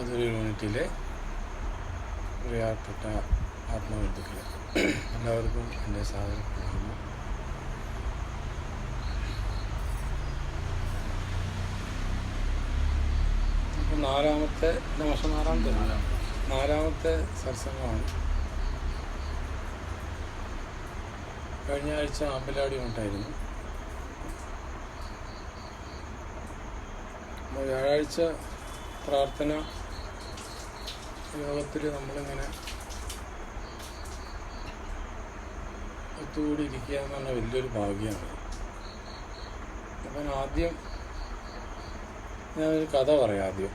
പൊതു യൂണിറ്റിലെ പ്രിയപ്പെട്ട ആത്മബന്ധുക്കളെ, എല്ലാവർക്കും എൻ്റെ സാദരം പറയുന്നു. അപ്പം നാലാമത്തെ സത്സംഗമാണ്. കഴിഞ്ഞ ആഴ്ച അമ്പലാടി ഉണ്ടായിരുന്നു. വ്യാഴാഴ്ച പ്രാർത്ഥന യോഗത്തിൽ നമ്മളിങ്ങനെ ഒത്തുകൂടി ഇരിക്കുക എന്ന് പറഞ്ഞാൽ വലിയൊരു ഭാഗ്യമാണ്. അപ്പം ആദ്യം ഞാനൊരു കഥ പറയാം. ആദ്യം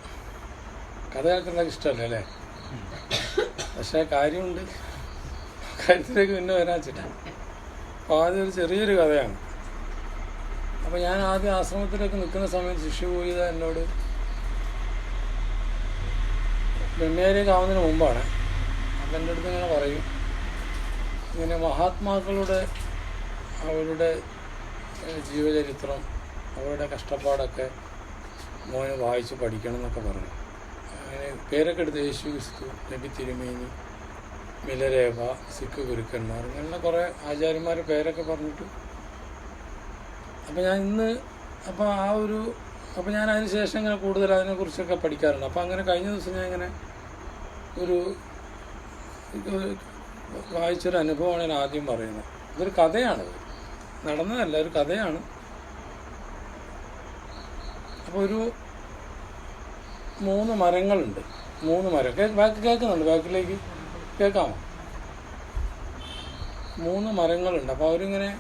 കഥ കേൾക്കുന്നത് ഇഷ്ടമല്ല അല്ലേ? പക്ഷേ കാര്യമുണ്ട്, കാര്യത്തിലേക്ക് പിന്നെ വരാൻ വെച്ചിട്ട്. അപ്പോൾ ആദ്യം ഒരു ചെറിയൊരു കഥയാണ്. അപ്പോൾ ഞാൻ ആദ്യം ആശ്രമത്തിലേക്ക് നിൽക്കുന്ന സമയത്ത് ശിഷ്യപൂജിത എന്നോട്, ബ്രഹ്മചാരിയൊക്കെ ആവുന്നതിന് മുമ്പാണ്, അപ്പം എൻ്റെ അടുത്ത് ഇങ്ങനെ പറയും, ഇങ്ങനെ മഹാത്മാക്കളുടെ അവരുടെ ജീവചരിത്രം, അവരുടെ കഷ്ടപ്പാടൊക്കെ മോനെ വായിച്ച് പഠിക്കണം എന്നൊക്കെ പറഞ്ഞു. അങ്ങനെ പേരൊക്കെ എടുത്ത് യേശു ക്രിസ്തു, നബി തിരുമേനി, മിലരേഖ, സിഖ് ഗുരുക്കന്മാർ, ഇങ്ങനെയുള്ള കുറേ ആചാര്യന്മാരുടെ പേരൊക്കെ പറഞ്ഞിട്ട് അപ്പം ഞാൻ ഇന്ന് അപ്പം ഞാൻ അതിന് ശേഷം ഇങ്ങനെ കൂടുതൽ അതിനെക്കുറിച്ചൊക്കെ പഠിക്കാറുണ്ട്. അപ്പം അങ്ങനെ കഴിഞ്ഞ ദിവസം ഞാൻ ഇങ്ങനെ ഒരു വായിച്ചൊരു അനുഭവമാണ് ഞാൻ ആദ്യം പറയുന്നത്. ഇതൊരു കഥയാണത്, നടന്നതല്ല, ഒരു കഥയാണ്. അപ്പോൾ ഒരു 3 മരങ്ങളുണ്ട്. 3 മരം കേൾക്കുന്നുണ്ട്, ബാക്കിലേക്ക് കേൾക്കാമോ? 3 മരങ്ങളുണ്ട്. അപ്പോൾ അവരിങ്ങനെ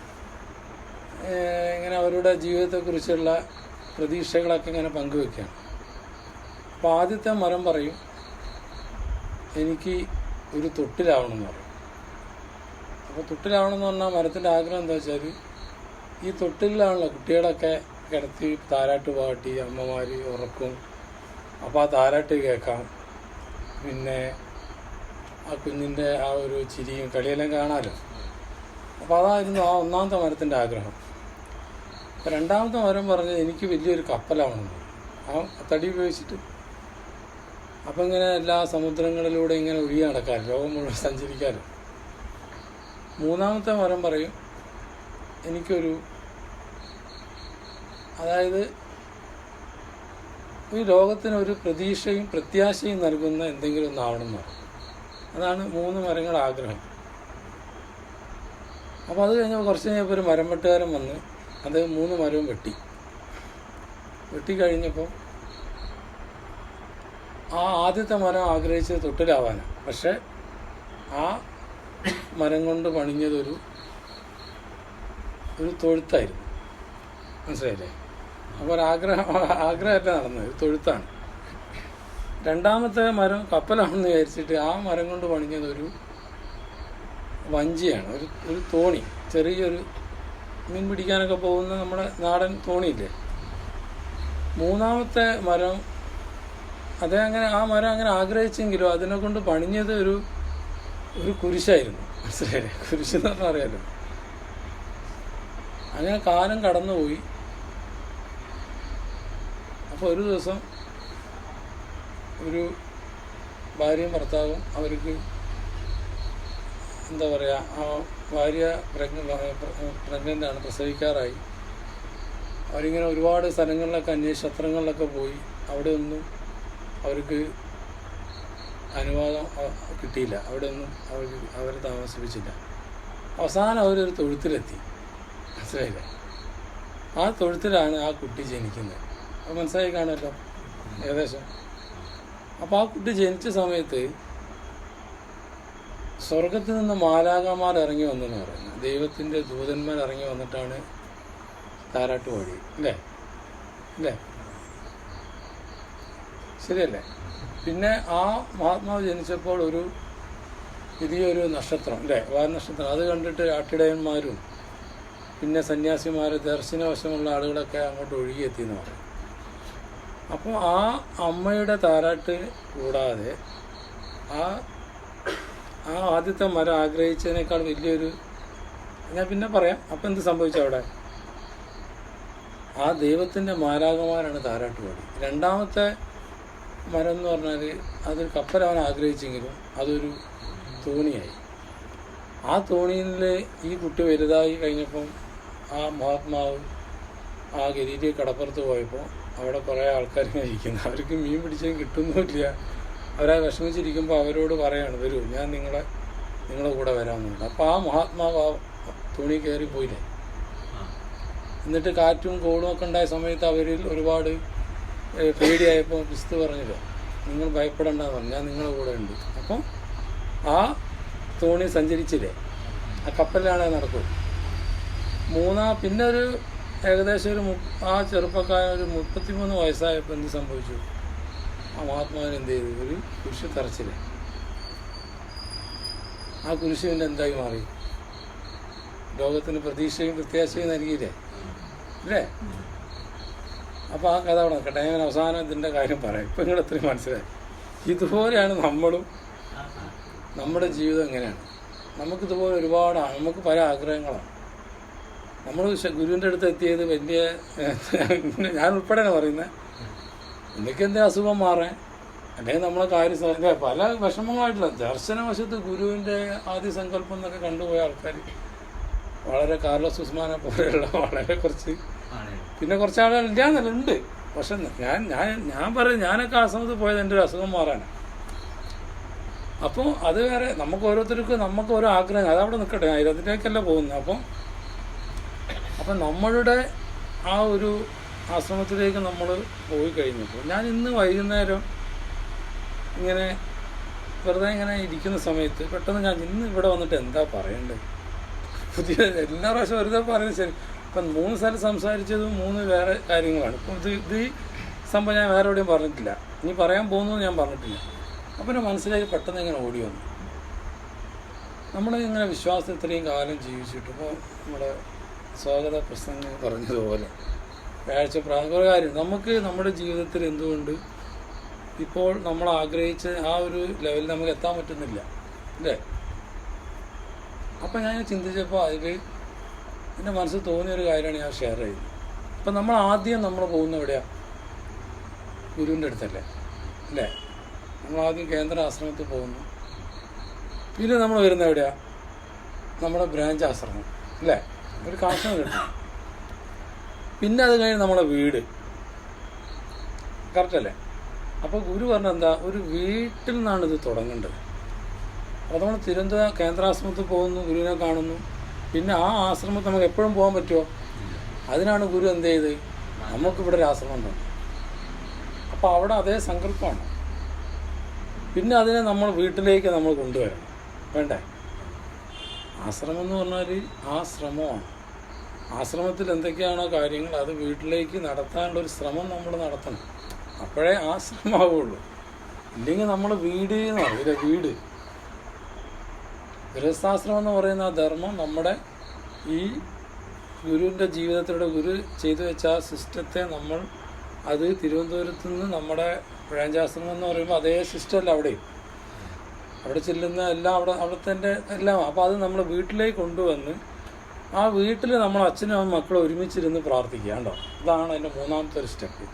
അവരുടെ ജീവിതത്തെക്കുറിച്ചുള്ള പ്രതീക്ഷകളൊക്കെ ഇങ്ങനെ പങ്കുവെക്കുകയാണ്. അപ്പോൾ ആദ്യത്തെ മരം പറയും, എനിക്ക് ഒരു തൊട്ടിലാവണമെന്ന് പറയും. അപ്പോൾ തൊട്ടിലാവണമെന്ന് പറഞ്ഞാൽ മരത്തിൻ്റെ ആഗ്രഹം എന്താ വെച്ചാൽ, ഈ തൊട്ടിലാണല്ലോ കുട്ടികളൊക്കെ കിടത്തി താരാട്ട് പാട്ടി അമ്മമാർ ഉറക്കും. അപ്പോൾ ആ താരാട്ട് കേൾക്കാം, പിന്നെ ആ കുഞ്ഞിൻ്റെ ആ ഒരു ചിരിയും കളിയെല്ലാം കാണാമല്ലോ. അപ്പോൾ അതായിരുന്നു ആ ഒന്നാമത്തെ മരത്തിൻ്റെ ആഗ്രഹം. അപ്പോൾ രണ്ടാമത്തെ മരം പറഞ്ഞത് എനിക്ക് വലിയൊരു കപ്പലാവണമെന്ന്, ആ തടി ഉപയോഗിച്ചിട്ട് അപ്പം ഇങ്ങനെ എല്ലാ സമുദ്രങ്ങളിലൂടെ ഇങ്ങനെ ഒഴുകി നടക്കാൻ, ലോകം മുഴുവൻ സഞ്ചരിക്കാനും. മൂന്നാമത്തെ മരം പറയും, എനിക്കൊരു, അതായത് ഈ ലോകത്തിനൊരു പ്രതീക്ഷയും പ്രത്യാശയും നൽകുന്ന എന്തെങ്കിലും ഒന്നാവണമെന്ന് പറയും. അതാണ് 3 മരങ്ങളുടെ ആഗ്രഹം. അപ്പോൾ അത് കഴിഞ്ഞപ്പോൾ കുറച്ച് കഴിഞ്ഞപ്പോൾ ഒരു മരം വെട്ടുകാരൻ വന്ന് അത് 3 മരവും വെട്ടിക്കഴിഞ്ഞപ്പോൾ ആ ആദ്യത്തെ മരം ആഗ്രഹിച്ചത് തൊട്ടിലാവാനാണ്. പക്ഷെ ആ മരം കൊണ്ട് പണിഞ്ഞതൊരു തൊഴുത്തായിരുന്നു. മനസ്സിലായില്ലേ? അപ്പോൾ ആഗ്രഹമല്ല നടന്നത്, തൊഴുത്താണ്. രണ്ടാമത്തെ മരം കപ്പലാണെന്ന് വിചാരിച്ചിട്ട് ആ മരം കൊണ്ട് പണിഞ്ഞതൊരു വഞ്ചിയാണ്, ഒരു തോണി, ചെറിയൊരു മീൻ പിടിക്കാനൊക്കെ പോകുന്ന നമ്മുടെ നാടൻ തോണിയില്ലേ. മൂന്നാമത്തെ മരം ആ മരം അങ്ങനെ ആഗ്രഹിച്ചെങ്കിലും അതിനെ കൊണ്ട് പണിഞ്ഞത് ഒരു കുരിശായിരുന്നു. മനസ്സിലായില്ലേ? കുരിശെന്ന് പറഞ്ഞാൽ അറിയാലോ. അങ്ങനെ കാലം കടന്നുപോയി. അപ്പോൾ ഒരു ദിവസം ഒരു ഭാര്യയും ഭർത്താവും, അവർക്ക് എന്താ പറയുക, ആ ഭാര്യ പ്രഗ്നൻ്റാണ്, പ്രസവിക്കാറായി. അവരിങ്ങനെ ഒരുപാട് സ്ഥലങ്ങളിലൊക്കെ ക്ഷേത്രങ്ങളിലൊക്കെ പോയി. അവിടെ ഒന്നും അവർക്ക് അനുവാദം കിട്ടിയില്ല, അവിടെ ഒന്നും അവർ താമസിപ്പിച്ചില്ല. അവസാനം അവരൊരു തൊഴുത്തിലെത്തി. മനസ്സിലായില്ല? ആ തൊഴുത്തിലാണ് ആ കുട്ടി ജനിക്കുന്നത്. അത് മനസ്സിലായി കാണുമല്ലോ ഏകദേശം. അപ്പോൾ ആ കുട്ടി ജനിച്ച സമയത്ത് സ്വർഗത്തിൽ നിന്ന് മാലാഖമാർ ഇറങ്ങി വന്നെന്ന് പറയുന്നത്, ദൈവത്തിൻ്റെ ദൂതന്മാർ ഇറങ്ങി വന്നിട്ടാണ് താരാട്ട് പാടി. അല്ലേ? ശരിയല്ലേ? പിന്നെ ആ മഹാത്മാവ് ജനിച്ചപ്പോൾ വലിയൊരു നക്ഷത്രം, വാൽനക്ഷത്രം, അത് കണ്ടിട്ട് ആട്ടിടയന്മാരും പിന്നെ സന്യാസിമാർ, ദർശനവശമുള്ള ആളുകളൊക്കെ അങ്ങോട്ട് ഒഴുകിയെത്തിയെന്ന് പറയും. അപ്പോൾ ആ അമ്മയുടെ താരാട്ട് കൂടാതെ ആ ആദ്യത്തെ മരം ആഗ്രഹിച്ചതിനേക്കാൾ വലിയൊരു, ഞാൻ പിന്നെ പറയാം. അപ്പം എന്ത് സംഭവിച്ചു അവിടെ? ആ ദൈവത്തിൻ്റെ മാലാഖമാരാണ് താരാട്ട് പാടി. രണ്ടാമത്തെ മരം എന്ന് പറഞ്ഞാൽ അതൊരു കപ്പൽ അവൻ ആഗ്രഹിച്ചെങ്കിലും അതൊരു തോണിയായി. ആ തോണിയിൽ ഈ കുട്ടി വലുതായി കഴിഞ്ഞപ്പം ആ മഹാത്മാവ് ആ ഗലീലിയ കടപ്പുറത്ത് പോയപ്പോൾ അവിടെ കുറേ ആൾക്കാർ ഇങ്ങനെ ഇരിക്കുന്നു. അവർക്ക് മീൻ പിടിച്ചാൽ കിട്ടുന്നുമില്ല. അവരാ വിഷമിച്ചിരിക്കുമ്പോൾ അവരോട് പറയാണ്, വരൂ ഞാൻ നിങ്ങളെ കൂടെ വരാമെന്നുണ്ട്. അപ്പോൾ ആ മഹാത്മാവ് ആ തുണി കയറി പോയില്ലേ. എന്നിട്ട് കാറ്റും കോളും ഒക്കെ ഉണ്ടായ സമയത്ത് അവരിൽ ഒരുപാട് പേടിയായപ്പോൾ ക്രിസ്തു പറഞ്ഞല്ലോ, നിങ്ങൾ ഭയപ്പെടേണ്ടെന്ന് പറഞ്ഞു, ഞാൻ നിങ്ങളെ കൂടെ ഉണ്ട്. അപ്പം ആ തോണി സഞ്ചരിച്ചില്ലേ, ആ കപ്പലിലാണ് നടക്കും. പിന്നെ ഒരു ഏകദേശം ആ ചെറുപ്പക്കാരൻ ഒരു 33 വയസ്സായപ്പോൾ എന്ത് സംഭവിച്ചു? ആ മഹാത്മാവിന് എന്ത് ചെയ്തു? ഒരു കുരിശ് തറച്ചില്ലേ. ആ കുരിശിൻ്റെ എന്തായി മാറി? ലോകത്തിന് പ്രതീക്ഷയും പ്രത്യാശയും നൽകിയില്ലേ അല്ലേ? അപ്പോൾ ആ കഥ അവിടെ നിൽക്കട്ടെ. ഞാൻ അവസാനം ഇതിൻ്റെ കാര്യം പറയാം. ഇപ്പം നിങ്ങൾ എത്രയും മനസ്സിലായി. ഇതുപോലെയാണ് നമ്മളും, നമ്മുടെ ജീവിതം എങ്ങനെയാണ്. നമുക്കിതുപോലെ ഒരുപാട്, നമുക്ക് പല ആഗ്രഹങ്ങളാണ്. നമ്മൾ ഗുരുവിൻ്റെ അടുത്ത് എത്തിയത് വലിയ, ഞാൻ ഉൾപ്പെടെയാണ് പറയുന്നത്, എന്തൊക്കെ എന്തെങ്കിലും അസുഖം മാറാൻ, അല്ലെങ്കിൽ നമ്മളെ കാര്യം പല വിഷമങ്ങളായിട്ടുള്ള ദർശനവശത്ത് ഗുരുവിൻ്റെ ആദ്യ സങ്കല്പം എന്നൊക്കെ കണ്ടുപോയ ആൾക്കാർ വളരെ കാർലോസ് ഉസ്മാനെ പോലെയുള്ള വളരെ കുറച്ച്, പിന്നെ കുറച്ച് ആളുകൾ ഇല്ലാന്നല്ല ഉണ്ട്. പക്ഷെ ഞാൻ പറയും, ഞാനൊക്കെ ആ സമയത്ത് പോയത് എൻ്റെ ഒരു അസുഖം മാറാനാണ്. അപ്പോൾ അത് വേറെ, നമുക്ക് ഓരോരുത്തർക്കും നമുക്ക് ഓരോ ആഗ്രഹം, അതവിടെ നിൽക്കട്ടെ, അതിലേക്കല്ല പോകുന്നത്. അപ്പം നമ്മളുടെ ആ ഒരു ആശ്രമത്തിലേക്ക് നമ്മൾ പോയി കഴിഞ്ഞപ്പോൾ, ഞാൻ ഇന്ന് വൈകുന്നേരം ഇങ്ങനെ വെറുതെ ഇങ്ങനെ ഇരിക്കുന്ന സമയത്ത് പെട്ടെന്ന് ഞാൻ ഇന്ന് ഇവിടെ വന്നിട്ട് എന്താ പറയേണ്ടത്, പുതിയ എല്ലാ പ്രാവശ്യം വെറുതെ പറയുന്നത് ശരി. ഇപ്പം 3 സ്ഥലം സംസാരിച്ചതും 3 വേറെ കാര്യങ്ങളാണ്. ഇപ്പം ഇത് ഈ സംഭവം ഞാൻ വേറെ എവിടെയും പറഞ്ഞിട്ടില്ല, ഇനി പറയാൻ പോകുന്നത് ഞാൻ പറഞ്ഞിട്ടില്ല. അപ്പം എൻ്റെ മനസ്സിലേക്ക് പെട്ടെന്ന് ഇങ്ങനെ ഓടി വന്നു, നമ്മളിങ്ങനെ വിശ്വാസം ഇത്രയും കാലം ജീവിച്ചിട്ട്, ഇപ്പോൾ നമ്മുടെ സ്വാഗത പ്രസംഗം പറഞ്ഞതുപോലെ വ്യാഴ്ച പ്രാഥമിക കാര്യം, നമുക്ക് നമ്മുടെ ജീവിതത്തിൽ എന്തുകൊണ്ട് ഇപ്പോൾ നമ്മൾ ആഗ്രഹിച്ച ആ ഒരു ലെവലിൽ നമുക്ക് എത്താൻ പറ്റുന്നില്ല അല്ലേ? അപ്പം ഞാൻ ചിന്തിച്ചപ്പോൾ അതിൽ എൻ്റെ മനസ്സിൽ തോന്നിയൊരു കാര്യമാണ് ഞാൻ ഷെയർ ചെയ്തത്. അപ്പം നമ്മൾ പോകുന്ന എവിടെയാണ്? ഗുരുവിൻ്റെ അടുത്തല്ലേ അല്ലേ? നമ്മളാദ്യം കേന്ദ്ര ആശ്രമത്തിൽ പോകുന്നു, പിന്നെ നമ്മൾ വരുന്ന എവിടെയാണ്? നമ്മുടെ ബ്രാഞ്ച് ആശ്രമം അല്ലേ? ഒരു കണക്ഷൻ കിട്ടും. പിന്നെ അത് കഴിഞ്ഞ് നമ്മളെ വീട്, കറക്റ്റല്ലേ? അപ്പോൾ ഗുരു പറഞ്ഞ എന്താ, ഒരു വീട്ടിൽ നിന്നാണ് ഇത് തുടങ്ങേണ്ടത്. അപ്പോൾ നമ്മൾ തിരുവനന്തപുരം കേന്ദ്രാശ്രമത്തിൽ പോകുന്നു, ഗുരുവിനെ കാണുന്നു, പിന്നെ ആ ആശ്രമത്തിൽ നമുക്ക് എപ്പോഴും പോകാൻ പറ്റുമോ? അതിനാണ് ഗുരു എന്ത് ചെയ്ത് നമുക്കിവിടെ ഒരു ആശ്രമം തന്നെ. അപ്പോൾ അവിടെ അതേ സങ്കല്പമാണ്. പിന്നെ അതിനെ നമ്മൾ വീട്ടിലേക്ക് നമ്മൾ കൊണ്ടുവരണം, വേണ്ടേ? ആശ്രമം എന്ന് പറഞ്ഞാൽ ആ ശ്രമമാണ്. ആശ്രമത്തിൽ എന്തൊക്കെയാണോ കാര്യങ്ങൾ അത് വീട്ടിലേക്ക് നടത്താനുള്ളൊരു ശ്രമം നമ്മൾ നടത്തണം. അപ്പോഴേ ആ ശ്രമമാവുള്ളൂ. ഇല്ലെങ്കിൽ നമ്മൾ വീട് എന്ന് പറയില്ല, വീട് ഗൃഹസ്ഥാശ്രമം എന്ന് പറയുന്ന ആ ധർമ്മം നമ്മുടെ ഈ ഗുരുവിൻ്റെ ജീവിതത്തിലൂടെ ഗുരു ചെയ്തു വെച്ച ആ സിസ്റ്റത്തെ നമ്മൾ അത് തിരുവനന്തപുരത്ത് നിന്ന് നമ്മുടെ ബ്രാഞ്ചാശ്രമം എന്ന് പറയുമ്പോൾ അതേ സിസ്റ്റമല്ല അവിടെ ചെല്ലുന്ന എല്ലാം അവിടുത്തെ എല്ലാം. അപ്പോൾ അത് നമ്മൾ വീട്ടിലേക്ക് കൊണ്ടുവന്ന് ആ വീട്ടിൽ നമ്മൾ അച്ഛനും മക്കളും ഒരുമിച്ചിരുന്ന് പ്രാർത്ഥിക്കുക. കണ്ടോ, ഇതാണ് അതിൻ്റെ 3ാമത്തെ ഒരു സ്റ്റെപ്പ്.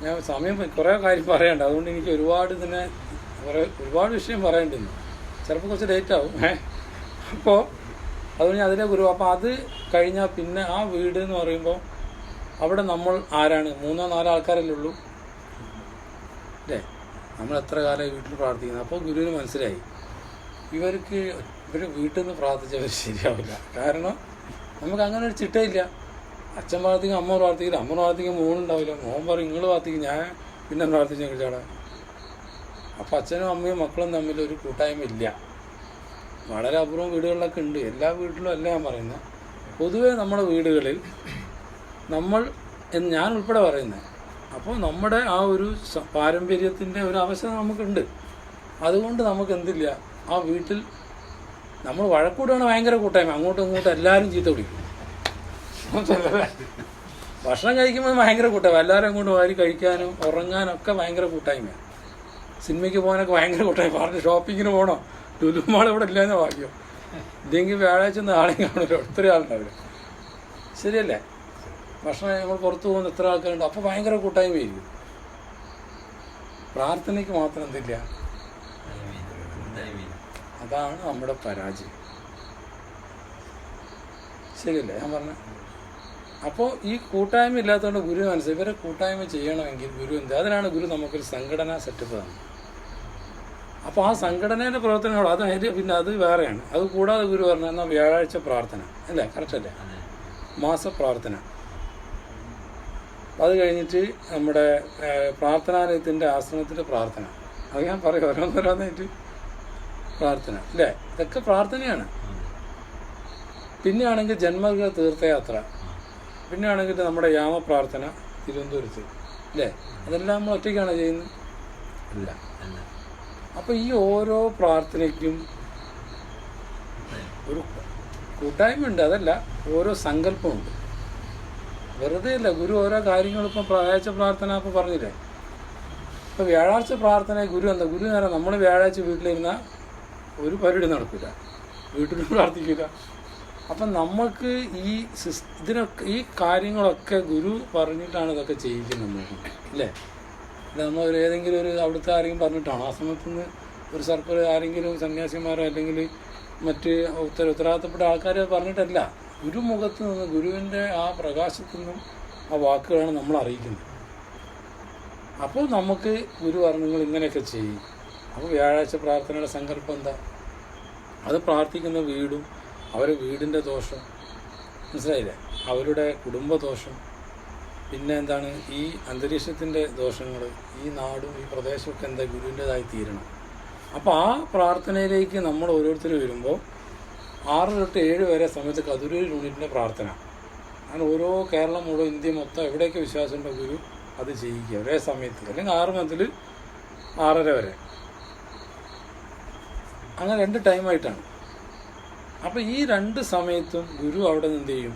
ഞാൻ സമയം കുറേ കാര്യം പറയണ്ട, അതുകൊണ്ട് എനിക്ക് ഒരുപാട് വിഷയം പറയേണ്ടിരുന്നു. ചിലപ്പോൾ കുറച്ച് ലേറ്റ് ആവും. അപ്പോൾ അതുകൊണ്ട് അതിലെ ഗുരു. അപ്പോൾ അത് കഴിഞ്ഞാൽ പിന്നെ ആ വീട് എന്ന് പറയുമ്പോൾ അവിടെ നമ്മൾ ആരാണ്? 3-4 ആൾക്കാരല്ലേ ഉള്ളൂ അല്ലേ? നമ്മൾ എത്ര കാലമായി വീട്ടിൽ പ്രാർത്ഥിക്കുന്നത്. അപ്പോൾ ഗുരുവിന് മനസ്സിലായി ഇവർ വീട്ടിൽ നിന്ന് പ്രാർത്ഥിച്ചവർ ശരിയാവില്ല. കാരണം നമുക്ക് അങ്ങനെ ഒരു ചിട്ടയില്ല. അച്ഛൻ പ്രാർത്ഥിക്കും, അമ്മ പ്രാർത്ഥിക്കില്ല, അമ്മ പ്രാർത്ഥിക്കും, മോനുണ്ടാവില്ല. മോൻ പറയും നിങ്ങൾ പ്രാർത്ഥിക്കും, ഞാൻ പിന്നെ പ്രാർത്ഥിച്ചു കഴിച്ചാടാ. അപ്പോൾ അച്ഛനും അമ്മയും മക്കളും തമ്മിൽ ഒരു കൂട്ടായ്മ ഇല്ല. വളരെ അപൂർവം വീടുകളിലൊക്കെ ഉണ്ട്, എല്ലാ വീട്ടിലും അല്ല ഞാൻ പറയുന്നത്. പൊതുവേ നമ്മുടെ വീടുകളിൽ ഞാൻ ഉൾപ്പെടെ പറയുന്നത്. അപ്പോൾ നമ്മുടെ ആ ഒരു പാരമ്പര്യത്തിൻ്റെ ഒരു അവസ്ഥ നമുക്കുണ്ട്. അതുകൊണ്ട് നമുക്ക് എന്തില്ല, ആ വീട്ടിൽ നമ്മൾ വഴക്കൂടാണ് ഭയങ്കര കൂട്ടായ്മ. അങ്ങോട്ടും ഇങ്ങോട്ടും എല്ലാവരും ചീത്ത പിടിക്കും. ഭക്ഷണം കഴിക്കുമ്പോൾ ഭയങ്കര കൂട്ടായ്മ, എല്ലാവരും അങ്ങോട്ട് വാരി കഴിക്കാനും ഉറങ്ങാനൊക്കെ ഭയങ്കര കൂട്ടായ്മയാണ്. സിനിമയ്ക്ക് പോകാനൊക്കെ ഭയങ്കര കൂട്ടായ്മ. പറഞ്ഞ് ഷോപ്പിങ്ങിന് പോകണോ, ലുലുമാൾ ഇവിടെ ഇല്ലാന്ന് ഭാഗ്യം. ഇല്ലെങ്കിൽ വ്യാഴാഴ്ച നാളെയും കാണില്ല, ഒത്തിരി ആളുണ്ടാവില്ല. ശരിയല്ലേ? ഭക്ഷണം നമ്മൾ പുറത്ത് പോകുന്ന എത്ര ആൾക്കാരുണ്ട്. അപ്പോൾ ഭയങ്കര കൂട്ടായ്മയായിരിക്കും. പ്രാർത്ഥനയ്ക്ക് മാത്രം എന്തില്ല. അതാണ് നമ്മുടെ പരാജയം. ശരിയല്ലേ ഞാൻ പറഞ്ഞ? അപ്പോൾ ഈ കൂട്ടായ്മ ഇല്ലാത്തതുകൊണ്ട് ഗുരു മനസ്സിലായി ഇവരെ കൂട്ടായ്മ ചെയ്യണമെങ്കിൽ ഗുരു എന്ത്, അതിനാണ് ഗുരു നമുക്കൊരു സംഘടനാ സെറ്റപ്പ് തന്നത്. അപ്പോൾ ആ സംഘടനയുടെ പ്രവർത്തനങ്ങൾ അത് പിന്നെ അത് വേറെയാണ്. അത് കൂടാതെ ഗുരു പറഞ്ഞാൽ എന്നാൽ വ്യാഴാഴ്ച പ്രാർത്ഥന അല്ലേ, കറക്റ്റ് അല്ലേ, മാസപ്രാർത്ഥന. അത് കഴിഞ്ഞിട്ട് നമ്മുടെ പ്രാർത്ഥനാലയത്തിൻ്റെ ആശ്രമത്തിൻ്റെ പ്രാർത്ഥന. അത് ഞാൻ പറയും ഓരോന്നോരോന്നായിട്ട് പ്രാർത്ഥന അല്ലേ, ഇതൊക്കെ പ്രാർത്ഥനയാണ്. പിന്നെ ആണെങ്കിൽ ജന്മഗൃഹ തീർത്ഥയാത്ര, പിന്നെ ആണെങ്കിൽ നമ്മുടെ യാമപ്രാർത്ഥന തിരുവനന്തപുരത്ത് അല്ലേ, അതെല്ലാം നമ്മൾ ഒറ്റയ്ക്കാണ് ചെയ്യുന്നത് അല്ല. അപ്പോൾ ഈ ഓരോ പ്രാർത്ഥനയ്ക്കും ഒരു കൂട്ടായ്മ ഉണ്ട്, അതല്ല ഓരോ സങ്കല്പമുണ്ട്. വെറുതെ അല്ല ഗുരു ഓരോ കാര്യങ്ങളും. ഇപ്പം വ്യാഴാഴ്ച പ്രാർത്ഥന ഇപ്പോൾ പറഞ്ഞില്ലേ, ഇപ്പോൾ വ്യാഴാഴ്ച പ്രാർത്ഥന ഗുരു എന്താ, ഗുരു നേരം നമ്മൾ വ്യാഴാഴ്ച വീട്ടിലിരുന്നാൽ ഒരു പരിപാടി നടക്കില്ല, വീട്ടിലും പ്രാർത്ഥിക്കില്ല. അപ്പം നമുക്ക് ഇതിനൊക്കെ ഈ കാര്യങ്ങളൊക്കെ ഗുരു പറഞ്ഞിട്ടാണ് ഇതൊക്കെ ചെയ്യിക്കുന്നത് നമുക്ക് അല്ലേ. ഇത് നമ്മൾ ഏതെങ്കിലും ഒരു അവിടുത്തെ ആരെങ്കിലും പറഞ്ഞിട്ടാണോ? ആ സമയത്ത് നിന്ന് ഒരു സർക്കിൾ ആരെങ്കിലും സന്യാസിമാരോ അല്ലെങ്കിൽ മറ്റ് ഉത്തരവാദിത്തപ്പെട്ട ആൾക്കാർ പറഞ്ഞിട്ടല്ല, ഗുരുമുഖത്ത് നിന്ന് ഗുരുവിൻ്റെ ആ പ്രകാശത്തു നിന്നും ആ വാക്കുകളാണ് നമ്മൾ അറിയിക്കുന്നത്. അപ്പോൾ നമുക്ക് ഗുരു പറഞ്ഞു നിങ്ങൾ ഇങ്ങനെയൊക്കെ ചെയ്യും. അപ്പോൾ വ്യാഴാഴ്ച പ്രാർത്ഥനയുടെ സങ്കല്പം എന്താ, അത് പ്രാർത്ഥിക്കുന്ന വീടും അവരുടെ വീടിൻ്റെ ദോഷം മനസ്സിലായില്ലേ, അവരുടെ കുടുംബദോഷം, പിന്നെ എന്താണ് ഈ അന്തരീക്ഷത്തിൻ്റെ ദോഷങ്ങൾ, ഈ നാടും ഈ പ്രദേശമൊക്കെ എന്താ ഗുരുവിൻ്റെതായി തീരണം. അപ്പോൾ ആ പ്രാർത്ഥനയിലേക്ക് നമ്മൾ ഓരോരുത്തർ വരുമ്പോൾ 6 തൊട്ട് 7 വരെ സമയത്ത് കതിരൂർ യൂണിറ്റിൻ്റെ പ്രാർത്ഥന. അങ്ങനെ ഓരോ കേരളം മുഴുവൻ ഇന്ത്യ മൊത്തം എവിടെയൊക്കെ വിശ്വാസമുണ്ടോ ഗുരു അത് ചെയ്യിക്കുക ഒരേ സമയത്ത്, അല്ലെങ്കിൽ 6 മുതൽ 6:30 വരെ, അങ്ങനെ 2 ടൈമായിട്ടാണ്. അപ്പോൾ ഈ 2 സമയത്തും ഗുരു അവിടെ നിന്ന് എന്ത് ചെയ്യും,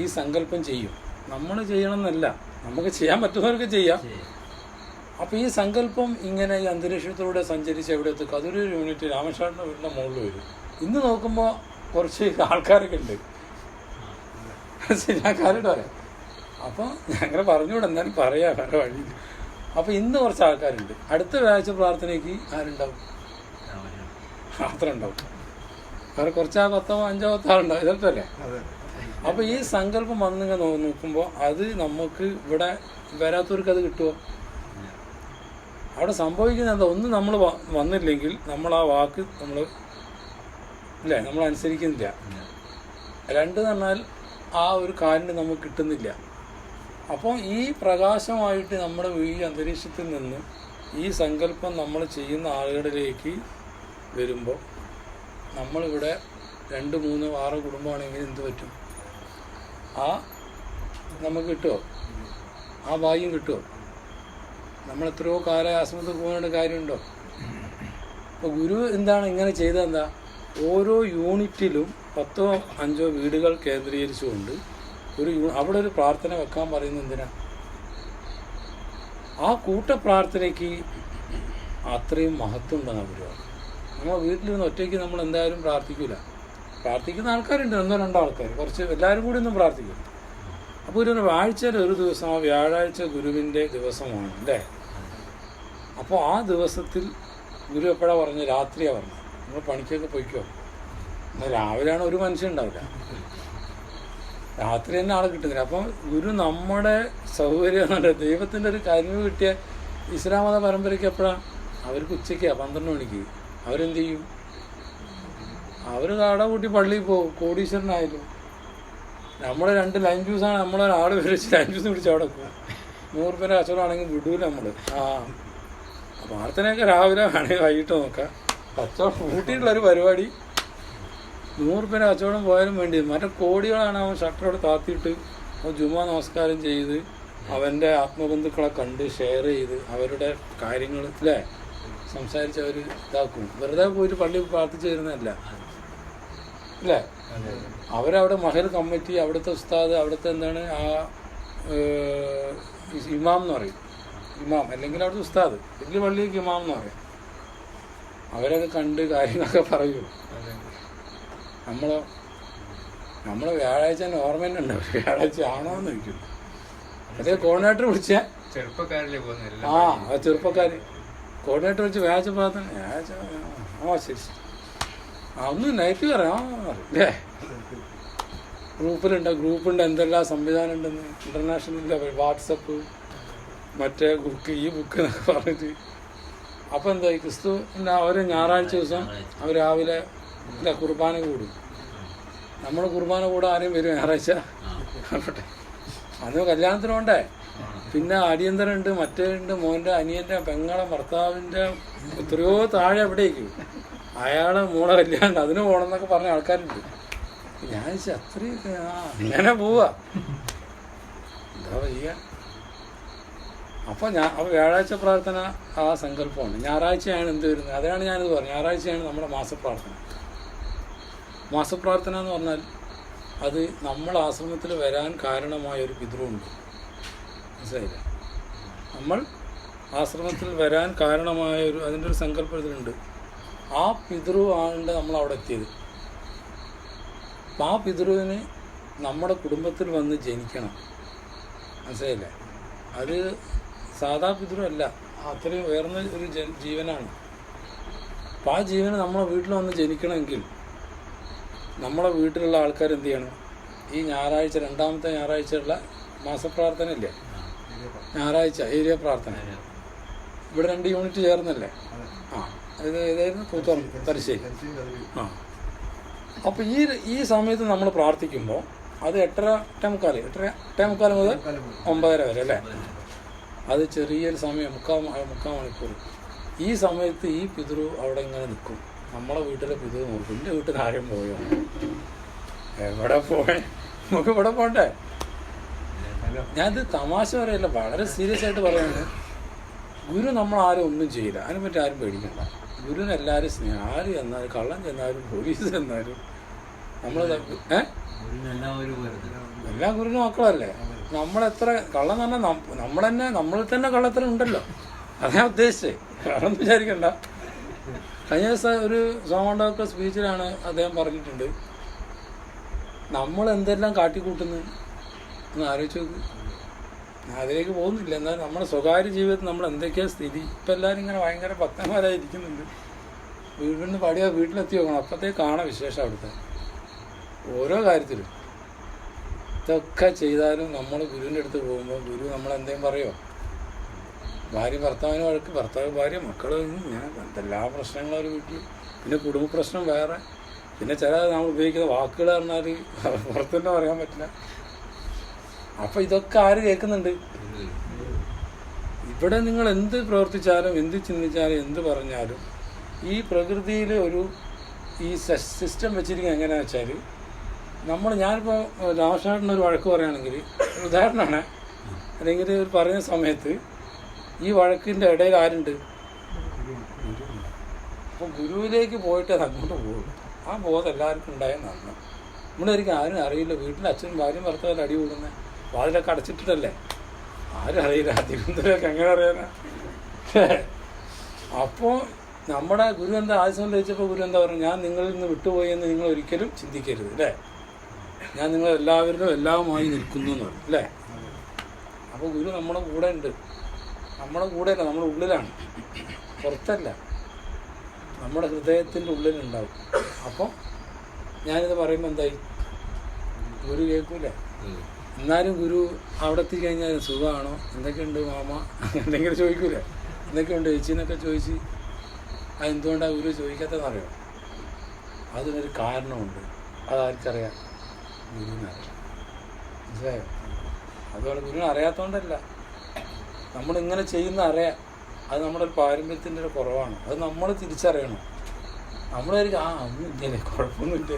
ഈ സങ്കല്പം ചെയ്യും. നമ്മൾ ചെയ്യണമെന്നല്ല, നമുക്ക് ചെയ്യാൻ പറ്റുന്നവർക്ക് ചെയ്യാം. അപ്പോൾ ഈ സങ്കല്പം ഇങ്ങനെ ഈ അന്തരീക്ഷത്തിലൂടെ സഞ്ചരിച്ച് എവിടെ എത്തും, കതിരൂർ യൂണിറ്റ് രാമേശ്വരൻ്റെ വീടിൻ്റെ മുകളിൽ വരും. ഇന്ന് നോക്കുമ്പോൾ കുറച്ച് ആൾക്കാരൊക്കെ ഉണ്ട്, ഞാൻ കാര്യമായിട്ട് പറയാം. അപ്പോൾ ഞങ്ങനെ പറഞ്ഞുകൂടെ, എന്നാലും പറയാം വേറെ വഴിയിൽ. അപ്പോൾ ഇന്ന് കുറച്ച് ആൾക്കാരുണ്ട്, അടുത്ത വ്യാഴാഴ്ച പ്രാർത്ഥനയ്ക്ക് ആരുണ്ടാവും, മാത്രം ഉണ്ടാവും. വേറെ കുറച്ചാ 10 5 10 ആളുണ്ടാവും, ഇതൊക്കെ അല്ലേ. അപ്പോൾ ഈ സങ്കല്പം വന്നിങ്ങനെ നോക്കുമ്പോൾ അത് നമുക്ക് ഇവിടെ വരാത്തവർക്ക് അത് കിട്ടുമോ? അവിടെ സംഭവിക്കുന്നത് എന്താ, ഒന്ന് നമ്മൾ വന്നില്ലെങ്കിൽ നമ്മൾ ആ വാക്ക് നമ്മൾ അനുസരിക്കുന്നില്ല. 2 എന്ന് പറഞ്ഞാൽ ആ ഒരു കാര്യം നമുക്ക് കിട്ടുന്നില്ല. അപ്പോൾ ഈ പ്രകാശമായിട്ട് നമ്മുടെ ഈ അന്തരീക്ഷത്തിൽ നിന്ന് ഈ സങ്കല്പം നമ്മൾ ചെയ്യുന്ന ആളുകളിലേക്ക് വരുമ്പോൾ നമ്മളിവിടെ 2 3 6 കുടുംബമാണെങ്കിൽ എന്ത് പറ്റും, ആ നമുക്ക് കിട്ടുമോ, ആ ഭാഗ്യം കിട്ടുമോ? നമ്മൾ എത്രയോ കാലം ആശ്രമത്തിൽ പോകുന്ന കാര്യമുണ്ടോ? അപ്പോൾ ഗുരു എന്താണ് ഇങ്ങനെ ചെയ്തതെന്താ, ഓരോ യൂണിറ്റിലും 10 5 വീടുകൾ കേന്ദ്രീകരിച്ചുകൊണ്ട് അവിടെ ഒരു പ്രാർത്ഥന വെക്കാൻ പറയുന്നത് എന്തിനാ, ആ കൂട്ടപ്രാർത്ഥനയ്ക്ക് അത്രയും മഹത്വം ഉണ്ടെന്നാണ് ഗുരു. നമ്മൾ വീട്ടിലിരുന്ന് ഒറ്റയ്ക്ക് നമ്മൾ എന്തായാലും പ്രാർത്ഥിക്കില്ല. പ്രാർത്ഥിക്കുന്ന ആൾക്കാരുണ്ട്, 1 2 ആൾക്കാർ, കുറച്ച് എല്ലാവരും കൂടി ഒന്നും പ്രാർത്ഥിക്കും. അപ്പോൾ ഒരു ആഴ്ചയിൽ ഒരു ദിവസം ആ വ്യാഴാഴ്ച ഗുരുവിൻ്റെ ദിവസമാണ് അല്ലേ. അപ്പോൾ ആ ദിവസത്തിൽ ഗുരു എപ്പോഴാണ് പറഞ്ഞത്, രാത്രിയാണ് പറഞ്ഞത്. നമ്മൾ പണിക്കൊക്കെ പോയിക്കോ, എന്നാൽ രാവിലെയാണ് ഒരു മനുഷ്യൻ ഉണ്ടാവില്ല, രാത്രി തന്നെ ആളെ കിട്ടുന്നില്ല. അപ്പം ഗുരു നമ്മുടെ സൗകര്യം എന്നുണ്ട്, ദൈവത്തിൻ്റെ ഒരു കഴിവ് കിട്ടിയ ഇസ്ലാം മത പരമ്പരയ്ക്ക് എപ്പോഴാണ്, അവർക്ക് ഉച്ചയ്ക്കാണ് 12 മണിക്ക്. അവരെന്ത് ചെയ്യും, അവർ കട കൂട്ടി പള്ളിയിൽ പോകും, കോടീശ്വരനായാലും. നമ്മൾ 2 ലൈം ജ്യൂസാണ്, നമ്മളൊരാൾ വിളിച്ച് ലൈം ജ്യൂസ് പിടിച്ച് അവിടെ പോകും. 100 രൂപ കച്ചവടമാണെങ്കിൽ വിടൂല നമ്മൾ. പ്രാർത്ഥനയൊക്കെ രാവിലെ വേണമെങ്കിൽ വൈകിട്ട് നോക്കാം. കച്ചവടം കൂട്ടിയിട്ടുള്ളൊരു പരിപാടി 100 രൂപ കച്ചവടം പോയാലും വേണ്ടി, മറ്റേ കോടികളാണ് അവൻ ഷട്ടറോട് താത്തിയിട്ട് ജുമാ നമസ്കാരം ചെയ്ത് അവൻ്റെ ആത്മബന്ധുക്കളെ കണ്ട് ഷെയർ ചെയ്ത് അവരുടെ കാര്യങ്ങൾ അല്ലേ സംസാരിച്ച് അവർ ഇതാക്കും. വെറുതെ പോയിട്ട് പള്ളിയിൽ പ്രാർത്ഥിച്ചു തരുന്നതല്ല അല്ലേ. അവരവിടെ മഹൽ കമ്മിറ്റി, അവിടുത്തെ ഉസ്താദ്, അവിടുത്തെ എന്താണ് ആ ഇമാം എന്ന് പറയും, ഇമാം അല്ലെങ്കിൽ അവിടുത്തെ ഉസ്താദ്, വലിയ പള്ളിക്ക് ഇമാം എന്ന് പറയും. അവരൊക്കെ കണ്ട് കാര്യങ്ങളൊക്കെ പറയൂ. നമ്മൾ വ്യാഴാഴ്ച തന്നെ ഓർമ്മ തന്നെ ഉണ്ട്, വ്യാഴാഴ്ച ആണോ എന്ന് ചോദിക്കും. അതേ കോർഡിനേറ്റർ വിളിച്ചാൽ ചെറുപ്പക്കാരിലെ പോകുന്നില്ല. ആ ചെറുപ്പക്കാർ കോർഡിനേറ്റർ വെച്ച് വ്യാഴാഴ്ച പ്രാർത്ഥന ശരി ഒന്ന് നൈറ്റ് പറയാം അല്ലേ. ഗ്രൂപ്പുണ്ട് എന്തെല്ലാം സംവിധാനം ഉണ്ടെന്ന് ഇൻ്റർനാഷണലിൻ്റെ വാട്സപ്പ് മറ്റേ ബുക്ക് ഈ ബുക്ക് എന്നൊക്കെ പറഞ്ഞിട്ട്. അപ്പോൾ എന്തായി ക്രിസ്തുവിൻ്റെ അവർ ഞായറാഴ്ച ദിവസം അവർ രാവിലെ കുർബാന കൂടും. നമ്മൾ കുർബാന കൂടെ ആരെയും വരും ഞായറാഴ്ച ആവട്ടെ. അന്ന് കല്യാണത്തിന് വേണ്ടേ. പിന്നെ അടിയന്തരമുണ്ട്, മറ്റേ ഉണ്ട്, മോൻ്റെ അനിയൻ്റെ പെങ്ങളെ ഭർത്താവിൻ്റെ എത്രയോ താഴെ എവിടേക്ക് അയാളെ മോളെ കല്യാണം അതിന് പോകണം എന്നൊക്കെ പറഞ്ഞ ആൾക്കാരുണ്ട്. ഞാൻ അത്രയൊക്കെ അങ്ങനെ പോവാ എന്താ ചെയ്യുക. അപ്പോൾ അപ്പോൾ വ്യാഴാഴ്ച പ്രാർത്ഥന ആ സങ്കല്പമാണ്. ഞായറാഴ്ചയാണ് എന്ത് വരുന്നത്, അതാണ് ഞാനിത് പറഞ്ഞത്. ഞായറാഴ്ചയാണ് നമ്മുടെ മാസപ്രാർത്ഥന. മാസപ്രാർത്ഥന എന്ന് പറഞ്ഞാൽ അത് നമ്മൾ ആശ്രമത്തിൽ വരാൻ കാരണമായ ഒരു പിതൃവുണ്ട്, മനസ്സിലായില്ല. നമ്മൾ ആശ്രമത്തിൽ വരാൻ കാരണമായ അതിൻ്റെ ഒരു സങ്കല്പം ഇതിലുണ്ട്. ആ പിതൃവാണ് നമ്മൾ അവിടെ എത്തിയത്. അപ്പം ആ പിതൃവിന് നമ്മുടെ കുടുംബത്തിൽ വന്ന് ജനിക്കണം, മനസ്സിലായില്ലേ. അത് സാധാ പിതൃവല്ല, അത്രയും ഉയർന്ന ഒരു ജീവനാണ്. അപ്പം ആ ജീവന് നമ്മളെ വീട്ടിൽ വന്ന് ജനിക്കണമെങ്കിൽ നമ്മളെ വീട്ടിലുള്ള ആൾക്കാർ എന്ത് ചെയ്യണം? ഈ ഞായറാഴ്ച, രണ്ടാമത്തെ ഞായറാഴ്ചയുള്ള മാസപ്രാർത്ഥന ഇല്ലേ, ഞായറാഴ്ച ഏരിയ പ്രാർത്ഥന, ഇവിടെ 2 യൂണിറ്റ് ചേർന്നല്ലേ. ഇത് ഏതായിരുന്നു? കൂത്തുപറമ്പ്, തലശ്ശേരി. അപ്പോൾ ഈ സമയത്ത് നമ്മൾ പ്രാർത്ഥിക്കുമ്പോൾ അത് 8:45 മുതൽ 9:30 വരെ അല്ലേ. അത് ചെറിയൊരു സമയം, മുക്കാൽ മണിക്കൂർ. ഈ സമയത്ത് ഈ പിതൃ അവിടെ ഇങ്ങനെ നിൽക്കും. നമ്മളെ വീട്ടിലെ പിതൃ നോക്കും, എൻ്റെ വീട്ടിൽ നിന്ന് ആരും പോയോ, എവിടെ പോയേ, നമുക്ക് ഇവിടെ പോണ്ടേ. ഞാനിത് തമാശ പറയല്ല, വളരെ സീരിയസ് ആയിട്ട് പറയുന്നത്. ഗുരു നമ്മളാരും ഒന്നും ചെയ്യില്ല, അതിനെപ്പറ്റി ആരും പേടിക്കണ്ട. ഗുരുവിന് എല്ലാവരും സ്നേഹം. ആര് ചെന്നാലും, കള്ളൻ ചെന്നാലും, പോലീസ് ചെന്നാലും നമ്മൾ എല്ലാ ഗുരുവിനും മക്കളല്ലേ. നമ്മളെത്ര കള്ളം എന്ന് പറഞ്ഞാൽ നമ്മളിൽ തന്നെ കള്ളത്തരം ഉണ്ടല്ലോ, അതാ ഉദ്ദേശിച്ചത്. വേറെ ഒന്നും വിചാരിക്കണ്ട. കഴിഞ്ഞ ദിവസം ഒരു സോമണ്ടോക്ക സ്പീച്ചിലാണ് അദ്ദേഹം പറഞ്ഞിട്ടുണ്ട്, നമ്മൾ എന്തെല്ലാം കാട്ടിക്കൂട്ടുന്നു ഒന്ന് ആലോചിച്ച് നോക്ക്. അതിലേക്ക് പോകുന്നില്ല. എന്നാൽ നമ്മുടെ സ്വകാര്യ ജീവിതത്തിൽ നമ്മൾ എന്തൊക്കെയാണ് സ്ഥിതി. ഇപ്പം എല്ലാവരും ഇങ്ങനെ ഭയങ്കര ഭക്തന്മാരായി ഇരിക്കുന്നുണ്ട്. വീട്ടിൽ പടിയാ വീട്ടിലെത്തി നോക്കണം, അപ്പോഴത്തേക്ക് കാണാം വിശേഷം അവിടുത്തെ ഓരോ കാര്യത്തിലും. ഇതൊക്കെ ചെയ്താലും നമ്മൾ ഗുരുവിൻ്റെ അടുത്ത് പോകുമ്പോൾ ഗുരു നമ്മളെന്തെങ്കിലും പറയുമോ? ഭാര്യ ഭർത്താവിന് വഴക്ക്, ഭർത്താവ് ഭാര്യ, മക്കൾ, ഞാൻ എന്തെല്ലാം പ്രശ്നങ്ങളും ഒരു വീട്ടിൽ. പിന്നെ കുടുംബ പ്രശ്നം വേറെ. പിന്നെ ചില നമ്മൾ ഉപയോഗിക്കുന്ന വാക്കുകൾ പറഞ്ഞാൽ പുറത്തുതന്നെ പറയാൻ പറ്റില്ല. അപ്പം ഇതൊക്കെ ആര് കേൾക്കുന്നുണ്ട്? ഇവിടെ നിങ്ങൾ എന്ത് പ്രവർത്തിച്ചാലും, എന്ത് ചിന്തിച്ചാലും, എന്ത് പറഞ്ഞാലും ഈ പ്രകൃതിയിൽ ഈ സിസ്റ്റം വെച്ചിരിക്കുന്നത് എങ്ങനെയാണെന്ന് വെച്ചാൽ ഞാനിപ്പോൾ രാമകൃഷ്ണനൊരു വഴക്ക് പറയുകയാണെങ്കിൽ, ഉദാഹരണമാണ്, അല്ലെങ്കിൽ ഒരു പറയുന്ന സമയത്ത് ഈ വഴക്കിൻ്റെ ഇടയിൽ ആരുണ്ട്? അപ്പോൾ ഗുരുവിലേക്ക് പോയിട്ട് അത് അങ്ങോട്ട് പോകും. ആ ബോധം എല്ലാവർക്കും ഉണ്ടായാൽ നന്നാണ്. നമ്മളായിരിക്കും ആരും അറിയില്ല. വീട്ടിൽ അച്ഛനും ഭാര്യയും ഭർത്താവിൽ അടി കൂടുന്നത് വാതിലൊക്കെ അടച്ചിട്ടിട്ടല്ലേ, ആരും അറിയില്ല. തിരുവനന്തപുരമൊക്കെ എങ്ങനെ അറിയാനാ? അപ്പോൾ നമ്മുടെ ഗുരു എന്താ ആദ്യം ലഭിച്ചപ്പോൾ ഗുരു എന്താ പറയുക? ഞാൻ നിങ്ങളിൽ നിന്ന് വിട്ടുപോയി എന്ന് നിങ്ങൾ ഒരിക്കലും ചിന്തിക്കരുത് അല്ലേ. ഞാൻ നിങ്ങളെല്ലാവരിലും എല്ലാമായി നിൽക്കുന്നു എന്ന് പറയും അല്ലേ. അപ്പോൾ ഗുരു നമ്മുടെ കൂടെ ഉണ്ട്. നമ്മുടെ കൂടെയല്ല, നമ്മുടെ ഉള്ളിലാണ്, പുറത്തല്ല, നമ്മുടെ ഹൃദയത്തിൻ്റെ ഉള്ളിലുണ്ടാവും. അപ്പം ഞാനിത് പറയുമ്പോൾ എന്തായി? ഗുരു കേൾക്കൂല. എന്നാലും ഗുരു അവിടെ എത്തിക്കഴിഞ്ഞാൽ സുഖമാണോ, എന്തൊക്കെയുണ്ട് മാമ, എന്തെങ്കിലും ചോദിക്കൂലേ, എന്തൊക്കെയുണ്ട് ചേച്ചി എന്നൊക്കെ ചോദിച്ച്. അതെന്തുകൊണ്ടാണ് ഗുരു ചോദിക്കാത്തതെന്നറിയോ? അതിനൊരു കാരണമുണ്ട്. അതാർക്കറിയാം? ഗുരുവിനറിയാം. മനസ്സിലായോ? അതുപോലെ ഗുരുവിനെ അറിയാത്തതുകൊണ്ടല്ല, നമ്മളിങ്ങനെ ചെയ്യുന്ന അറിയാം. അത് നമ്മുടെ ഒരു പാരമ്പര്യത്തിൻ്റെ ഒരു കുറവാണ്. അത് നമ്മൾ തിരിച്ചറിയണം. നമ്മളായിരിക്കും ഒന്നും ഇല്ലേ, കുഴപ്പമൊന്നുമില്ല.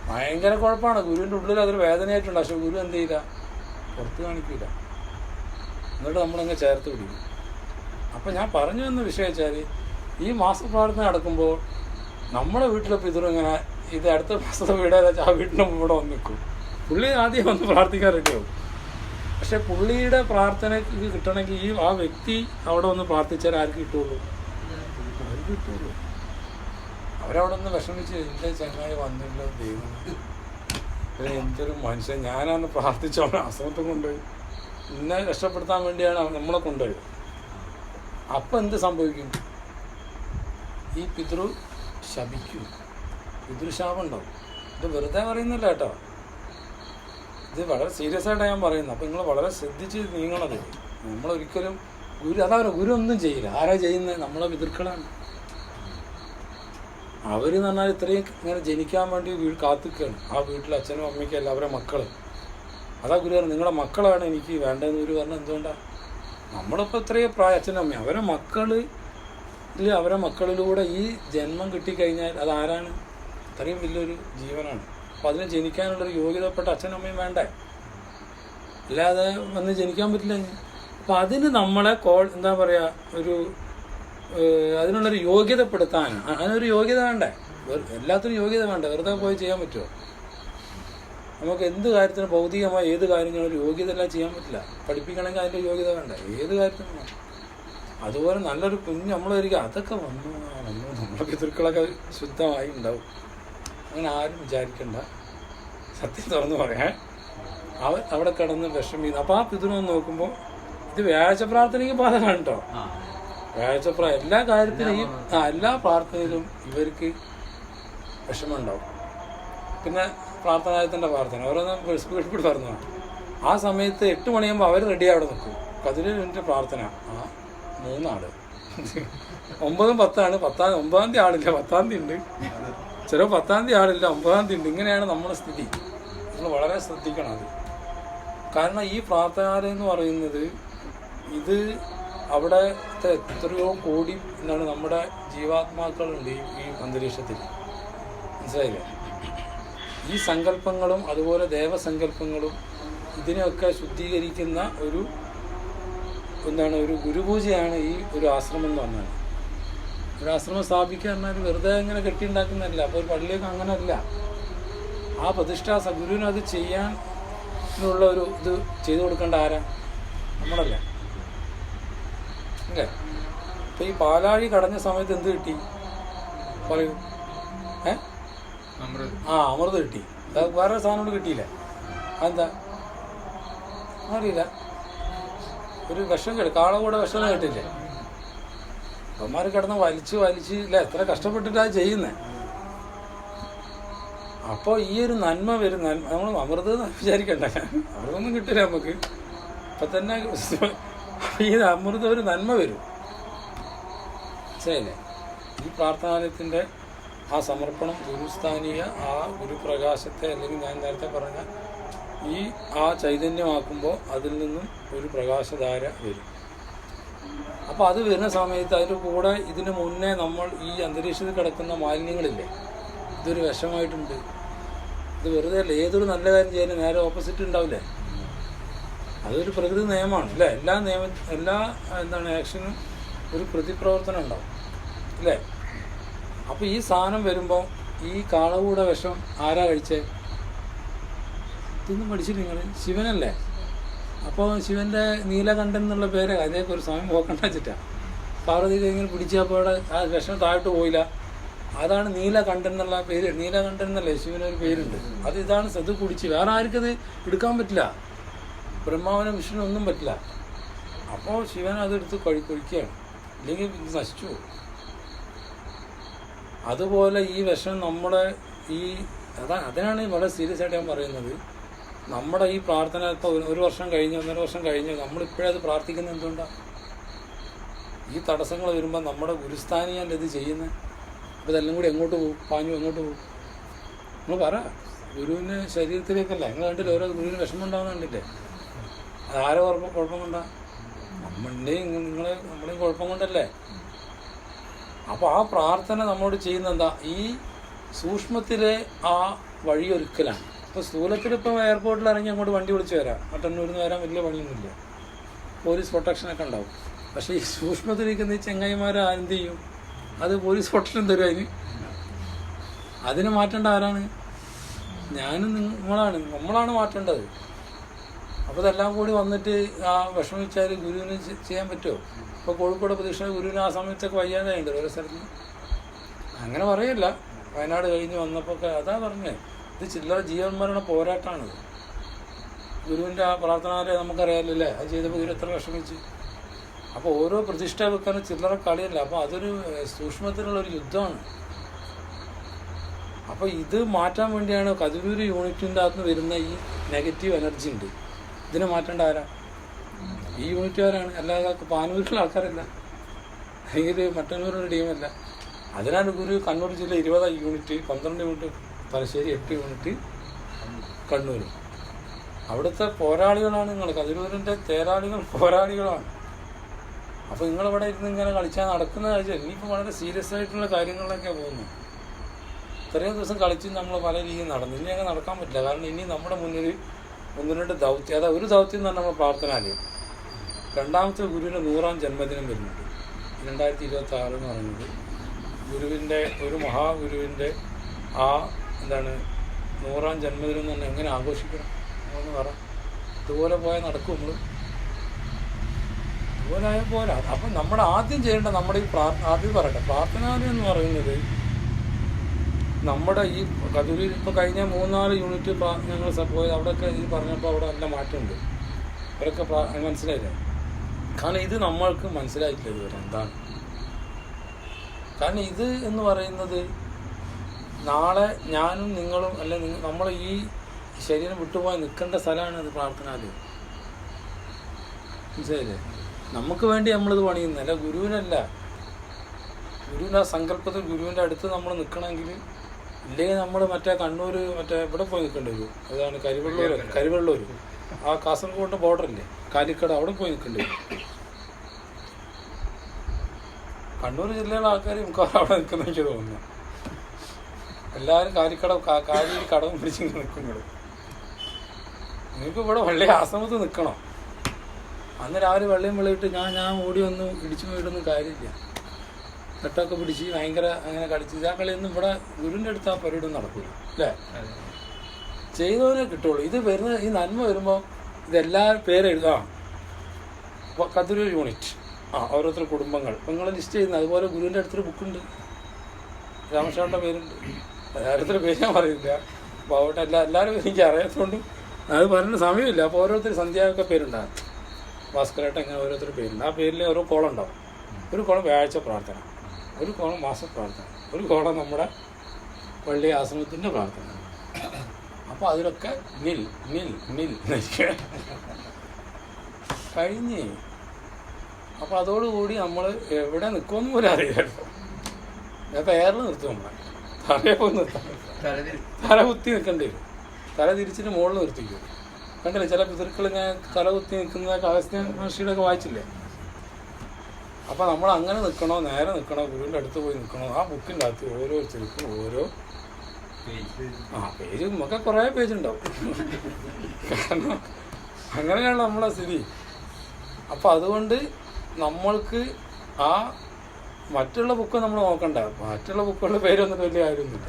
ഭയങ്കര കുഴപ്പമാണ്. ഗുരുവിൻ്റെ ഉള്ളിൽ അതൊരു വേദനയായിട്ടുണ്ട്. പക്ഷെ ഗുരു എന്ത് ചെയ്യില്ല, പുറത്ത് കാണിക്കില്ല. എന്നിട്ട് നമ്മളങ്ങ് ചേർത്ത് പിടിക്കും. അപ്പം ഞാൻ പറഞ്ഞു വന്ന വിഷയം വെച്ചാൽ, ഈ മാസപ്രാർത്ഥന നടക്കുമ്പോൾ നമ്മുടെ വീട്ടിലെ പിതൃ ഇങ്ങനെ ഇത് അടുത്ത മാസത്തെ വീടേതാ വെച്ചാൽ ആ വീട്ടിൻ്റെ ഇവിടെ വന്ന് നിൽക്കും. പുള്ളി ആദ്യം വന്ന് പ്രാർത്ഥിക്കാൻ റെഡിയാവും. പക്ഷെ പുള്ളിയുടെ പ്രാർത്ഥനയ്ക്ക് കിട്ടണമെങ്കിൽ ആ വ്യക്തി അവിടെ വന്ന് പ്രാർത്ഥിച്ചാൽ ആർക്ക് കിട്ടുള്ളൂ? അവർക്ക് കിട്ടുള്ളൂ. അവരവിടെ നിന്ന് വിഷമിച്ച് എൻ്റെ ചങ്ങായി വന്നില്ല, ദൈവം എന്തൊരു മനുഷ്യൻ, ഞാനന്ന് പ്രാർത്ഥിച്ചവനെ അസുഖത്തെ കൊണ്ടുപോയി നിന്നെ രക്ഷപ്പെടുത്താൻ വേണ്ടിയാണ് നമ്മളെ കൊണ്ടുപോയത്. അപ്പം എന്ത് സംഭവിക്കും? ഈ പിതൃ ശപിക്കും, പിതൃശാപം ഉണ്ടാവും. ഇത് വെറുതെ പറയുന്നില്ല കേട്ടോ, ഇത് വളരെ സീരിയസ് ആയിട്ടാണ് ഞാൻ പറയുന്നത്. അപ്പം നിങ്ങൾ വളരെ ശ്രദ്ധിച്ച് നീങ്ങണത്. നമ്മളൊരിക്കലും ഗുരു ഒന്നും ചെയ്യില്ല. ആരാ ചെയ്യുന്നത്? നമ്മളെ പിതൃക്കളാണ്. അവരെന്ന് പറഞ്ഞാൽ ഇത്രയും ഇങ്ങനെ ജനിക്കാൻ വേണ്ടി കാത്തിക്കുകയാണ്. ആ വീട്ടിൽ അച്ഛനും അമ്മയ്ക്കും അല്ല, അവരെ മക്കൾ. അതാ ഗുരു പറഞ്ഞു, നിങ്ങളുടെ മക്കളാണ് എനിക്ക് വേണ്ടതെന്ന് ഗുരു പറഞ്ഞത്. എന്തുകൊണ്ടാണ്? നമ്മളിപ്പോൾ ഇത്രയും പ്രായം അച്ഛനും അമ്മയും അവരെ മക്കളിലൂടെ ഈ ജന്മം കിട്ടിക്കഴിഞ്ഞാൽ അതാരാണ്? ഇത്രയും വലിയൊരു ജീവനാണ്. അപ്പം അതിന് ജനിക്കാനുള്ളൊരു യോഗ്യതപ്പെട്ട അച്ഛനും അമ്മയും വേണ്ടേ? അല്ലാതെ വന്ന് ജനിക്കാൻ പറ്റില്ല. അപ്പം അതിന് നമ്മളെ എന്താ പറയുക, അതിനുള്ളൊരു യോഗ്യതപ്പെടുത്താൻ അതിനൊരു യോഗ്യത വേണ്ടേ? എല്ലാത്തിനും യോഗ്യത വേണ്ടേ? വെറുതെ പോയി ചെയ്യാൻ പറ്റുമോ? നമുക്ക് എന്ത് കാര്യത്തിനും ഭൗതികമായ ഏത് കാര്യങ്ങളും ഒരു യോഗ്യത എല്ലാം ചെയ്യാൻ പറ്റില്ല. പഠിപ്പിക്കണമെങ്കിൽ അതിൻ്റെ യോഗ്യത വേണ്ട, ഏത് കാര്യത്തിനും വേണം. അതുപോലെ നല്ലൊരു കുഞ്ഞ് നമ്മളൊരിക്കും അതൊക്കെ വന്നു നമ്മുടെ പിതൃക്കളൊക്കെ ശുദ്ധമായി ഉണ്ടാവും. അങ്ങനെ ആരും വിചാരിക്കണ്ട. സത്യം തുറന്ന് പറയാൻ അവിടെ കിടന്ന് വിഷമിക്കുന്നു. അപ്പോൾ ആ പിതൃന്ന് നോക്കുമ്പോൾ ഇത് വ്യാഴാഴ്ച പ്രാർത്ഥനയ്ക്ക് ബാധകമാണ് കേട്ടോ. വ്യാഴാഴ്ച എല്ലാ കാര്യത്തിലും എല്ലാ പ്രാർത്ഥനയിലും ഇവർക്ക് വിഷമം ഉണ്ടാവും. പിന്നെ പ്രാർത്ഥനായത്തിൻ്റെ പ്രാർത്ഥന ഓരോന്നും സ്പീഡ് പറഞ്ഞു. ആ സമയത്ത് 8 മണിയാകുമ്പോൾ അവർ റെഡി അവിടെ നിൽക്കും. 15 മിനിറ്റ് പ്രാർത്ഥന. ആ 3 ആള് 9-ഉം 10-ആണ്. 9-ാം തീയതി ആളില്ല, 10-ാം തീയതി ഉണ്ട്. ചിലപ്പോൾ 10-ാം തീയതി ആളില്ല, 9-ാം തീയതി ഉണ്ട്. ഇങ്ങനെയാണ് നമ്മുടെ സ്ഥിതി. നമ്മൾ വളരെ ശ്രദ്ധിക്കണം അത്. കാരണം ഈ പ്രാർത്ഥനാലയം എന്ന് പറയുന്നത് ഇത് അവിടത്തെ എത്രയോ കോടി എന്താണ് നമ്മുടെ ജീവാത്മാക്കളുണ്ട് ഈ അന്തരീക്ഷത്തിൽ. മനസ്സിലായില്ലേ? ഈ സങ്കല്പങ്ങളും അതുപോലെ ദേവസങ്കല്പങ്ങളും ഇതിനെയൊക്കെ ശുദ്ധീകരിക്കുന്ന ഒരു ഗുരുപൂജയാണ് ഈ ഒരു ആശ്രമം എന്ന് പറഞ്ഞാൽ. ഒരു ആശ്രമം സ്ഥാപിക്കുക എന്നാൽ വെറുതെ ഇങ്ങനെ കെട്ടിയുണ്ടാക്കുന്നതല്ല. അപ്പോൾ ഒരു പള്ളിയൊക്കെ അങ്ങനെയല്ല. ആ പ്രതിഷ്ഠാ ഗുരുവിന് അത് ചെയ്യാനുള്ള ഒരു ഇത് ചെയ്തു കൊടുക്കേണ്ട ആരാ? നമ്മളല്ലേ? അല്ലേ? ഇപ്പം ഈ പാലാഴി കടഞ്ഞ സമയത്ത് എന്ത് കിട്ടി പറയൂ? അമൃത് കിട്ടി. വേറെ സാധനം കൂടെ കിട്ടിയില്ല. അതെന്താ അറിയില്ല. ഒരു വിഷം കാളകൂടെ വിഷം കേട്ടില്ലേ? അമ്മമാർ കിടന്ന് വലിച്ച് ഇല്ല, എത്ര കഷ്ടപ്പെട്ടിട്ടാണ് ചെയ്യുന്നത്. അപ്പോൾ ഈ ഒരു നന്മ വരും. നമ്മൾ അമൃത് വിചാരിക്കണ്ട, അമൃതൊന്നും കിട്ടില്ല നമുക്ക്. അപ്പം തന്നെ ഈ അമൃത ഒരു നന്മ വരും. ശരിയല്ലേ? ഈ പ്രാർത്ഥനാലയത്തിൻ്റെ ആ സമർപ്പണം ഗുരുസ്ഥാനീയ ആ ഗുരുപ്രകാശത്തെ, അല്ലെങ്കിൽ ഞാൻ നേരത്തെ പറഞ്ഞ ആ ചൈതന്യമാക്കുമ്പോൾ അതിൽ നിന്നും ഒരു പ്രകാശധാര വരും. അപ്പോൾ അത് വരുന്ന സമയത്ത് അതിൻ്റെ കൂടെ ഇതിന് മുന്നേ നമ്മൾ ഈ അന്തരീക്ഷത്തിൽ കിടക്കുന്ന മാലിന്യങ്ങളില്ലേ, ഇതൊരു വിഷമായിട്ടുണ്ട്. ഇത് വെറുതെ അല്ല, ഏതൊരു നല്ല കാര്യം ചെയ്യാനും നേരെ ഓപ്പോസിറ്റ് ഉണ്ടാവില്ലേ? അതൊരു പ്രകൃതി നിയമമാണ് അല്ലേ? എല്ലാ ആക്ഷനും ഒരു പ്രതിപ്രവർത്തനം ഉണ്ടാവും അല്ലേ? അപ്പോൾ ഈ സാധനം വരുമ്പോൾ ഈ കാളകൂട വിഷം ആരാ കഴിച്ചേ? ഇതൊന്നും പഠിച്ചില്ല നിങ്ങൾ? ശിവനല്ലേ? അപ്പോൾ ശിവൻ്റെ നീലകണ്ഠൻ എന്നുള്ള പേര് അതിനൊക്കെ ഒരു സമയം പോക്കണ്ട വെച്ചിട്ടാണ്. പാർവതി ഇങ്ങനെ പിടിച്ചപ്പോൾ അവിടെ ആ വിഷം താഴോട്ട് പോയില്ല. അതാണ് നീലകണ്ഠൻ എന്നുള്ള പേര്. നീലകണ്ഠൻ എന്നല്ലേ ശിവനൊരു പേരുണ്ട്. ഇതാണ് ഇത് കുടിച്ച് വേറെ ആർക്കത് എടുക്കാൻ പറ്റില്ല. ബ്രഹ്മാവിനും വിഷ്ണു ഒന്നും പറ്റില്ല. അപ്പോൾ ശിവൻ അതെടുത്ത് കഴിക്കുകയാണ്, ഇല്ലെങ്കിൽ നശിച്ചു പോകും. അതുപോലെ ഈ വിഷം നമ്മുടെ അതിനാണ് വളരെ സീരിയസ് ആയിട്ട് ഞാൻ പറയുന്നത്. നമ്മുടെ ഈ പ്രാർത്ഥന ഇപ്പോൾ 1 വർഷം കഴിഞ്ഞ് 1.5 വർഷം കഴിഞ്ഞ് നമ്മളിപ്പോഴത് പ്രാർത്ഥിക്കുന്നത് എന്തുകൊണ്ടാണ്? ഈ തടസ്സങ്ങൾ വരുമ്പോൾ നമ്മുടെ ഗുരുസ്ഥാനിയല്ലേ ഇത് ചെയ്യുന്നത്. അപ്പോൾ ഇതെല്ലാം കൂടി എങ്ങോട്ട് പോകും? എങ്ങോട്ട് പോകും? നിങ്ങൾ പറ. ഗുരുവിൻ്റെ ശരീരത്തിലേക്കല്ല. നിങ്ങൾ കണ്ടില്ല ഓരോ ഗുരുവിന് വിഷമം ഉണ്ടാകുന്നുണ്ടില്ലേ? അതാരോ കുഴപ്പം കൊണ്ടാ? നമ്മളുടെയും നമ്മുടെയും കുഴപ്പം കൊണ്ടല്ലേ? അപ്പോൾ ആ പ്രാർത്ഥന നമ്മോട് ചെയ്യുന്ന എന്താ? ഈ സൂക്ഷ്മത്തിലെ ആ വഴിയൊരുക്കലാണ്. ഇപ്പോൾ സ്ഥൂലത്തിലിപ്പം എയർപോർട്ടിൽ ഇറങ്ങി അങ്ങോട്ട് വണ്ടി വിളിച്ച് വരാം, മറ്റന്നൂരിൽ നിന്ന് വരാൻ വലിയ പണിയൊന്നുമില്ല, പോലീസ് പ്രൊട്ടക്ഷനൊക്കെ ഉണ്ടാവും. പക്ഷേ ഈ സൂക്ഷ്മത്തിലിരിക്കുന്ന ഈ ചെങ്ങായിമാർ എന്ത് ചെയ്യും? അത് പോലീസ് പ്രൊട്ടക്ഷൻ തരും. അതിന് മാറ്റേണ്ട ആരാണ്? ഞാനും നമ്മളാണ് മാറ്റേണ്ടത്. അപ്പോൾ ഇതെല്ലാം കൂടി വന്നിട്ട് ആ വിഷമിച്ചാൽ ഗുരുവിന് ചെയ്യാൻ പറ്റുമോ? ഇപ്പോൾ കോഴിക്കോട് പ്രതീക്ഷ ഗുരുവിന് ആ സമയത്തൊക്കെ വയ്യാതെയുണ്ട് ഓരോ സ്ഥലത്ത്. അങ്ങനെ പറയല്ല, വയനാട് കഴിഞ്ഞ് വന്നപ്പോൾ അതാ പറഞ്ഞേ, ഇത് ചില്ലറ ജീവന്മാരുടെ പോരാട്ടമാണിത്. ഗുരുവിൻ്റെ ആ പ്രാർത്ഥനാലയം നമുക്കറിയാമല്ലേ, അത് ചെയ്തപ്പോൾ ഗുരു എത്ര വിഷമിച്ച്. അപ്പോൾ ഓരോ പ്രതിഷ്ഠ വെക്കാൻ ചില്ലറ കളിയല്ല. അപ്പോൾ അതൊരു സൂക്ഷ്മത്തിലുള്ളൊരു യുദ്ധമാണ്. അപ്പോൾ ഇത് മാറ്റാൻ വേണ്ടിയാണ് കതിരൂര് യൂണിറ്റിൻ്റെ അകത്ത് വരുന്ന ഈ നെഗറ്റീവ് എനർജി ഉണ്ട്. ഇതിനെ മാറ്റേണ്ട ആരാ? ഈ യൂണിറ്റുകാരാണ്. അല്ലാതെ പാനൂരിലുള്ള ആൾക്കാരല്ല, അല്ലെങ്കിൽ മട്ടന്നൂരിൻ്റെ ടീമല്ല. അതിനാണ് ഗുരു കണ്ണൂർ ജില്ല 20 unit, 12 unit Thalassery, 8 unit Kannur. അവിടുത്തെ പോരാളികളാണ് നിങ്ങൾ. കതിരൂരിൻ്റെ തേരാളികൾ പോരാളികളാണ്. അപ്പോൾ നിങ്ങളിവിടെ ഇരുന്ന് ഇങ്ങനെ കളിച്ചാൽ നടക്കുന്ന കാഴ്ച. ഇനിയിപ്പോൾ വളരെ സീരിയസ് ആയിട്ടുള്ള കാര്യങ്ങളിലൊക്കെയാണ് പോകുന്നത്. ഇത്രയും ദിവസം കളിച്ച് നമ്മൾ പല രീതിയിൽ നടന്നു. ഇനി അങ്ങനെ നടക്കാൻ പറ്റില്ല. കാരണം ഇനി നമ്മുടെ മുന്നിൽ 1-2 ദൗത്യം. അതാ ഒരു ദൗത്യം എന്ന് പറഞ്ഞാൽ നമ്മൾ പ്രാർത്ഥനാലയം. രണ്ടാമത്തെ ഗുരുവിൻ്റെ 100ാം ജന്മദിനം വരുന്നുണ്ട് 2026 എന്ന് പറയുന്നത്. ഗുരുവിൻ്റെ ഒരു മഹാഗുരുവിൻ്റെ ആ 100ാം ജന്മദിനം തന്നെ എങ്ങനെ ആഘോഷിക്കണം എന്ന് പറ. ഇതുപോലെ പോയാൽ നടക്കും നമ്മൾ. ഇതുപോലെ ആയാൽ പോരാ. അപ്പം നമ്മൾ ആദ്യം ചെയ്യേണ്ട നമ്മുടെ ഈ ആദ്യം പറയട്ടെ, പ്രാർത്ഥനാലയം എന്ന് പറയുന്നത് നമ്മുടെ ഈ കതിരൂർ ഇപ്പോൾ കഴിഞ്ഞ 3-4 യൂണിറ്റ് ഞങ്ങൾ പോയത് അവിടെയൊക്കെ ഈ പറഞ്ഞപ്പോൾ അവിടെ നല്ല മാറ്റമുണ്ട്. അവരൊക്കെ മനസ്സിലായില്ലേ? കാരണം ഇത് നമ്മൾക്ക് മനസ്സിലായിട്ടില്ല ഇതുവരെ എന്താണ്. കാരണം ഇത് എന്ന് പറയുന്നത് നാളെ ഞാനും നിങ്ങളും അല്ലെ നമ്മൾ ഈ ശരീരം വിട്ടുപോയി നിൽക്കേണ്ട സ്ഥലമാണ് ഇത് പ്രാർത്ഥനാലയം. മനസ്സിലായില്ലേ? നമുക്ക് വേണ്ടി നമ്മളിത് പണിയുന്നല്ല, ഗുരുവിനല്ല. ഗുരുവിൻ്റെ ആ സങ്കല്പത്തിൽ ഗുരുവിൻ്റെ അടുത്ത് നമ്മൾ നിൽക്കണമെങ്കിൽ, ഇല്ലെങ്കിൽ നമ്മൾ മറ്റേ കണ്ണൂർ ഇവിടെ പോയി നിൽക്കേണ്ടി വരും. അതാണ് കരിവെള്ളൂർ ആ കാസർഗോഡ് ബോർഡറില്ലേ, കാലിക്കട, അവിടെ പോയി നിൽക്കേണ്ടി വരും. കണ്ണൂർ ജില്ലയിലെ ആൾക്കാർ നമുക്ക് അവിടെ നിൽക്കുന്ന എനിക്ക് തോന്നുന്നു. എല്ലാവരും കാലിയിൽ കടവും പിടിച്ച് നിൽക്കുന്നത്. നിങ്ങൾക്ക് ഇവിടെ വള്ളി ആശ്രമത്തിൽ നിൽക്കണം. അന്ന് രാവിലെ വെള്ളയും വെള്ളയിട്ട് ഞാൻ ഓടി വന്ന് ഇടിച്ചു പോയിട്ടൊന്നും കാര്യമില്ല. നെട്ടൊക്കെ പിടിച്ച് ഭയങ്കര അങ്ങനെ കളിച്ച് ആ കളിയൊന്നും ഇവിടെ ഗുരുവിൻ്റെ അടുത്ത് ആ പരിപാടി നടക്കില്ല അല്ലേ? ചെയ്തവരെ കിട്ടുള്ളൂ. ഇത് വരുന്ന ഈ നന്മ വരുമ്പോൾ ഇതെല്ലാ പേരെഴുതാം. കതിരൂർ യൂണിറ്റ് ഓരോരുത്തർ കുടുംബങ്ങൾ നിങ്ങൾ ലിസ്റ്റ് ചെയ്യുന്നത്. അതുപോലെ ഗുരുവിൻ്റെ അടുത്തൊരു ബുക്കുണ്ട്, രാമകൃഷ്ണൻ്റെ പേരുണ്ട്. ഓരോരുത്തരുടെ പേര് ഞാൻ പറയില്ല. അപ്പോൾ അവിടെ എല്ലാവരും എനിക്ക് അറിയാത്തതുകൊണ്ട് അത് പറയുന്ന സമയമില്ല. അപ്പോൾ ഓരോരുത്തർ സന്ധ്യയൊക്കെ പേരുണ്ടാകും. ഭാസ്കരായിട്ട് അങ്ങനെ ഓരോരുത്തർ പേരുണ്ട്. ആ പേരിൽ ഓരോ കോളം ഉണ്ടാവും. ഒരു കോളം വ്യാഴാഴ്ച പ്രാർത്ഥന, ഒരു കോളം മാസപ്രാർത്ഥന, ഒരു കോളം നമ്മുടെ പള്ളി ആശ്രമത്തിൻ്റെ പ്രാർത്ഥന. അപ്പോൾ അതിലൊക്കെ നിൽ കഴിഞ്ഞ്. അപ്പോൾ അതോടുകൂടി നമ്മൾ എവിടെ നിൽക്കുമെന്ന് പോലും അറിയാമല്ലോ. അപ്പോൾ എയറിൽ നിർത്തും നമ്മളെ. തലയെ പോയി നിർത്താം. തല കുത്തി നിൽക്കേണ്ടി വരും. തല തിരിച്ചിട്ട് മുകളിൽ നിർത്തിക്കും. കണ്ടില്ലേ ചില പിതൃക്കൾ ഇങ്ങനെ തല കുത്തി നിൽക്കുന്ന അഗസ്ത്യ മഹർഷിയുടെ ഒക്കെ വായിച്ചില്ലേ? അപ്പോൾ നമ്മൾ അങ്ങനെ നിൽക്കണോ, നേരെ നിൽക്കണോ, ഗുരുവിൻ്റെ അടുത്ത് പോയി നിൽക്കണോ? ആ ബുക്കിൻ്റെ അകത്ത് ഓരോരുത്തർക്കും ഓരോ പേജ് നമുക്ക് കുറേ പേജുണ്ടാവും. കാരണം അങ്ങനെയാണ് നമ്മളെ സ്ഥിതി. അപ്പോൾ അതുകൊണ്ട് നമ്മൾക്ക് ആ മറ്റുള്ള ബുക്ക് നമ്മൾ നോക്കണ്ട. മറ്റുള്ള ബുക്കുകളുടെ പേര് വന്നിട്ട് വലിയ കാര്യമൊന്നുമില്ല.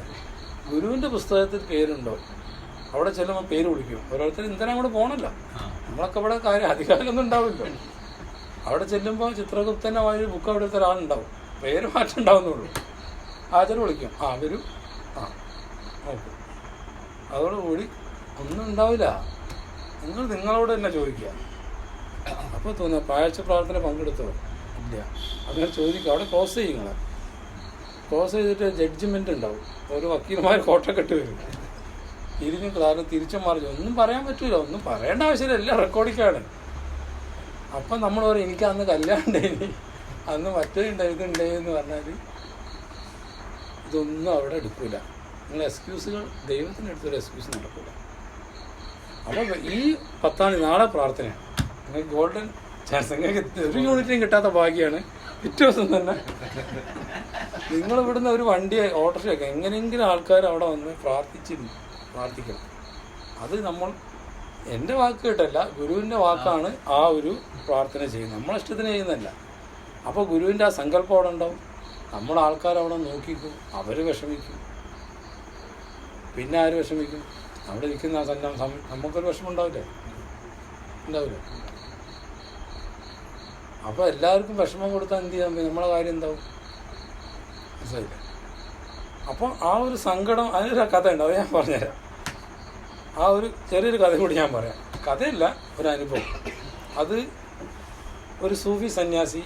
ഗുരുവിൻ്റെ പുസ്തകത്തിൽ പേരുണ്ടോ അവിടെ ചെല്ലുമ്പോൾ പേര് വിളിക്കും. ഓരോരുത്തർ എന്തിനാ അങ്ങോട്ട് പോകണല്ലോ. നമ്മളൊക്കെ ഇവിടെ അധികാരമൊന്നും ഉണ്ടാവില്ല. അവിടെ ചെല്ലുമ്പോൾ ചിത്രഗുപ്തൻ്റെ വഴി ബുക്ക് അവിടുത്തെ ഒരാളുണ്ടാവും. പേര് മാറ്റം ഉണ്ടാവുന്നുള്ളൂ. ഹാജർ വിളിക്കും. വരൂ, നോക്കും. അതോടുകൂടി ഒന്നും ഉണ്ടാവില്ല. നിങ്ങളോട് തന്നെ ചോദിക്കുക. അപ്പോൾ തോന്നുക പ്രായച്ച പ്രാർത്ഥന പങ്കെടുത്തോ ഇല്ല, അങ്ങനെ ചോദിക്കുക. അവിടെ ക്ലോസ് ചെയ്യും. നിങ്ങളെ ക്ലോസ് ചെയ്തിട്ട് ജഡ്ജ്മെൻ്റ് ഉണ്ടാവും. ഓരോ വക്കീൽമാർ കോട്ടക്കെട്ട് വരും. തിരിച്ചും മറിഞ്ഞു ഒന്നും പറയാൻ പറ്റൂല. ഒന്നും പറയേണ്ട ആവശ്യമില്ല, എല്ലാം റെക്കോർഡിക്കാണ്. അപ്പം നമ്മൾ പറയും എനിക്ക് അന്ന് കല്യാണം ഉണ്ടായിനി, അന്ന് മറ്റേ ഇതുണ്ടായെന്ന് പറഞ്ഞാൽ ഇതൊന്നും അവിടെ എടുക്കില്ല. നിങ്ങൾ എക്സ്ക്യൂസുകൾ ദൈവത്തിൻ്റെ അടുത്തൊരു എക്സ്ക്യൂസ് നടക്കില്ല. അപ്പോൾ ഈ 10-ാം തീയതി നാളെ പ്രാർത്ഥനയാണ്. നിങ്ങൾക്ക് ഗോൾഡൻ ചാൻസ്. നിങ്ങൾക്ക് ഒരു യൂണിറ്റിനും കിട്ടാത്ത ഭാഗ്യമാണ്. പിറ്റേ ദിവസം തന്നെ നിങ്ങൾ ഇവിടുന്ന് ഒരു വണ്ടി ഓട്ടോറിക്ഷയൊക്കെ എങ്ങനെയെങ്കിലും ആൾക്കാർ അവിടെ വന്ന് പ്രാർത്ഥിക്കണം. അത് നമ്മൾ എൻ്റെ വാക്ക് കേട്ടല്ല, ഗുരുവിൻ്റെ വാക്കാണ് ആ ഒരു പ്രാർത്ഥന ചെയ്യുന്നത്. നമ്മളെ ഇഷ്ടത്തിന് ചെയ്യുന്നതല്ല. അപ്പോൾ ഗുരുവിൻ്റെ ആ സങ്കല്പം അവിടെ ഉണ്ടാവും. നമ്മുടെ ആൾക്കാർ അവിടെ നോക്കിക്കും, അവർ വിഷമിക്കും. പിന്നെ ആര് വിഷമിക്കും? അവിടെ ഇരിക്കുന്ന നമുക്കൊരു വിഷമം ഉണ്ടാവില്ലേ? അപ്പോൾ എല്ലാവർക്കും വിഷമം കൊടുത്താൽ എന്ത് ചെയ്യാൻ പറ്റും? നമ്മളെ കാര്യം എന്താവും? മനസ്സിലായില്ലേ? അപ്പോൾ ആ ഒരു സങ്കടം, അതിനൊരു കഥ ഉണ്ട്, അത് ഞാൻ പറഞ്ഞുതരാം. ആ ഒരു ചെറിയൊരു കഥ കൂടി ഞാൻ പറയാം. കഥയല്ല, ഒരു അനുഭവം. അത് ഒരു സൂഫി സന്യാസി,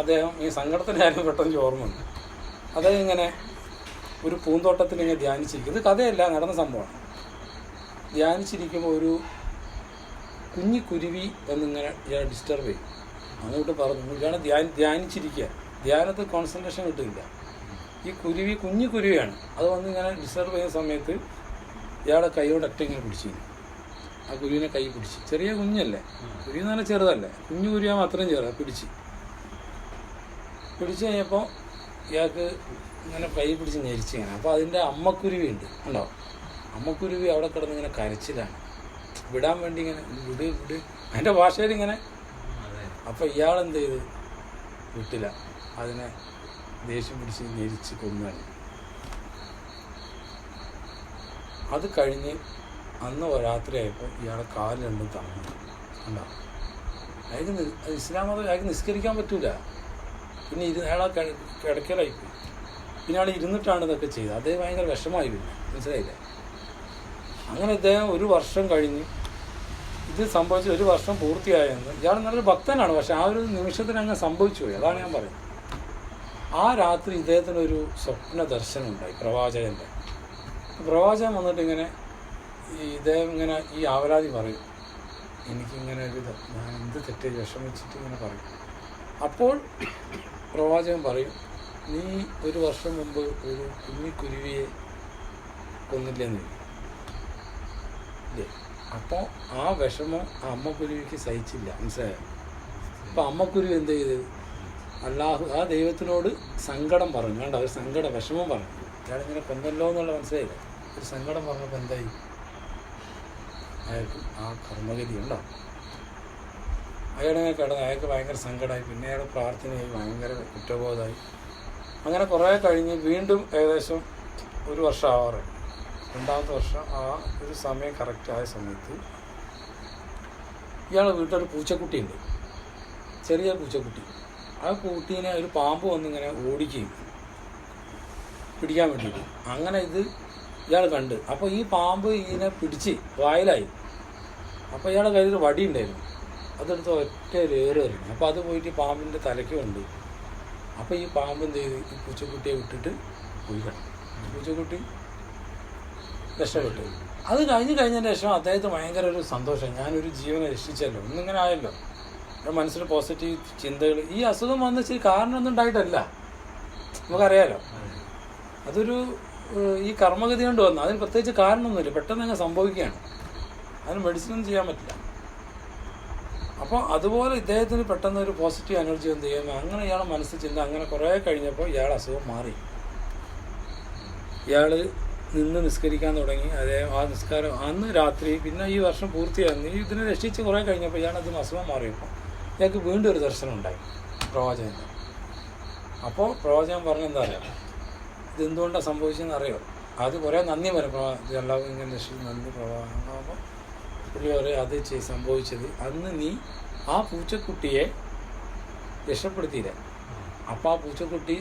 അദ്ദേഹം ഈ സങ്കടത്തിൻ്റെ കാര്യം പെട്ടെന്ന് ഓർമ്മ വന്നു. അദ്ദേഹം ഇങ്ങനെ ഒരു പൂന്തോട്ടത്തിൽ ഇങ്ങനെ ധ്യാനിച്ചിരിക്കും. ഇത് കഥയല്ല, നടന്ന സംഭവമാണ്. ധ്യാനിച്ചിരിക്കുമ്പോൾ ഒരു കുഞ്ഞിക്കുരുവി എന്നിങ്ങനെ ഇയാൾ ഡിസ്റ്റർബ് ചെയ്യും. അങ്ങോട്ട് പറഞ്ഞു, ഇയാൾ ധ്യാനിച്ചിരിക്കുക, ധ്യാനത്തിൽ കോൺസെൻട്രേഷൻ കിട്ടില്ല. ഈ കുരുവി കുഞ്ഞു കുരുവിയാണ്. അത് വന്ന് ഇങ്ങനെ ഡിസ്റ്റർബ് ചെയ്യുന്ന സമയത്ത് ഇയാളെ കൈയോട് ഒറ്റ ഇങ്ങനെ പിടിച്ചു. ആ കുരുവിനെ കൈ പിടിച്ച്, ചെറിയ കുഞ്ഞല്ലേ, കുരുവി എന്ന് പറഞ്ഞാൽ ചെറുതല്ലേ, കുഞ്ഞു കുരുവാൻ അത്രയും ചെറുതാണ്, പിടിച്ച് കഴിഞ്ഞപ്പോൾ ഇയാൾക്ക് ഇങ്ങനെ കൈ പിടിച്ച് ഞെരിച്ച് ഇങ്ങനെ. അപ്പോൾ അതിൻ്റെ അമ്മക്കുരുവി ഉണ്ട്, ഉണ്ടോ, അമ്മക്കുരുവി അവിടെ കിടന്ന് ഇങ്ങനെ കരച്ചിലാണ്, വിടാൻ വേണ്ടി ഇങ്ങനെ വിട് അതിൻ്റെ ഭാഷയിൽ ഇങ്ങനെ. അപ്പോൾ ഇയാളെന്ത് ചെയ്ത് വിട്ടില്ല, അതിനെ ദേഷ്യം പിടിച്ച് ഞെരിച്ച് കൊന്നാണ്. അത് കഴിഞ്ഞ് അന്ന് രാത്രിയായപ്പോൾ ഇയാളെ കാല് രണ്ടും തന്നു. ഉണ്ടോ, അയാൾക്ക് ഇസ്ലാം മതം അയാൾക്ക് നിസ്കരിക്കാൻ പറ്റൂല. പിന്നെ അയാളെ കിടക്കലായിപ്പോയി. പിന്നെ അയാൾ ഇരുന്നിട്ടാണ് ഇതൊക്കെ ചെയ്തത്. അദ്ദേഹം ഭയങ്കര വിഷമായി. പിന്നെ മനസ്സിലായില്ലേ. അങ്ങനെ ഇദ്ദേഹം 1 വർഷം കഴിഞ്ഞ് ഇത് സംഭവിച്ച് 1 വർഷം പൂർത്തിയായെന്ന്. ഇയാൾ നല്ലൊരു ഭക്തനാണ്, പക്ഷെ ആ ഒരു നിമിഷത്തിന് അങ്ങനെ സംഭവിച്ചു പോയി. അതാണ് ഞാൻ പറയുന്നത്. ആ രാത്രി ഇദ്ദേഹത്തിനൊരു സ്വപ്ന ദർശനം ഉണ്ടായി, പ്രവാചകൻ്റെ. പ്രവാചകൻ വന്നിട്ട് ഇങ്ങനെ ഇദ്ദേഹം ഇങ്ങനെ ഈ ആവലാതി പറയും, എനിക്കിങ്ങനെ ഒരു ഞാൻ എന്ത് തെറ്റ് വിഷമിച്ചിട്ട് ഇങ്ങനെ പറയും. അപ്പോൾ പ്രവാചകൻ പറയും, നീ 1 വർഷം മുമ്പ് ഒരു കുഞ്ഞിക്കുരുവിയെ കൊന്നില്ലെന്ന് ഇല്ലേ. അപ്പോൾ ആ വിഷമം ആ അമ്മക്കുരുവിക്ക് സഹിച്ചില്ല, മനസ്സിലായോ. അപ്പോൾ അമ്മക്കുരുവി എന്ത് ചെയ്ത്, അള്ളാഹു ആ ദൈവത്തിനോട് സങ്കടം പറഞ്ഞു. വേണ്ട, ഒരു വിഷമം പറഞ്ഞു. അയാളിങ്ങനെ കൊന്നല്ലോ എന്നുള്ള മനസ്സിലായില്ല. ഒരു സങ്കടം പറഞ്ഞപ്പോൾ എന്തായി, അയാൾക്ക് ആ കർമ്മഗതി ഉണ്ടോ, അയാളിങ്ങനെ കിടന്ന് അയാൾക്ക് ഭയങ്കര സങ്കടമായി. പിന്നെ അയാളുടെ പ്രാർത്ഥനയായി, ഭയങ്കര കുറ്റബോധമായി. അങ്ങനെ കുറേ കഴിഞ്ഞ് വീണ്ടും ഏകദേശം 1 വർഷം ആവാറ്, 2ാമത്തെ വർഷം ആ ഒരു സമയം കറക്റ്റായ സമയത്ത് ഇയാളെ വീട്ടിലൊരു പൂച്ചക്കുട്ടിയുണ്ട്, ചെറിയ പൂച്ചക്കുട്ടി. ആ കുട്ടീനെ ഒരു പാമ്പ് വന്നിങ്ങനെ ഓടിക്കുകയും പിടിക്കാൻ വേണ്ടിയിട്ട്. അങ്ങനെ ഇത് ഇയാൾ കണ്ട്. അപ്പോൾ ഈ പാമ്പ് ഇതിനെ പിടിച്ച് വായിലായി. അപ്പോൾ ഇയാളുടെ കയ്യിൽ വടി ഉണ്ടായിരുന്നു, അതെടുത്ത് ഒറ്റ ഏറുമായിരുന്നു. അപ്പോൾ അത് പോയിട്ട് പാമ്പിൻ്റെ തലയ്ക്ക് ഉണ്ട്. അപ്പോൾ ഈ പാമ്പ് എന്ത് ചെയ്ത് ഈ പൂച്ചക്കുട്ടിയെ വിട്ടിട്ട് പോയി കിടന്നു. പൂച്ചക്കുട്ടി രക്ഷപ്പെട്ടു. അത് കഴിഞ്ഞതിന് ശേഷം അദ്ദേഹത്തിന് ഭയങ്കര ഒരു സന്തോഷം, ഞാനൊരു ജീവനെ രക്ഷിച്ചല്ലോ, ഇന്നിങ്ങനെ ആയല്ലോ. മനസ്സിൽ പോസിറ്റീവ് ചിന്തകൾ. ഈ അസുഖം വന്ന ഇച്ചിരി കാരണമൊന്നും ഉണ്ടായിട്ടല്ല, നമുക്കറിയാലോ. അതൊരു ഈ കർമ്മഗതി കൊണ്ട് വന്നു. അതിന് പ്രത്യേകിച്ച് കാരണമൊന്നുമില്ല, പെട്ടെന്ന് അങ്ങ് സംഭവിക്കുകയാണ്. അതിന് മെഡിസിനൊന്നും ചെയ്യാൻ പറ്റില്ല. അപ്പോൾ അതുപോലെ ഇദ്ദേഹത്തിന് പെട്ടെന്ന് ഒരു പോസിറ്റീവ് എനർജി എന്ത് ചെയ്യുമ്പോൾ അങ്ങനെ ഇയാളെ മനസ്സിൽ ചിന്ത. അങ്ങനെ കുറേ കഴിഞ്ഞപ്പോൾ ഇയാളെ അസുഖം മാറി. ഇയാൾ നിന്ന് നിസ്കരിക്കാൻ തുടങ്ങി. ആ നിസ്കാരം അന്ന് രാത്രി, പിന്നെ ഈ വർഷം പൂർത്തിയായിരുന്നു. ഇതിനെ രക്ഷിച്ച് കുറേ കഴിഞ്ഞപ്പോൾ ഇയാളതിന് അസുഖം മാറിയപ്പോൾ ഇയാൾക്ക് വീണ്ടും ഒരു ദർശനം ഉണ്ടായി പ്രവാചകൻ്റെ. അപ്പോൾ പ്രവാചകൻ പറഞ്ഞെന്താ അറിയാം, ഇതെന്തുകൊണ്ടാണ് സംഭവിച്ചതെന്ന് അറിയോ. അത് കുറേ നന്ദി വരും എല്ലാവരും ഇങ്ങനെ രക്ഷിച്ച് നന്ദി പ്രവാഹമാകുമ്പോൾ പുള്ളി പറയും, അത് സംഭവിച്ചത് അന്ന് നീ ആ പൂച്ചക്കുട്ടിയെ രക്ഷപ്പെടുത്തിയില്ല. അപ്പോൾ ആ പൂച്ചക്കുട്ടി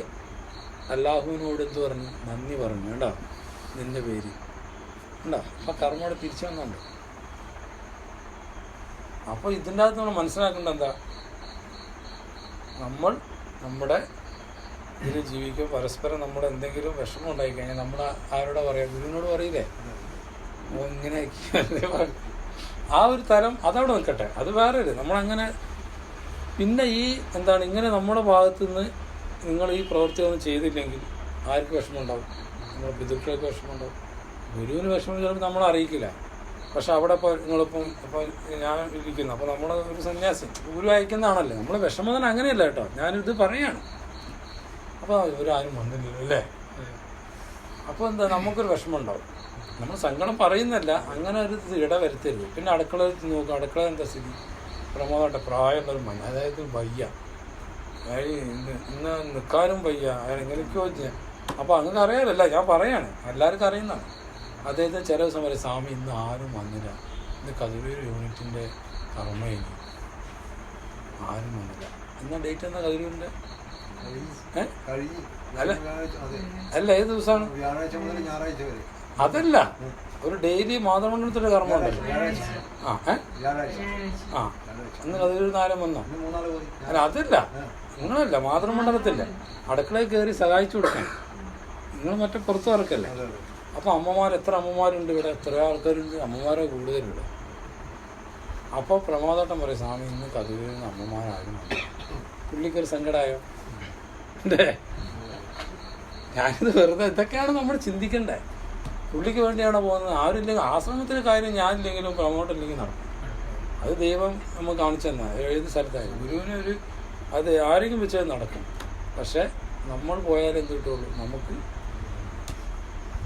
അല്ലാഹുവിനോട് എന്ത് പറഞ്ഞു, നന്ദി പറഞ്ഞു. വേണ്ട നിൻ്റെ പേര് ഉണ്ടോ. അപ്പം കർമ്മയോടെ തിരിച്ചു വന്നുണ്ട്. അപ്പോൾ ഇതിൻ്റെ അകത്ത് നമ്മൾ മനസ്സിലാക്കേണ്ടത് എന്താ, നമ്മൾ നമ്മുടെ ഇതിൽ ജീവിക്കും. പരസ്പരം നമ്മുടെ എന്തെങ്കിലും വിഷമം ഉണ്ടായിക്കഴിഞ്ഞാൽ നമ്മൾ ആരോടെ പറയാം, ഗുരുവിനോട് പറയില്ലേ, ഇങ്ങനെ ആ ഒരു തരം അതവിടെ നിൽക്കട്ടെ, അത് വേറെ ഒരു നമ്മളങ്ങനെ. പിന്നെ ഈ എന്താണ് ഇങ്ങനെ നമ്മുടെ ഭാഗത്തു നിന്ന് നിങ്ങൾ ഈ പ്രവൃത്തി ഒന്നും ചെയ്തില്ലെങ്കിൽ ആർക്ക് വിഷമം ഉണ്ടാവും, നമ്മുടെ പിതൃക്കൾക്ക് വിഷമം ഉണ്ടാവും. ഗുരുവിന് വിഷമം ചിലപ്പോൾ നമ്മളെ അറിയിക്കില്ല. പക്ഷെ അവിടെ ഇപ്പോൾ നിങ്ങളിപ്പം ഇപ്പോൾ ഞാൻ ഇരിക്കുന്നു, അപ്പോൾ നമ്മളെ ഒരു സന്യാസി ഗുരു അയക്കുന്നതാണല്ലേ, നമ്മൾ വിഷമം അങ്ങനെയല്ല കേട്ടോ, ഞാനിത് പറയാണ്. അപ്പോൾ ഇവരാരും വന്നില്ലല്ലോ അല്ലേ. അപ്പോൾ എന്താ നമുക്കൊരു വിഷമം ഉണ്ടാവും. നമ്മൾ സങ്കടം പറയുന്നല്ല, അങ്ങനെ ഒരു ഇടവരുത്തരുത്. പിന്നെ അടുക്കളയിൽ നോക്കുക, അടുക്കള എന്താ സ്ഥിതി, പ്രമോദാട്ടെ പ്രായമുള്ളൊരു മഞ്ഞ, അതായത് വയ്യ, ഇന്ന് നിൽക്കാനും വയ്യ, എങ്ങനെയൊക്കെയോ. അപ്പോൾ അങ്ങനെ അറിയാലല്ല, ഞാൻ പറയാണ്, എല്ലാവർക്കും അറിയുന്നതാണ്. അദ്ദേഹത്തിന് ചില ദിവസം പറയും, സ്വാമി ഇന്ന് ആരും വന്നില്ല, ഇന്ന് കതിരൂർ യൂണിറ്റിൻ്റെ കർമ്മ കഴിഞ്ഞു, ആരും വന്നില്ല. എന്നാ ഡേറ്റ് എന്നാ കതിരൂരിൻ്റെ? അല്ല ഏത് ദിവസമാണ്? അതല്ല, ഒരു ഡെയിലി മാതൃമണ്ഡലത്തിൻ്റെ കർമ്മം ഉണ്ടല്ലോ. അന്ന് അതൊരു നേരം വന്നോ? അല്ല അതല്ല, നിങ്ങളല്ല മാതൃമണ്ഡലത്തില്ല, അടുക്കളയിൽ കയറി സഹായിച്ചു കൊടുക്കാൻ. നിങ്ങൾ മറ്റേ പുറത്ത് ഇറക്കല്ലേ. അപ്പോൾ അമ്മമാർ, എത്ര അമ്മമാരുണ്ട് ഇവിടെ, എത്ര ആൾക്കാരുണ്ട്, അമ്മമാരെ കൂടുതലുണ്ട്. അപ്പോൾ പ്രമോദോട്ടം പറയും, സ്വാമി ഇന്ന് കതിരിൽ നിന്ന് അമ്മമാരാകുന്നു. പുള്ളിക്കൊരു സങ്കടമായോ? അല്ലേ? ഞാനിത് വെറുതെ, ഇതൊക്കെയാണ് നമ്മൾ ചിന്തിക്കേണ്ടത്. പുള്ളിക്ക് വേണ്ടിയാണ് പോകുന്നത്. ആരില്ലെങ്കിൽ ആശ്രമത്തിൻ്റെ കാര്യം ഞാനില്ലെങ്കിലും പ്രമോട്ടില്ലെങ്കിൽ നടക്കും. അത് ദൈവം നമുക്ക് കാണിച്ചു തന്നാൽ ഏത് സ്ഥലത്തായാലും ഗുരുവിന് ഒരു അത് ആരെങ്കിലും വെച്ചത് നടക്കും. പക്ഷെ നമ്മൾ പോയാലും എന്ത് കിട്ടുള്ളൂ നമുക്ക്.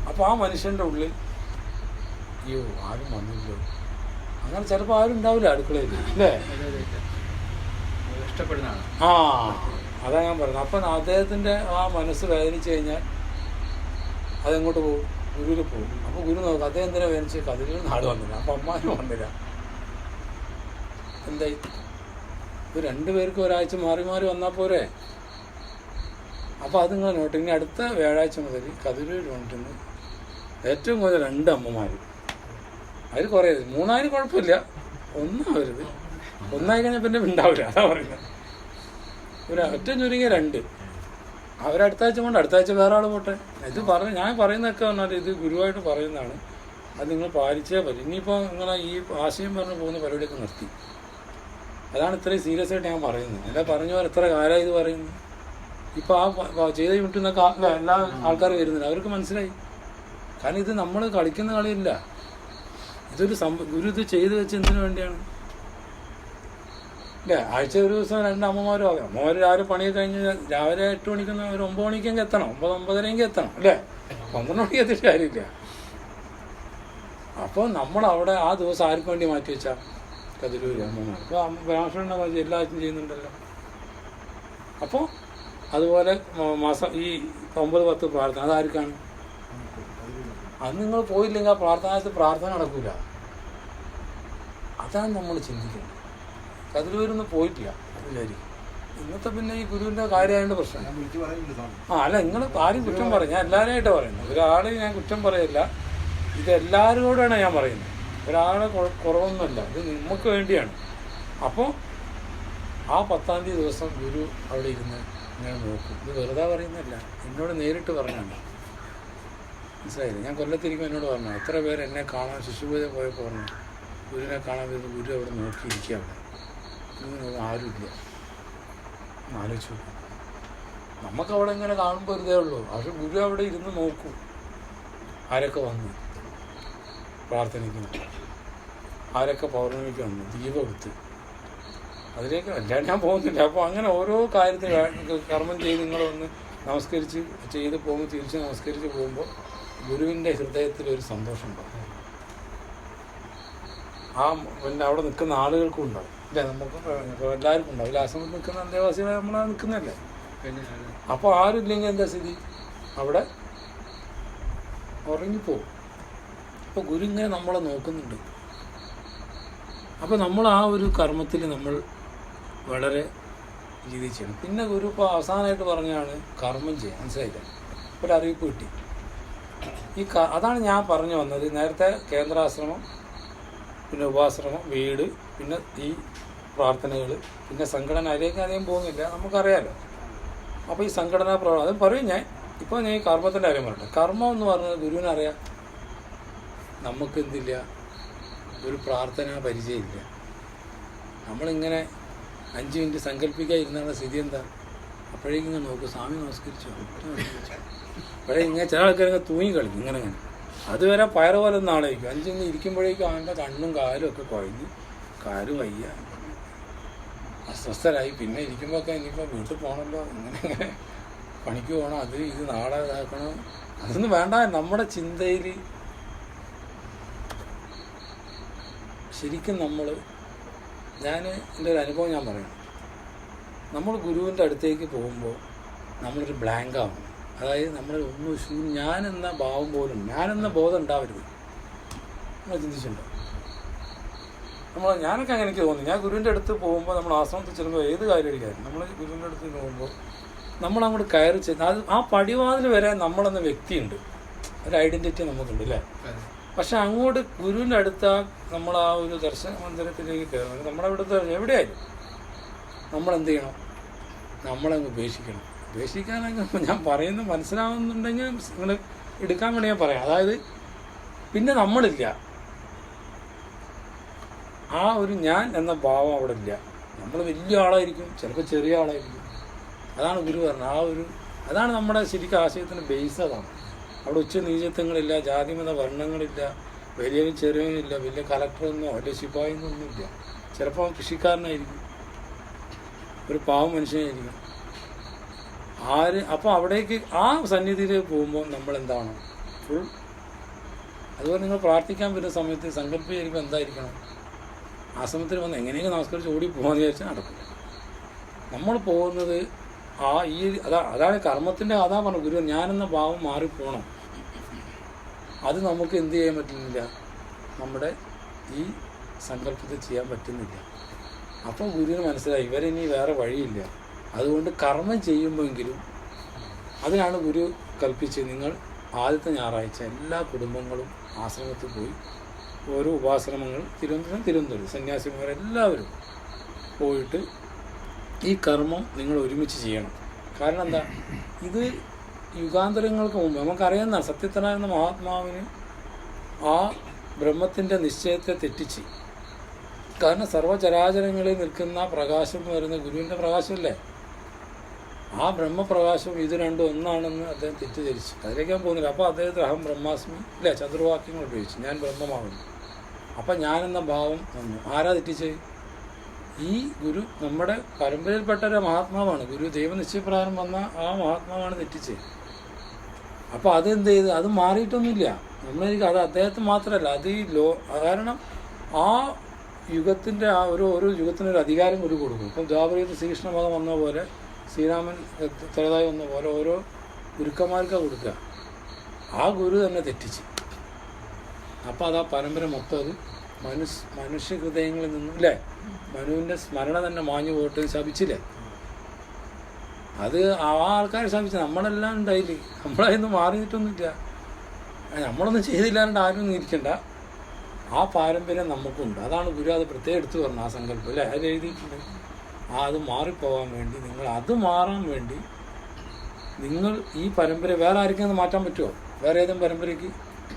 അപ്പോൾ ആ മനുഷ്യൻ്റെ ഉള്ളിൽ അയ്യോ ആരും വന്നില്ലോ, അങ്ങനെ ചിലപ്പോൾ ആരും ഉണ്ടാവില്ല അടുക്കളയിൽ, അല്ലേ? ഇഷ്ടപ്പെടുന്നതാണ്. അതാ ഞാൻ പറഞ്ഞത്. അപ്പം അദ്ദേഹത്തിൻ്റെ ആ മനസ്സ് വേദനിച്ച് കഴിഞ്ഞാൽ അതെങ്ങോട്ട് പോകും? ഗുരുവിൽ പോകും. അപ്പോൾ ഗുരു നോക്കും അദ്ദേഹം എന്തിനാ വേദനിച്ച്, കതിരിൽ നാട് വന്നില്ല, അപ്പം അമ്മാനും വന്നില്ല. എന്തായി? ഇത് രണ്ടുപേർക്കും ഒരാഴ്ച മാറി മാറി വന്നാൽ പോരെ? അപ്പോൾ അത് നിങ്ങൾ നോട്ട്. ഇനി അടുത്ത വ്യാഴാഴ്ച മുതൽ കതിരൂർ വന്നിട്ട് ഏറ്റവും കൂടുതൽ 2 അമ്മമാർ. അതിൽ കുറേ 3 കുഴപ്പമില്ല, ഒന്നാവരുത്. ഒന്നായി കഴിഞ്ഞാൽ പിന്നെ ഉണ്ടാവില്ല. അതാ പറയുന്നത്. ഒരു ഒറ്റ ചുരുങ്ങിയ 2 അവരടുത്താഴ്ച കൊണ്ട് അടുത്താഴ്ച വേറെ ആൾ പോട്ടെ. ഇത് ഞാൻ പറയുന്നതൊക്കെ പറഞ്ഞാൽ ഇത് ഗുരുവായിട്ട് പറയുന്നതാണ്. അത് നിങ്ങൾ പാലിച്ചേ പറ്റും. ഇനിയിപ്പോൾ നിങ്ങളെ ഈ ആശയം പറഞ്ഞ് പോകുന്ന പരിപാടിയൊക്കെ നിർത്തി. അതാണ് ഇത്രയും സീരിയസ് ആയിട്ട് ഞാൻ പറയുന്നത്. അല്ല പറഞ്ഞ പോലെ എത്ര കാലമായി ഇത് പറയുന്നു. ഇപ്പോൾ ആ ചെയ്ത യൂണിറ്റിൽ നിന്നൊക്കെ എല്ലാ ആൾക്കാരും വരുന്നില്ല, അവർക്ക് മനസ്സിലായി. കാരണം ഇത് നമ്മൾ കളിക്കുന്ന കളിയില്ല. ഇതൊരു ഗുരു ഇത് ചെയ്ത് വെച്ച് എന്തിനു വേണ്ടിയാണ്? അല്ലേ? ആഴ്ച ഒരു ദിവസം 2 അമ്മമാരും ആകാം. അമ്മമാർ രാവിലെ പണിയൊക്കെ കഴിഞ്ഞ് രാവിലെ 8 മണിക്കൊന്ന് ഒരു 9 മണിക്കെങ്കിൽ എത്തണം, 9-9:30 എത്തണം, അല്ലേ? 12 മണിക്ക് എത്തിയിട്ട് കാര്യമില്ല. അപ്പോൾ നമ്മളവിടെ ആ ദിവസം ആർക്ക് വേണ്ടി മാറ്റി വെച്ചാൽ കതിരൂര് അമ്മമാർ. ഇപ്പോൾ ബ്രാഹ്മണ എല്ലാ ആഴ്ചയും ചെയ്യുന്നുണ്ടല്ലോ. അപ്പോൾ അതുപോലെ മാസം ഈ 9-10 പ്രാർത്ഥന അതാർക്കാണ്? അത് നിങ്ങൾ പോയില്ലെങ്കിൽ ആ പ്രാർത്ഥന നടക്കൂല. അതാണ് നമ്മൾ ചിന്തിക്കുന്നത്. കതിരൂരൊന്നും പോയിട്ടില്ല വിചാരിക്കും. ഇന്നത്തെ പിന്നെ ഈ ഗുരുവിൻ്റെ കാര്യമായതുകൊണ്ട് പ്രശ്നം. അല്ല നിങ്ങൾ ആരും കുറ്റം പറയും, ഞാൻ എല്ലാവരുമായിട്ട് പറയുന്നത്. ഒരാളെ ഞാൻ കുറ്റം പറയില്ല. ഇത് എല്ലാവരോടാണ് ഞാൻ പറയുന്നത്. ഒരാളെ കുറവൊന്നുമല്ല, ഇത് നമുക്ക് വേണ്ടിയാണ്. അപ്പോൾ ആ 10-ാം തീയതി ദിവസം ഗുരു അവിടെ ഇരുന്ന് ഇങ്ങനെ നോക്കും. ഇത് വെറുതെ പറയുന്നതല്ല, എന്നോട് നേരിട്ട് പറഞ്ഞാണ്. മനസ്സിലായില്ല? ഞാൻ കൊല്ലത്തിരിക്കും എന്നോട് പറഞ്ഞു, എത്ര പേര് എന്നെ കാണാൻ ശിശുപൂജ പോയപ്പോൾ പറഞ്ഞു ഗുരുവിനെ കാണാൻ വരുന്നു. ഗുരു അവിടെ നോക്കിയിരിക്കുക. അവിടെ ആരുമില്ല. ആലോചിച്ചു. നമുക്കവിടെ ഇങ്ങനെ കാണുമ്പോൾ ഒരു ഇതേ ഉള്ളൂ. പക്ഷെ ഗുരു അവിടെ ഇരുന്ന് നോക്കും ആരൊക്കെ വന്നു പ്രാർത്ഥനയ്ക്കുന്നു, ആരൊക്കെ പൗർണമിക്ക് വന്നു, ദീപം എടുത്ത്. അതിലേക്ക് അല്ലാണ്ട് ഞാൻ പോകുന്നില്ല. അപ്പോൾ അങ്ങനെ ഓരോ കാര്യത്തിൽ കർമ്മം ചെയ്ത് നിങ്ങളൊന്ന് നമസ്കരിച്ച് ചെയ്ത് പോകുമ്പോൾ തിരിച്ച് നമസ്കരിച്ച് പോകുമ്പോൾ ഗുരുവിൻ്റെ ഹൃദയത്തിലൊരു സന്തോഷം ഉണ്ടാവും. പിന്നെ അവിടെ നിൽക്കുന്ന ആളുകൾക്കും ഉണ്ടാവും, അല്ലേ? നമുക്ക് എല്ലാവർക്കും ഉണ്ടാവും. ആശ്രമത്തിൽ നിൽക്കുന്ന അന്തേവാസികളെ നമ്മളാ നിൽക്കുന്നതല്ലേ. അപ്പോൾ ആരുമില്ലെങ്കിൽ എന്താ സ്ഥിതി? അവിടെ ഉറങ്ങിപ്പോവും. അപ്പോൾ ഗുരു ഇങ്ങനെ നമ്മളെ നോക്കുന്നുണ്ട്. അപ്പോൾ നമ്മൾ ആ ഒരു കർമ്മത്തിൽ നമ്മൾ വളരെ രീതി ചെയ്യണം. പിന്നെ ഗുരു ഇപ്പോൾ അവസാനമായിട്ട് പറഞ്ഞാണ് കർമ്മം ചെയ്യാൻ. മനസ്സിലായില്ല? ഒരു അറിയിപ്പ് കിട്ടി. അതാണ് ഞാൻ പറഞ്ഞു വന്നത്. നേരത്തെ കേന്ദ്രാശ്രമം, പിന്നെ ഉപാശ്രമം, വീട്, പിന്നെ ഈ പ്രാർത്ഥനകൾ, പിന്നെ സംഘടന, അതിലേക്ക് അധികം പോകുന്നില്ല, നമുക്കറിയാമല്ലോ. അപ്പോൾ ഈ സംഘടനാ പ്രവർത്തനം അത് പറയും ഞാൻ. ഇപ്പോൾ ഞാൻ ഈ കർമ്മത്തിൻ്റെ കാര്യം പറയട്ടെ. കർമ്മം എന്ന് പറഞ്ഞത് ഗുരുവിനറിയാം. നമുക്കെന്തില്ല, ഒരു പ്രാർത്ഥന പരിചയമില്ല. നമ്മളിങ്ങനെ 5 മിനിറ്റ് സങ്കല്പിക്കാതിരുന്നുള്ള സ്ഥിതി എന്താ? അപ്പോഴേക്കും ഇങ്ങനെ നോക്കും, സ്വാമി നമസ്കരിച്ചു. അപ്പോഴേ ഇങ്ങനെ ചില ആൾക്കാരൊക്കെ തൂങ്ങി കളിക്കും ഇങ്ങനെ. അതുവരെ പയറ് പോലെ ഒന്ന് ആളായിരിക്കും. 5 മിനിറ്റ് ഇരിക്കുമ്പോഴേക്കും അവൻ്റെ കണ്ണും കാലും ഒക്കെ കുഴഞ്ഞ് കാലും വയ്യ, അസ്വസ്ഥരായി. പിന്നെ ഇരിക്കുമ്പോഴൊക്കെ ഇനിയിപ്പോൾ വീട്ടിൽ പോകണമല്ലോ, ഇങ്ങനെ പണിക്ക് പോകണം, അത് ഇത് നാളെ ഇതാക്കണം. അതൊന്നും വേണ്ട. നമ്മുടെ ചിന്തയിൽ ശരിക്കും ഞാൻ എൻ്റെ ഒരു അനുഭവം ഞാൻ പറയണം. നമ്മൾ ഗുരുവിൻ്റെ അടുത്തേക്ക് പോകുമ്പോൾ നമ്മളൊരു ബ്ലാങ്ക് ആവണം. അതായത് നമ്മൾ ഒന്നും ഞാനെന്ന ഭാവം പോലും, ഞാനെന്ന ബോധം ഉണ്ടാവരുത്. നമ്മൾ ചിന്തിച്ചിട്ടുണ്ടോ? ഞാനൊക്കെ അങ്ങനെ എനിക്ക് തോന്നി. ഞാൻ ഗുരുവിൻ്റെ അടുത്ത് പോകുമ്പോൾ, നമ്മൾ ആശ്രമത്തിൽ ചെല്ലുമ്പോൾ ഏത് കാര്യം എടുക്കാനും നമ്മൾ ഗുരുവിൻ്റെ അടുത്ത് പോകുമ്പോൾ നമ്മളങ്ങോട്ട് കയറി ചെന്ന് ആ പടിവാതിൽ വരെ നമ്മളെന്ന വ്യക്തിയുണ്ട്, ഒരു ഐഡൻറ്റിറ്റി നമുക്കുണ്ട്, അല്ലേ? പക്ഷെ അങ്ങോട്ട് ഗുരുവിൻ്റെ അടുത്ത നമ്മൾ ആ ഒരു ദർശന മന്ദിരത്തിലേക്ക് കയറുന്നത് നമ്മുടെ ഇവിടുത്തെ എവിടെയായാലും നമ്മളെന്ത് ചെയ്യണം? നമ്മളങ്ങ് ഉപേക്ഷിക്കണം. ഉപേക്ഷിക്കാനൊക്കെ ഞാൻ പറയുന്നത് മനസ്സിലാവുന്നുണ്ടെങ്കിൽ നിങ്ങൾ എടുക്കാൻ വേണ്ടി ഞാൻ പറയാം. അതായത് പിന്നെ നമ്മളില്ല, ആ ഒരു ഞാൻ എന്ന ഭാവം അവിടെ ഇല്ല. നമ്മൾ വലിയ ആളായിരിക്കും, ചിലപ്പോൾ ചെറിയ ആളായിരിക്കും. അതാണ് ഗുരു പറഞ്ഞത്. അതാണ് നമ്മുടെ ശരിക്കും ആശയത്തിൻ്റെ ബേസ്. അതാണ് അവിടെ ഉച്ച നീചത്വങ്ങളില്ല, ജാതിമത വർണ്ണങ്ങളില്ല, വലിയവനും ചെറിയവനും ഇല്ല, വലിയ കലക്ടറെന്നോ വലിയ ശിപായിന്നോ ഒന്നുമില്ല. ചിലപ്പോൾ കൃഷിക്കാരനായിരിക്കും, ഒരു പാവം മനുഷ്യനായിരിക്കും. അപ്പോൾ അവിടേക്ക് ആ സന്നിധിയിലേക്ക് പോകുമ്പോൾ നമ്മൾ എന്താണ് ഫുൾ. അതുപോലെ നിങ്ങൾ പ്രാർത്ഥിക്കാൻ വരുന്ന സമയത്ത് സങ്കല്പിച്ചിരിക്കുമ്പോൾ എന്തായിരിക്കണം? ആശ്രമത്തിൽ വന്ന് എങ്ങനെയെങ്കിലും നമസ്കരിച്ച് ഓടി പോകാമെന്ന് വിചാരിച്ചാൽ നടക്കില്ല. നമ്മൾ പോകുന്നത് അതാണ് കർമ്മത്തിൻ്റെ. അതാ പറഞ്ഞു ഗുരു, ഞാനെന്ന ഭാവം മാറിപ്പോണം. അത് നമുക്ക് എന്ത് ചെയ്യാൻ പറ്റുന്നില്ല, നമ്മുടെ ഈ സങ്കല്പത്തിൽ ചെയ്യാൻ പറ്റുന്നില്ല. അപ്പോൾ ഗുരുവിന് മനസ്സിലായി ഇവരിനി വേറെ വഴിയില്ല. അതുകൊണ്ട് കർമ്മം ചെയ്യുമ്പോഴെങ്കിലും അതിനാണ് ഗുരു കൽപ്പിച്ചത്. നിങ്ങൾ ആദ്യത്തെ ഞായറാഴ്ച എല്ലാ കുടുംബങ്ങളും ആശ്രമത്തിൽ പോയി ഓരോ ഉപാശ്രമങ്ങൾ തിരുവനന്തപുരം സന്യാസിമാരെല്ലാവരും പോയിട്ട് ഈ കർമ്മം നിങ്ങൾ ഒരുമിച്ച് ചെയ്യണം. കാരണം എന്താ, ഇത് യുഗാന്തരങ്ങൾക്ക് മുമ്പ് നമുക്കറിയുന്നതാണ്. സത്യത്തിനായിരുന്ന മഹാത്മാവിന് ആ ബ്രഹ്മത്തിൻ്റെ നിശ്ചയത്തെ തെറ്റിച്ച്. കാരണം സർവ്വചരാചരങ്ങളിൽ നിൽക്കുന്ന പ്രകാശം എന്ന് പറയുന്ന ഗുരുവിൻ്റെ പ്രകാശമല്ലേ. ആ ബ്രഹ്മപ്രകാശവും ഇത് രണ്ടും ഒന്നാണെന്ന് അദ്ദേഹം തെറ്റിദ്ധരിച്ചു. അതിലേക്ക് ഞാൻ പോകുന്നില്ല. അപ്പോൾ അദ്ദേഹത്തിന് അഹം ബ്രഹ്മാസ്മി ഇല്ല ചതുർവാക്യങ്ങൾ ഉപയോഗിച്ചു, ഞാൻ ബ്രഹ്മമാകുന്നു. അപ്പം ഞാനെന്ന ഭാവം വന്നു. ആരാ തെറ്റിച്ച്? ഈ ഗുരു നമ്മുടെ പരമ്പരയിൽപ്പെട്ട ഒരു മഹാത്മാവാണ്. ഗുരു ദൈവനിശ്ചയപ്രകാരം വന്ന ആ മഹാത്മാവാണ് തെറ്റിച്ചത്. അപ്പോൾ അതെന്ത് ചെയ്ത്? അത് മാറിയിട്ടൊന്നുമില്ല. നമ്മളെനിക്ക് അത് അദ്ദേഹത്തിന് മാത്രമല്ല, അത് ഈ കാരണം ആ യുഗത്തിൻ്റെ ആ ഓരോ യുഗത്തിനൊരു അധികാരം ഗുരു കൊടുക്കും. ഇപ്പം ദ്വാപരയുഗത്തിൽ ശ്രീകൃഷ്ണമതം വന്ന പോലെ, ശ്രീരാമൻ തലതായി വന്ന പോലെ ഓരോ ഗുരുക്കന്മാർക്കാണ് കൊടുക്കുക. ആ ഗുരു തന്നെ തെറ്റിച്ച്. അപ്പോൾ അത് ആ പരമ്പര മൊത്തം അത് മനുഷ്യ ഹൃദയങ്ങളിൽ നിന്നും അല്ലേ, മനുവിൻ്റെ സ്മരണ തന്നെ മാഞ്ഞു പോയിട്ട് ശപിച്ചില്ലേ. അത് ആ ആൾക്കാർ ശപിച്ചു. നമ്മളെല്ലാം ഉണ്ടായില്ലേ, നമ്മളതിന്ന് മാറിയിട്ടൊന്നുമില്ല. നമ്മളൊന്നും ചെയ്തില്ലാണ്ട് ആരും ഇരിക്കണ്ട. ആ പാരമ്പര്യം നമുക്കുണ്ട്. അതാണ് ഗുരു അത് പ്രത്യേകം എടുത്തു പറഞ്ഞു. ആ സങ്കല്പം അല്ലേ, അത് എഴുതിയിട്ടുണ്ട്. അത് മാറിപ്പോകാൻ വേണ്ടി അത് മാറാൻ വേണ്ടി നിങ്ങൾ ഈ പരമ്പര വേറെ ആർക്കും അത് മാറ്റാൻ പറ്റുമോ? വേറെ ഏതും പരമ്പരയ്ക്ക്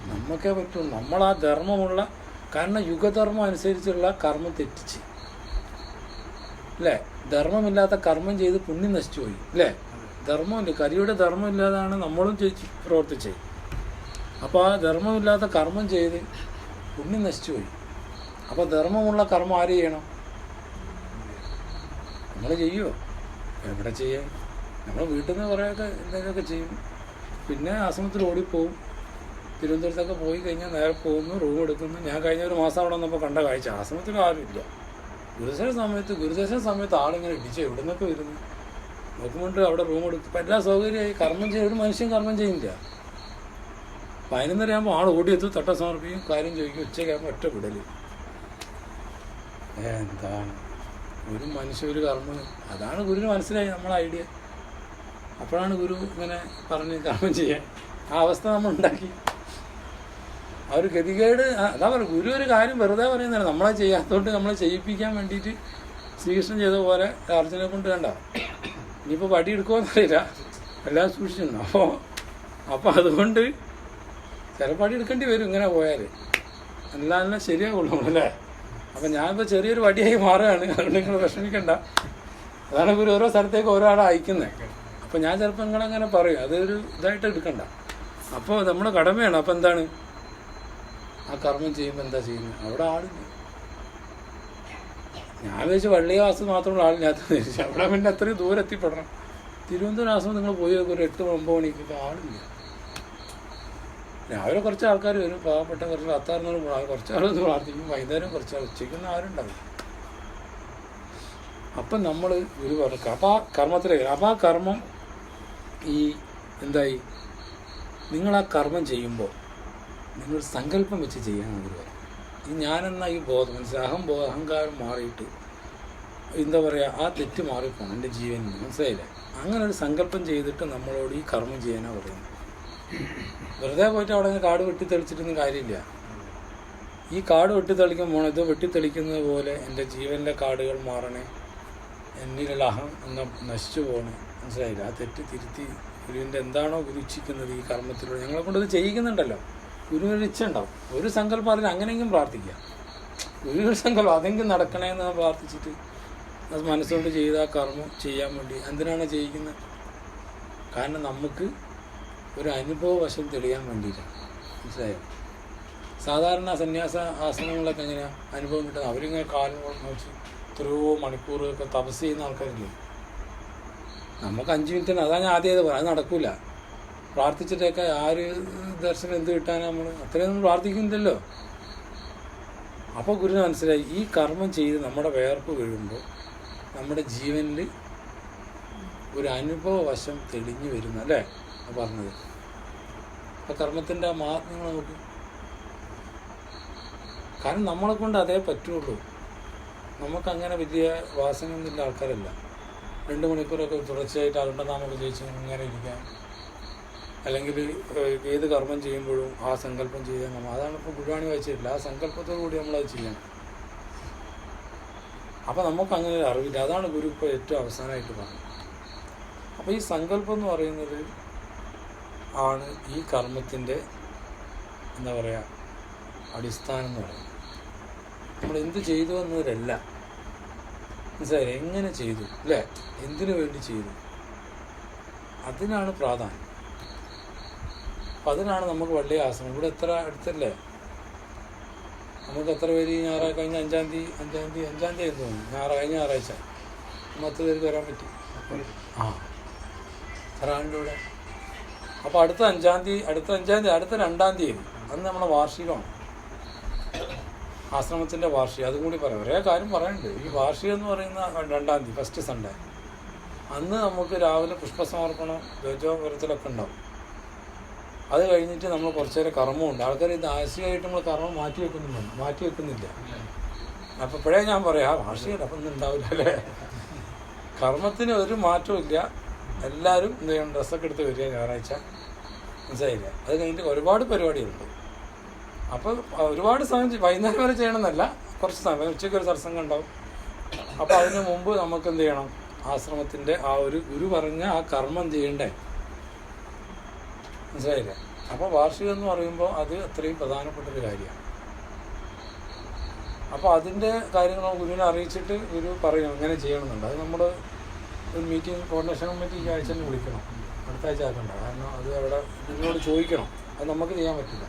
നമുക്കേ പറ്റും. നമ്മൾ ആ ധർമ്മമുള്ള, കാരണം യുഗധർമ്മം അനുസരിച്ചുള്ള കർമ്മം തെറ്റിച്ച് അല്ലേ. ധർമ്മമില്ലാത്ത കർമ്മം ചെയ്ത് പുണ്യം നശിച്ചു പോയി അല്ലേ. ധർമ്മമില്ല, കരിയുടെ ധർമ്മം ഇല്ലാതാണ് നമ്മളും പ്രവർത്തിച്ചത്. അപ്പോൾ ആ ധർമ്മമില്ലാത്ത കർമ്മം ചെയ്ത് പുണ്യം നശിച്ചു പോയി. അപ്പോൾ ധർമ്മമുള്ള കർമ്മം ആര് ചെയ്യണം? നമ്മൾ ചെയ്യുമോ? എവിടെ ചെയ്യാൻ? നമ്മൾ വീട്ടിൽ നിന്ന് കുറേയൊക്കെ എന്തെങ്കിലുമൊക്കെ ചെയ്യും. പിന്നെ ആശ്രമത്തിൽ ഓടിപ്പോവും. തിരുവനന്തപുരത്തൊക്കെ പോയി കഴിഞ്ഞാൽ നേരെ പോകുന്നു, റൂം എടുക്കുന്നു. ഞാൻ കഴിഞ്ഞ ഒരു മാസം അവിടെ വന്നപ്പോൾ കണ്ട കാഴ്ച, ആശ്രമത്തിൽ ആരുമില്ല. ഗുരുദർശന സമയത്ത് ആളിങ്ങനെ ഇടിച്ച് എവിടെ നിന്നൊക്കെ വരുന്നു നോക്കുമ്പോൾ അവിടെ റൂം എടുക്കും. ഇപ്പം എല്ലാ സൗകര്യമായി. കർമ്മം ചെയ്യും, ഒരു മനുഷ്യൻ കർമ്മം ചെയ്യില്ല. 11:30 ആകുമ്പോൾ ആൾ ഓടിയെത്തും, തട്ട സമർപ്പിക്കും, കാര്യം ചോദിക്കും. ഉച്ചയ്ക്കാകുമ്പോൾ ഒറ്റ വിടൽ. എന്താണ് ഒരു മനുഷ്യ ഒരു കർമ്മം? അതാണ് ഗുരുവിന് മനസ്സിലായി നമ്മളെ ഐഡിയ. അപ്പോഴാണ് ഗുരു ഇങ്ങനെ പറഞ്ഞ് കർമ്മം ചെയ്യാൻ ആ അവസ്ഥ നമ്മൾ ഉണ്ടാക്കി. ആ ഒരു ഗതികേട്. അതാ പറയുക, ഗുരു ഒരു കാര്യം വെറുതെ പറയുന്നതാണ്. നമ്മളെ ചെയ്യാത്തതുകൊണ്ട് നമ്മളെ ചെയ്യിപ്പിക്കാൻ വേണ്ടിയിട്ട് ശ്രീകൃഷ്ണൻ ചെയ്ത പോലെ അർജുനെ കൊണ്ട് വേണ്ട. ഇനിയിപ്പോൾ വടി എടുക്കുമെന്നറിയില്ല, എല്ലാം സൂക്ഷിച്ചിരുന്നു. അപ്പോൾ അതുകൊണ്ട് ചിലപ്പോൾ വടി എടുക്കേണ്ടി വരും ഇങ്ങനെ പോയാൽ. എല്ലാം ശരിയാകുള്ളൂ അല്ലേ. അപ്പം ഞാനിപ്പോൾ ചെറിയൊരു വടിയായി മാറുകയാണ്. അതുകൊണ്ട് നിങ്ങൾ വിഷമിക്കണ്ട. അതാണ് ഗുരു ഓരോ സ്ഥലത്തേക്ക് ഓരോ ആളെ അയക്കുന്നത്. അപ്പോൾ ഞാൻ ചിലപ്പോൾ നിങ്ങളങ്ങനെ പറയും, അതൊരു ഇതായിട്ട് എടുക്കണ്ട. അപ്പോൾ നമ്മുടെ കടമയാണ്. അപ്പോൾ എന്താണ് ആ കർമ്മം ചെയ്യുമ്പോൾ എന്താ ചെയ്യുന്നത്? അവിടെ ആളില്ല. ഞാൻ വെച്ച് വള്ളിവാസം മാത്രമുള്ള ആളില്ലാത്തത് വിചാരിച്ചു. അവിടെ പിന്നെ അത്രയും ദൂരം എത്തിപ്പെടണം. തിരുവനന്തപുരം ആശ്രമം നിങ്ങൾ പോയി നോക്കും, ഒരു 8-9 മണിക്ക് ഇപ്പോൾ ആളില്ല. രാവിലെ കുറച്ച് ആൾക്കാർ വരും, പാവപ്പെട്ട കുറച്ച് 10-6 കുറച്ച് ആൾ പ്രാർത്ഥിക്കും. വൈകുന്നേരം കുറച്ച് ആൾ, ഉച്ചയ്ക്കൊന്നും ആരും ഉണ്ടാവില്ല. അപ്പം നമ്മൾ ഗുരു പറഞ്ഞു അപ്പോൾ ആ കർമ്മത്തിലേക്ക്. അപ്പോൾ ആ കർമ്മം എന്തായി, നിങ്ങളാ കർമ്മം ചെയ്യുമ്പോൾ നിങ്ങൾ സങ്കല്പം വെച്ച് ചെയ്യാനാണ് ഗുരു പറഞ്ഞു. ഈ ഞാനെന്ന ഈ ബോധം മനസ്സിലായി, അഹങ്കാരം മാറിയിട്ട് എന്താ പറയുക, ആ തെറ്റ് മാറിപ്പോണം എൻ്റെ ജീവനിൽ. മനസ്സിലായില്ലേ? അങ്ങനെ ഒരു സങ്കല്പം ചെയ്തിട്ട് നമ്മളോട് ഈ കർമ്മം ചെയ്യാനാണ് പറയുന്നത്. വെറുതെ പോയിട്ട് അവിടെ നിന്ന് കാട് വെട്ടി തെളിച്ചിട്ടൊന്നും കാര്യമില്ല. ഈ കാട് വെട്ടിത്തെളിക്കാൻ പോകണം. ഇത് വെട്ടിത്തെളിക്കുന്നത് പോലെ എൻ്റെ ജീവൻ്റെ കാടുകൾ മാറണേ, എന്നിലുള്ള അഹം അങ്ങ് നശിച്ചു പോകണേ. മനസ്സിലായില്ല? ആ തെറ്റ് തിരുത്തി ഗുരുവിൻ്റെ എന്താണോ ഗുരു ഇച്ഛിക്കുന്നത് ഈ കർമ്മത്തിലൂടെ ഞങ്ങളെ കൊണ്ട് ഇത് ചെയ്യിക്കുന്നുണ്ടല്ലോ. ഗുരുവിനൊരു ഇച്ഛ ഉണ്ടാവും. ഒരു സങ്കല്പം അതിന് അങ്ങനെയെങ്കിലും പ്രാർത്ഥിക്കാം. ഗുരുവിനൊരു സങ്കല്പം അതെങ്കിലും നടക്കണേന്ന് പ്രാർത്ഥിച്ചിട്ട് അത് മനസ്സുകൊണ്ട് ചെയ്ത ആ കർമ്മം ചെയ്യാൻ വേണ്ടി. എന്തിനാണ് ചെയ്യിക്കുന്നത്? കാരണം നമുക്ക് ഒരു അനുഭവവശം തെളിയാൻ വേണ്ടിയിട്ടാണ്. മനസ്സിലായോ? സാധാരണ സന്യാസ ആശ്രമങ്ങളൊക്കെ എങ്ങനെയാണ് അനുഭവം കിട്ടുന്നത്? അവരിങ്ങനെ കാലം വെച്ച് എത്രയോ മണിക്കൂറൊക്കെ തപസ് ചെയ്യുന്ന ആൾക്കാരില്ലേ. നമുക്ക് 5 മിനിറ്റിന് അതാ ഞാൻ ആദ്യം പറയാം. അത് നടക്കില്ല. പ്രാർത്ഥിച്ചിട്ടൊക്കെ ആര് ദർശനം എന്ത് കിട്ടാൻ നമ്മൾ അത്രയൊന്നും പ്രാർത്ഥിക്കുന്നില്ലല്ലോ. അപ്പോൾ ഗുരുവിന് മനസ്സിലായി ഈ കർമ്മം ചെയ്ത് നമ്മുടെ വേർപ്പ് വീഴുമ്പോൾ നമ്മുടെ ജീവനിൽ ഒരു അനുഭവവശം തെളിഞ്ഞു വരുന്നു അല്ലേ പറഞ്ഞത്. അപ്പോൾ കർമ്മത്തിൻ്റെ മഹാത്മ്യങ്ങൾ നമുക്ക്, കാരണം നമ്മളെ കൊണ്ട് അതേ പറ്റുള്ളൂ. നമുക്കങ്ങനെ വലിയ വാസനയൊന്നുമില്ല ആൾക്കാരല്ല. 2 മണിക്കൂറൊക്കെ തുടർച്ചയായിട്ട് അരുണ്ടനാമൊക്കെ ജയിച്ച് ഇങ്ങനെ ഇരിക്കാം, അല്ലെങ്കിൽ ഏത് കർമ്മം ചെയ്യുമ്പോഴും ആ സങ്കല്പം ചെയ്യാൻ നമ്മൾ, അതാണ് ഇപ്പോൾ ഗുരുവാണി വായിച്ചിട്ടില്ല. ആ സങ്കല്പത്തോടു കൂടി നമ്മളത് ചെയ്യണം. അപ്പോൾ നമുക്ക് അങ്ങനെ ഒരു അറിവില്ല. അതാണ് ഗുരു ഇപ്പോൾ ഏറ്റവും അവസാനമായിട്ട് പറഞ്ഞത്. അപ്പോൾ ഈ സങ്കല്പം എന്ന് പറയുന്നത് ആണ് ഈ കർമ്മത്തിൻ്റെ എന്താ പറയുക അടിസ്ഥാനം എന്ന് പറയുന്നത്. നമ്മൾ എന്ത് ചെയ്തു എന്നതിലല്ല, മനസ്സിലായില്ലേ? എങ്ങനെ ചെയ്തു അല്ലേ, എന്തിനു വേണ്ടി ചെയ്തു, അതിനാണ് പ്രാധാന്യം. അപ്പം അതിനാണ് നമുക്ക് വലിയ ആശ്രമം. ഇവിടെ എത്ര അടുത്തല്ലേ, നമുക്ക് എത്ര പേര് ഈ ഞായറാഴ്ച കഴിഞ്ഞ 5-ാം തീയതി എന്ന് തോന്നുന്നു, കഴിഞ്ഞ ഞായറാഴ്ച 10 പേർക്ക് വരാൻ പറ്റി. എത്ര ആളുടെ ഇവിടെ. അപ്പോൾ അടുത്ത 5-ാം തീയതി അടുത്ത 2-ാം തീയതി അന്ന് നമ്മളെ വാർഷികമാണ്, ആശ്രമത്തിൻ്റെ വാർഷികം. അതും കൂടി പറയാം. ഒരേ കാര്യം പറയാനുണ്ട്. ഈ വാർഷികം എന്ന് പറയുന്ന 2-ാം തീയതി ഫസ്റ്റ് സൺഡേ അന്ന് നമുക്ക് രാവിലെ പുഷ്പസമർപ്പണം ധ്വജോപരത്തിലൊക്കെ ഉണ്ടാവും. അത് കഴിഞ്ഞിട്ട് നമ്മൾ കുറച്ച് നേരം കർമ്മമുണ്ട്. ആൾക്കാർ ഇത് ആശയമായിട്ട് നമ്മൾ കർമ്മം മാറ്റി വെക്കുന്നില്ല. അപ്പം ഇപ്പോഴേ ഞാൻ പറയാം വാർഷികം അപ്പം ഒന്നും ഉണ്ടാവില്ല അല്ലേ. കർമ്മത്തിന് ഒരു മാറ്റവും ഇല്ല. എല്ലാവരും എന്ത് ചെയ്യണം, ഡ്രസ്സൊക്കെ എടുത്ത് വരിക ഞായറാഴ്ച, മനസ്സിലായില്ല? അത് കഴിഞ്ഞിട്ട് ഒരുപാട് പരിപാടികളുണ്ട്. അപ്പോൾ ഒരുപാട് സമയം വൈകുന്നേരം വരെ ചെയ്യണമെന്നല്ല, കുറച്ച് സമയം ഉച്ചയ്ക്ക് ഒരു സത്സംഗം ഉണ്ടാവും. അപ്പോൾ അതിന് മുമ്പ് നമുക്ക് എന്ത് ചെയ്യണം, ആശ്രമത്തിൻ്റെ ആ ഒരു ഗുരു പറഞ്ഞ ആ കർമ്മം ചെയ്യണ്ടേ, മനസ്സിലായില്ലേ? അപ്പോൾ വാർഷികം എന്ന് പറയുമ്പോൾ അത് അത്രയും പ്രധാനപ്പെട്ടൊരു കാര്യമാണ്. അപ്പോൾ അതിൻ്റെ കാര്യങ്ങൾ ഗുരുവിനെ അറിയിച്ചിട്ട് ഗുരു പറയണം ഇങ്ങനെ ചെയ്യണമെന്നുണ്ട്. അത് നമ്മൾ ഒരു മീറ്റിംഗ് കോർഡിനേഷൻ കമ്മിറ്റി ഈ ആഴ്ച തന്നെ വിളിക്കണം, അടുത്ത ആഴ്ച ആക്കണ്ട. കാരണം അത് അവിടെ ഗുരുവിനോട് ചോദിക്കണം, അത് നമുക്ക് ചെയ്യാൻ പറ്റില്ല.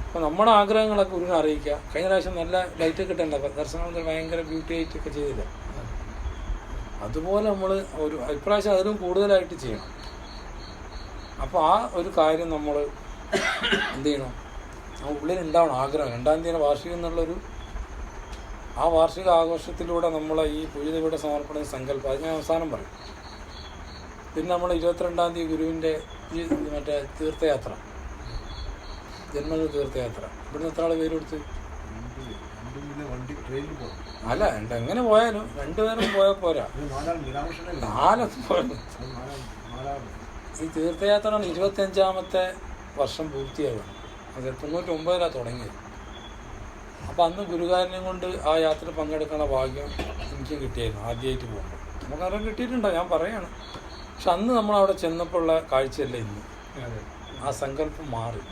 അപ്പോൾ നമ്മുടെ ആഗ്രഹങ്ങളൊക്കെ ഗുരുവിനെ അറിയിക്കുക. കഴിഞ്ഞ പ്രാവശ്യം നല്ല ലൈറ്റൊക്കെ ഇട്ടണ്ട, ദർശനം ഭയങ്കര ബ്യൂട്ടി ആയിട്ടൊക്കെ ചെയ്തില്ല. അതുപോലെ നമ്മൾ ഒരു ഇപ്രാവശ്യം അതിലും കൂടുതലായിട്ട് ചെയ്യണം. അപ്പോൾ ആ ഒരു കാര്യം നമ്മൾ എന്ത് ചെയ്യണം, നമുക്ക് ഉള്ളിൽ ഉണ്ടാവണം ആഗ്രഹം. 2-ാം തീയതി വാർഷികം എന്നുള്ളൊരു ആ വാർഷിക ആഘോഷത്തിലൂടെ നമ്മളെ ഈ പൂജിതയുടെ സമർപ്പണ സങ്കല്പം, അത് ഞാൻ അവസാനം പറയും. പിന്നെ നമ്മൾ 22-ാം തീയതി ഗുരുവിൻ്റെ ഈ മറ്റേ തീർത്ഥയാത്ര, ജന്മദിന തീർത്ഥയാത്ര. ഇവിടുന്ന് എത്ര ആൾ പേര് കൊടുത്ത്? അല്ല, എങ്ങനെ പോയാലും 2 പേരും പോയാൽ പോരാ, 4 പോയാലും. ഈ തീർത്ഥയാത്രയാണ് 25-ാമത്തെ വർഷം പൂർത്തിയാകുന്നത്. അത് 99-ലാണ് തുടങ്ങിയത്. അപ്പോൾ അന്ന് ഗുരുകാരനെയും കൊണ്ട് ആ യാത്ര പങ്കെടുക്കുന്ന ഭാഗ്യം എനിക്കും കിട്ടിയായിരുന്നു ആദ്യമായിട്ട് പോകുമ്പോൾ. നമുക്കറിയാൻ കിട്ടിയിട്ടുണ്ടോ ഞാൻ പറയാണ്. പക്ഷെ അന്ന് നമ്മളവിടെ ചെന്നപ്പോൾ ഉള്ള കാഴ്ചയല്ല ഇന്ന്. ആ സങ്കല്പം മാറി.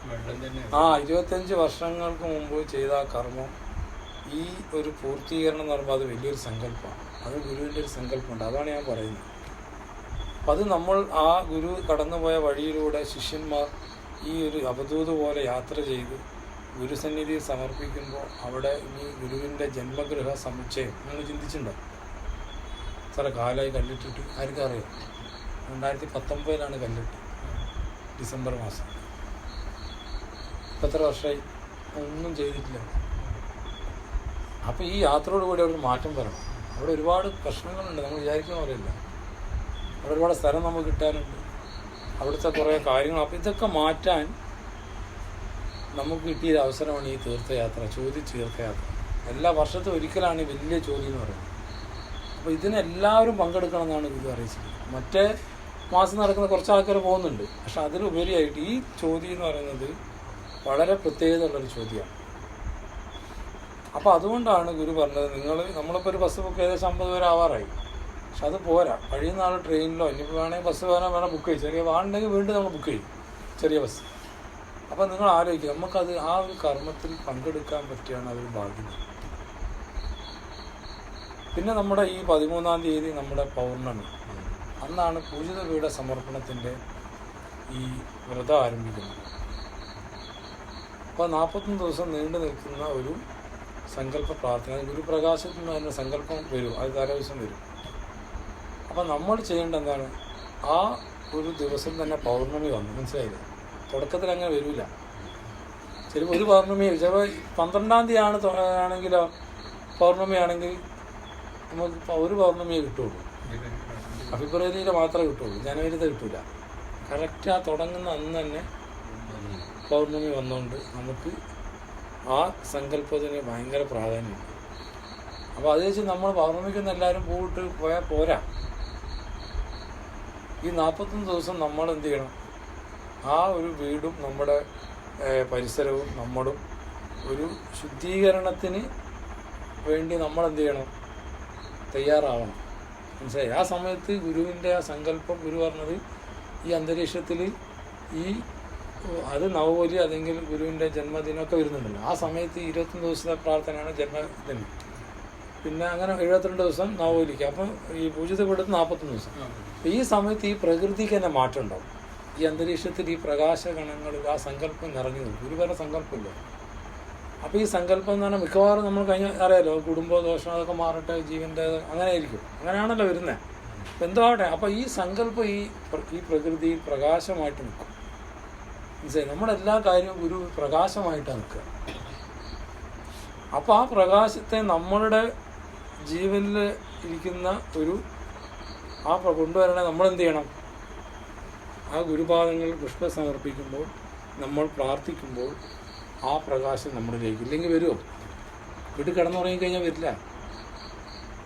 25 വർഷങ്ങൾക്ക് മുമ്പ് ചെയ്ത ആ കർമ്മം ഈ ഒരു പൂർത്തീകരണം എന്ന് പറയുമ്പോൾ അത് വലിയൊരു സങ്കല്പമാണ്. അത് ഗുരുവിൻ്റെ ഒരു സങ്കല്പമുണ്ട്. അതാണ് ഞാൻ പറയുന്നത്. അപ്പം അത് നമ്മൾ ആ ഗുരു കടന്നുപോയ വഴിയിലൂടെ ശിഷ്യന്മാർ ഈ ഒരു അവധൂത് പോലെ യാത്ര ചെയ്ത് ഗുരുസന്നിധിയിൽ സമർപ്പിക്കുമ്പോൾ അവിടെ ഈ ഗുരുവിൻ്റെ ജന്മഗൃഹ സമുച്ചയം നിങ്ങൾ ചിന്തിച്ചിട്ടുണ്ടോ? എത്ര കാലമായി കല്ലിട്ടിട്ട് ആർക്കും അറിയാം. 2019-ലാണ് കല്ലിട്ട്, ഡിസംബർ മാസം. ഇപ്പം എത്ര വർഷമായി ഒന്നും ചെയ്തിട്ടില്ല. അപ്പോൾ ഈ യാത്രയോടുകൂടി ഒരു മാറ്റം വരണം. അവിടെ ഒരുപാട് പ്രശ്നങ്ങളുണ്ട്, നമ്മൾ വിചാരിക്കുന്ന പോലെയില്ല. അവിടെ ഒരുപാട് സ്ഥലം നമുക്ക് കിട്ടാനുണ്ട്, അവിടുത്തെ കുറേ കാര്യങ്ങൾ. അപ്പോൾ ഇതൊക്കെ മാറ്റാൻ നമുക്ക് കിട്ടിയൊരു അവസരമാണ് ഈ തീർത്ഥയാത്ര, തീർത്ഥയാത്ര. എല്ലാ വർഷത്തും ഒരിക്കലാണ് വലിയ ചോദ്യം എന്ന് പറയുന്നത്. അപ്പോൾ ഇതിനെല്ലാവരും പങ്കെടുക്കണം എന്നാണ് ഗുരു അറിയിച്ചത്. മറ്റേ മാസം നടക്കുന്ന കുറച്ച് ആൾക്കാർ പോകുന്നുണ്ട്, പക്ഷെ അതിലുപരിയായിട്ട് ഈ ചോദ്യം എന്ന് പറയുന്നത് വളരെ പ്രത്യേകത ഉള്ളൊരു ചോദ്യമാണ്. അപ്പോൾ അതുകൊണ്ടാണ് ഗുരു പറഞ്ഞത്, നമ്മളിപ്പോൾ ഒരു ബസ് ബുക്ക് ഏകദേശം 50 പേര് ആവാറായി. പക്ഷെ അത് പോരാ. കഴിയുന്ന ആൾ ട്രെയിനിലോ ഇനിയിപ്പോൾ വേണമെങ്കിൽ ബസ് വേണം ബുക്ക് ചെയ്യും. ചെറിയ വാഹനമുണ്ടെങ്കിൽ വീണ്ടും നമ്മൾ ബുക്ക് ചെയ്യും, ചെറിയ ബസ്. അപ്പം നിങ്ങൾ ആലോചിക്കുക, നമുക്കത് ആ ഒരു കർമ്മത്തിൽ പങ്കെടുക്കാൻ പറ്റിയാണ് അതൊരു ഭാഗ്യം. പിന്നെ നമ്മുടെ ഈ 13-ാം തീയതി നമ്മുടെ പൗർണമി, അന്നാണ് പൂജിത പീഠ സമർപ്പണത്തിൻ്റെ ഈ വ്രതം ആരംഭിക്കുന്നത്. അപ്പോൾ 41 ദിവസം നീണ്ടു നിൽക്കുന്ന ഒരു സങ്കല്പ പ്രാർത്ഥന, ഗുരുപ്രകാശത്തിൽ നിന്ന് തന്നെ സങ്കല്പം വരും, അത് തലേദിവസം വരും. അപ്പം നമ്മൾ ചെയ്യേണ്ട എന്താണ്, ആ ഒരു ദിവസം തന്നെ പൗർണമി വന്നു, മനസ്സിലായില്ലേ? തുടക്കത്തിൽ അങ്ങനെ വരില്ല. ചിലപ്പോൾ ഒരു പൗർണമി, ചിലപ്പോൾ 12-ാം തീയതി ആണെങ്കിലോ പൗർണമി ആണെങ്കിൽ നമുക്ക് ഒരു പൗർണമിയെ കിട്ടുള്ളൂ. ഫെബ്രുവരിയിൽ മാത്രമേ കിട്ടുള്ളൂ, ജനുവരിയിൽ കിട്ടില്ല. കറക്റ്റ് ആ തുടങ്ങുന്ന അന്ന് തന്നെ പൗർണമി വന്നുകൊണ്ട് നമുക്ക് ആ സങ്കല്പത്തിന് ഭയങ്കര പ്രാധാന്യമുണ്ട്. അപ്പോൾ അത് വെച്ച് നമ്മൾ പൗർണമിക്കൊന്നും എല്ലാവരും പോയിട്ട് പോയാൽ പോരാ. ഈ 41 ദിവസം നമ്മൾ എന്ത് ചെയ്യണം, ആ ഒരു വീടും നമ്മുടെ പരിസരവും നമ്മളും ഒരു ശുദ്ധീകരണത്തിന് വേണ്ടി നമ്മൾ എന്ത് ചെയ്യണം, തയ്യാറാവണം. മനസ്സിലായി? ആ സമയത്ത് ഗുരുവിൻ്റെ ആ സങ്കല്പം, ഗുരു പറഞ്ഞത് ഈ അന്തരീക്ഷത്തിൽ അത് നവോലി അല്ലെങ്കിൽ ഗുരുവിൻ്റെ ജന്മദിനമൊക്കെ വരുന്നുണ്ടല്ലോ, ആ സമയത്ത് 21 ദിവസത്തെ പ്രാർത്ഥനയാണ് ജന്മദിനം. പിന്നെ അങ്ങനെ 72 ദിവസം നവോലിക്ക്. അപ്പം ഈ പൂജിത പീഠത്തിൽ 41 ദിവസം. ഈ സമയത്ത് ഈ പ്രകൃതിക്ക് തന്നെ മാറ്റം ഉണ്ടാവും. ഈ അന്തരീക്ഷത്തിൽ ഈ പ്രകാശഗണങ്ങൾ ആ സങ്കല്പം നിറഞ്ഞു നിൽക്കും. ഗുരുപര സങ്കല്പമില്ല. അപ്പോൾ ഈ സങ്കല്പം എന്ന് പറഞ്ഞാൽ മിക്കവാറും നമ്മൾ അറിയാലോ, കുടുംബ ദോഷം അതൊക്കെ മാറട്ടെ, ജീവൻ്റെ അങ്ങനെ ആയിരിക്കും, അങ്ങനെയാണല്ലോ വരുന്നത്. അപ്പം എന്തോ ആവട്ടെ. അപ്പോൾ ഈ സങ്കല്പം ഈ പ്രകൃതി പ്രകാശമായിട്ട് നിൽക്കും. മനസ്സിലായി? നമ്മുടെ എല്ലാ കാര്യവും ഗുരു പ്രകാശമായിട്ടാണ് നിൽക്കുക. അപ്പോൾ ആ പ്രകാശത്തെ നമ്മളുടെ ജീവനിൽ ഇരിക്കുന്ന കൊണ്ടുവരണേ നമ്മളെന്ത് ചെയ്യണം, ആ ഗുരുപാദങ്ങൾ പുഷ്പം സമർപ്പിക്കുമ്പോൾ, നമ്മൾ പ്രാർത്ഥിക്കുമ്പോൾ ആ പ്രകാശം നമ്മളിലേക്ക്. ഇല്ലെങ്കിൽ വരുമോ? വീട്ടിൽ കിടന്നുറങ്ങിക്കഴിഞ്ഞാൽ വരില്ല.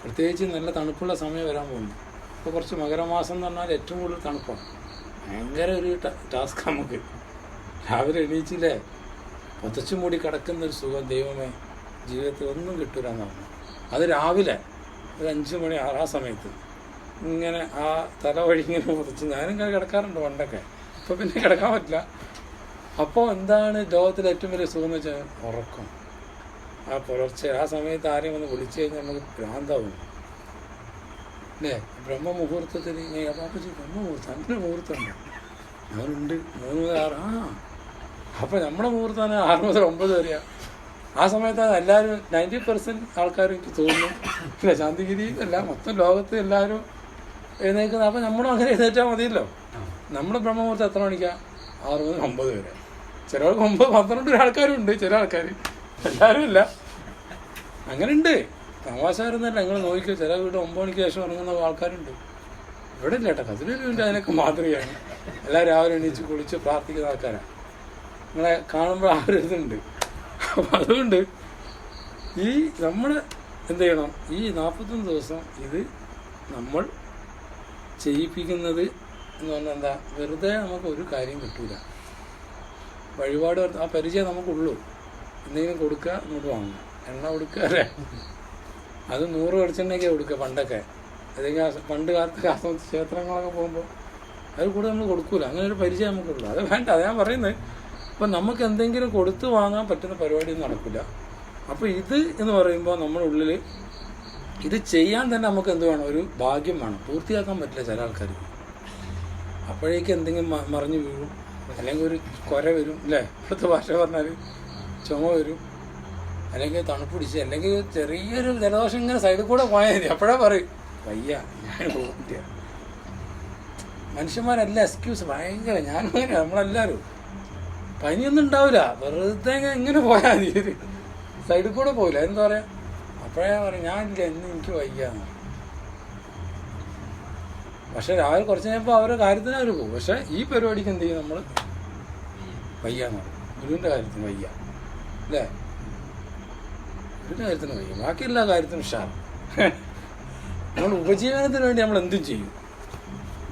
പ്രത്യേകിച്ച് നല്ല തണുപ്പുള്ള സമയം വരാൻ പോകുന്നു. ഇപ്പോൾ കുറച്ച് മകരമാസം എന്ന് പറഞ്ഞാൽ ഏറ്റവും കൂടുതൽ തണുപ്പാണ്. ഭയങ്കര ഒരു ടാസ്ക് നമുക്ക്. രാവിലെ എണീച്ചില്ലേ, പുതച്ചു മൂടി കിടക്കുന്നൊരു സുഖം ദൈവമേ ജീവിതത്തിൽ ഒന്നും കിട്ടൂല എന്നാണ്. അത് രാവിലെ ഒരു 5 മണി ആ സമയത്ത് ഇങ്ങനെ ആ തല വഴി ഇങ്ങനെ പുതച്ച് ഞാനിങ്ങനെ കിടക്കാറുണ്ട് പണ്ടൊക്കെ. ഇപ്പോൾ പിന്നെ കിടക്കാൻ പറ്റില്ല. അപ്പോൾ എന്താണ് ലോകത്തിലെ ഏറ്റവും വലിയ സുഖം എന്ന് വെച്ചാൽ ഉറക്കം. ആ പുലർച്ചെ ആ സമയത്ത് ആരെയും വന്ന് വിളിച്ചു കഴിഞ്ഞാൽ നമുക്ക് ഭ്രാന്താവും അല്ലേ? ബ്രഹ്മമുഹൂർത്തത്തിൽ അപ്പാപ്പച്ചി ബ്രഹ്മമുഹൂർത്തം, അങ്ങനെ മുഹൂർത്തമുണ്ട്. ഞാനുണ്ട് 3 മുതൽ 6. അപ്പോൾ നമ്മുടെ മുഹൂർത്തമാണ് 6 മുതൽ 9 വരെയാണ്. ആ സമയത്താണ് എല്ലാവരും 90% ആൾക്കാർ എനിക്ക് തോന്നുന്നു ഇല്ല, ശാന്തിഗിരി അല്ല, മൊത്തം ലോകത്ത് എല്ലാവരും എഴുന്നേക്കുന്നത്. അപ്പോൾ നമ്മളും അങ്ങനെ എഴുന്നേറ്റാൽ മതിയല്ലോ. നമ്മുടെ ബ്രഹ്മമുഹൂർത്തം എത്ര മണിക്കാണ്? 6 മുതൽ 9 വരെ. ചിലർക്ക് 9, 12 ആൾക്കാരും ഉണ്ട്, ചില ആൾക്കാർ, എല്ലാവരും ഇല്ല. അങ്ങനെ ഉണ്ട്. തമാശായിരുന്നല്ല, നിങ്ങൾ നോക്കിയോ, ചില വീട് 9 മണിക്ക് ശേഷം ഇറങ്ങുന്ന ആൾക്കാരുണ്ട്. ഇവിടെ ഇല്ല കേട്ടോ, കതിരൂരുണ്ട്, അതിനൊക്കെ മാതൃകയാണ്. എല്ലാവരും രാവിലെ എണീച്ച് കുളിച്ച് പ്രാർത്ഥിക്കുന്ന ആൾക്കാരാണ്. നിങ്ങളെ കാണുമ്പോൾ ആ ഒരു ഇതുണ്ട്. അപ്പം അതുകൊണ്ട് നമ്മൾ എന്ത് ചെയ്യണം, ഈ 41 ദിവസം ഇത് നമ്മൾ ചെയ്യിപ്പിക്കുന്നത് എന്ന് പറഞ്ഞാൽ എന്താ, വെറുതെ നമുക്ക് ഒരു കാര്യം കിട്ടൂല. വഴിപാട് ആ പരിചയം നമുക്കുള്ളൂ. എന്തെങ്കിലും കൊടുക്കുക, ഇങ്ങോട്ട് വാങ്ങുക, എണ്ണ കൊടുക്കുക അല്ലേ, അത് 100 വെളിച്ചെണ്ണയൊക്കെ കൊടുക്കുക പണ്ടൊക്കെ. ഏതെങ്കിലും പണ്ട് കാലത്ത് ക്ഷേത്രങ്ങളൊക്കെ പോകുമ്പോൾ അത് കൂടെ നമ്മൾ കൊടുക്കൂല. അങ്ങനെ ഒരു പരിചയം നമുക്കുള്ളൂ. അത് വേണ്ട, അത് ഞാൻ പറയുന്നത്. അപ്പം നമുക്ക് എന്തെങ്കിലും കൊടുത്തു വാങ്ങാൻ പറ്റുന്ന പരിപാടിയൊന്നും നടക്കില്ല. അപ്പോൾ ഇത് എന്ന് പറയുമ്പോൾ നമ്മുടെ ഉള്ളിൽ ഇത് ചെയ്യാൻ തന്നെ നമുക്ക് എന്ത് വേണം, ഒരു ഭാഗ്യം വേണം. പൂർത്തിയാക്കാൻ പറ്റില്ല ചില ആൾക്കാർക്ക്. അപ്പോഴേക്ക് എന്തെങ്കിലും മറിഞ്ഞു വീഴും, അല്ലെങ്കിൽ ഒരു കൊര വരും അല്ലേ, ഇപ്പോഴത്തെ ഭാഷ പറഞ്ഞാൽ ചുമ വരും, അല്ലെങ്കിൽ തണുപ്പ് പിടിച്ച്, അല്ലെങ്കിൽ ചെറിയൊരു ജലദോഷം ഇങ്ങനെ സൈഡിൽ കൂടെ പോയാൽ മതി. അപ്പോഴേ പറയും വയ്യ, ഞാൻ പോകില്ല. മനുഷ്യന്മാരെല്ലാം എക്സ്ക്യൂസ് ഭയങ്കര. ഞാനും അങ്ങനെ, നമ്മളെല്ലാവരും. പനിയൊന്നും ഉണ്ടാവില്ല, വെറുതെ ഇങ്ങനെ പോയാൽ മതി, സൈഡിൽ കൂടെ പോയില്ല. എന്താ പറയുക, അപ്പോഴേ പറയും ഞാനില്ല, ഇന്ന് എനിക്ക് വയ്യാന്ന്. പക്ഷെ രാവിലെ കുറച്ച് കഴിയുമ്പോൾ അവരുടെ കാര്യത്തിന് അവർ പോകും. പക്ഷെ ഈ പരിപാടിക്ക് എന്ത് ചെയ്യും, നമ്മൾ വയ്യാന്ന് പറയും. ഗുരുവിൻ്റെ കാര്യത്തിന് വയ്യ അല്ലേ, ഗുരുവിൻ്റെ കാര്യത്തിന് വയ്യ, ബാക്കി എല്ലാ കാര്യത്തിനും ഉഷാർ. നമ്മൾ ഉപജീവനത്തിന് വേണ്ടി നമ്മൾ എന്തും ചെയ്യും.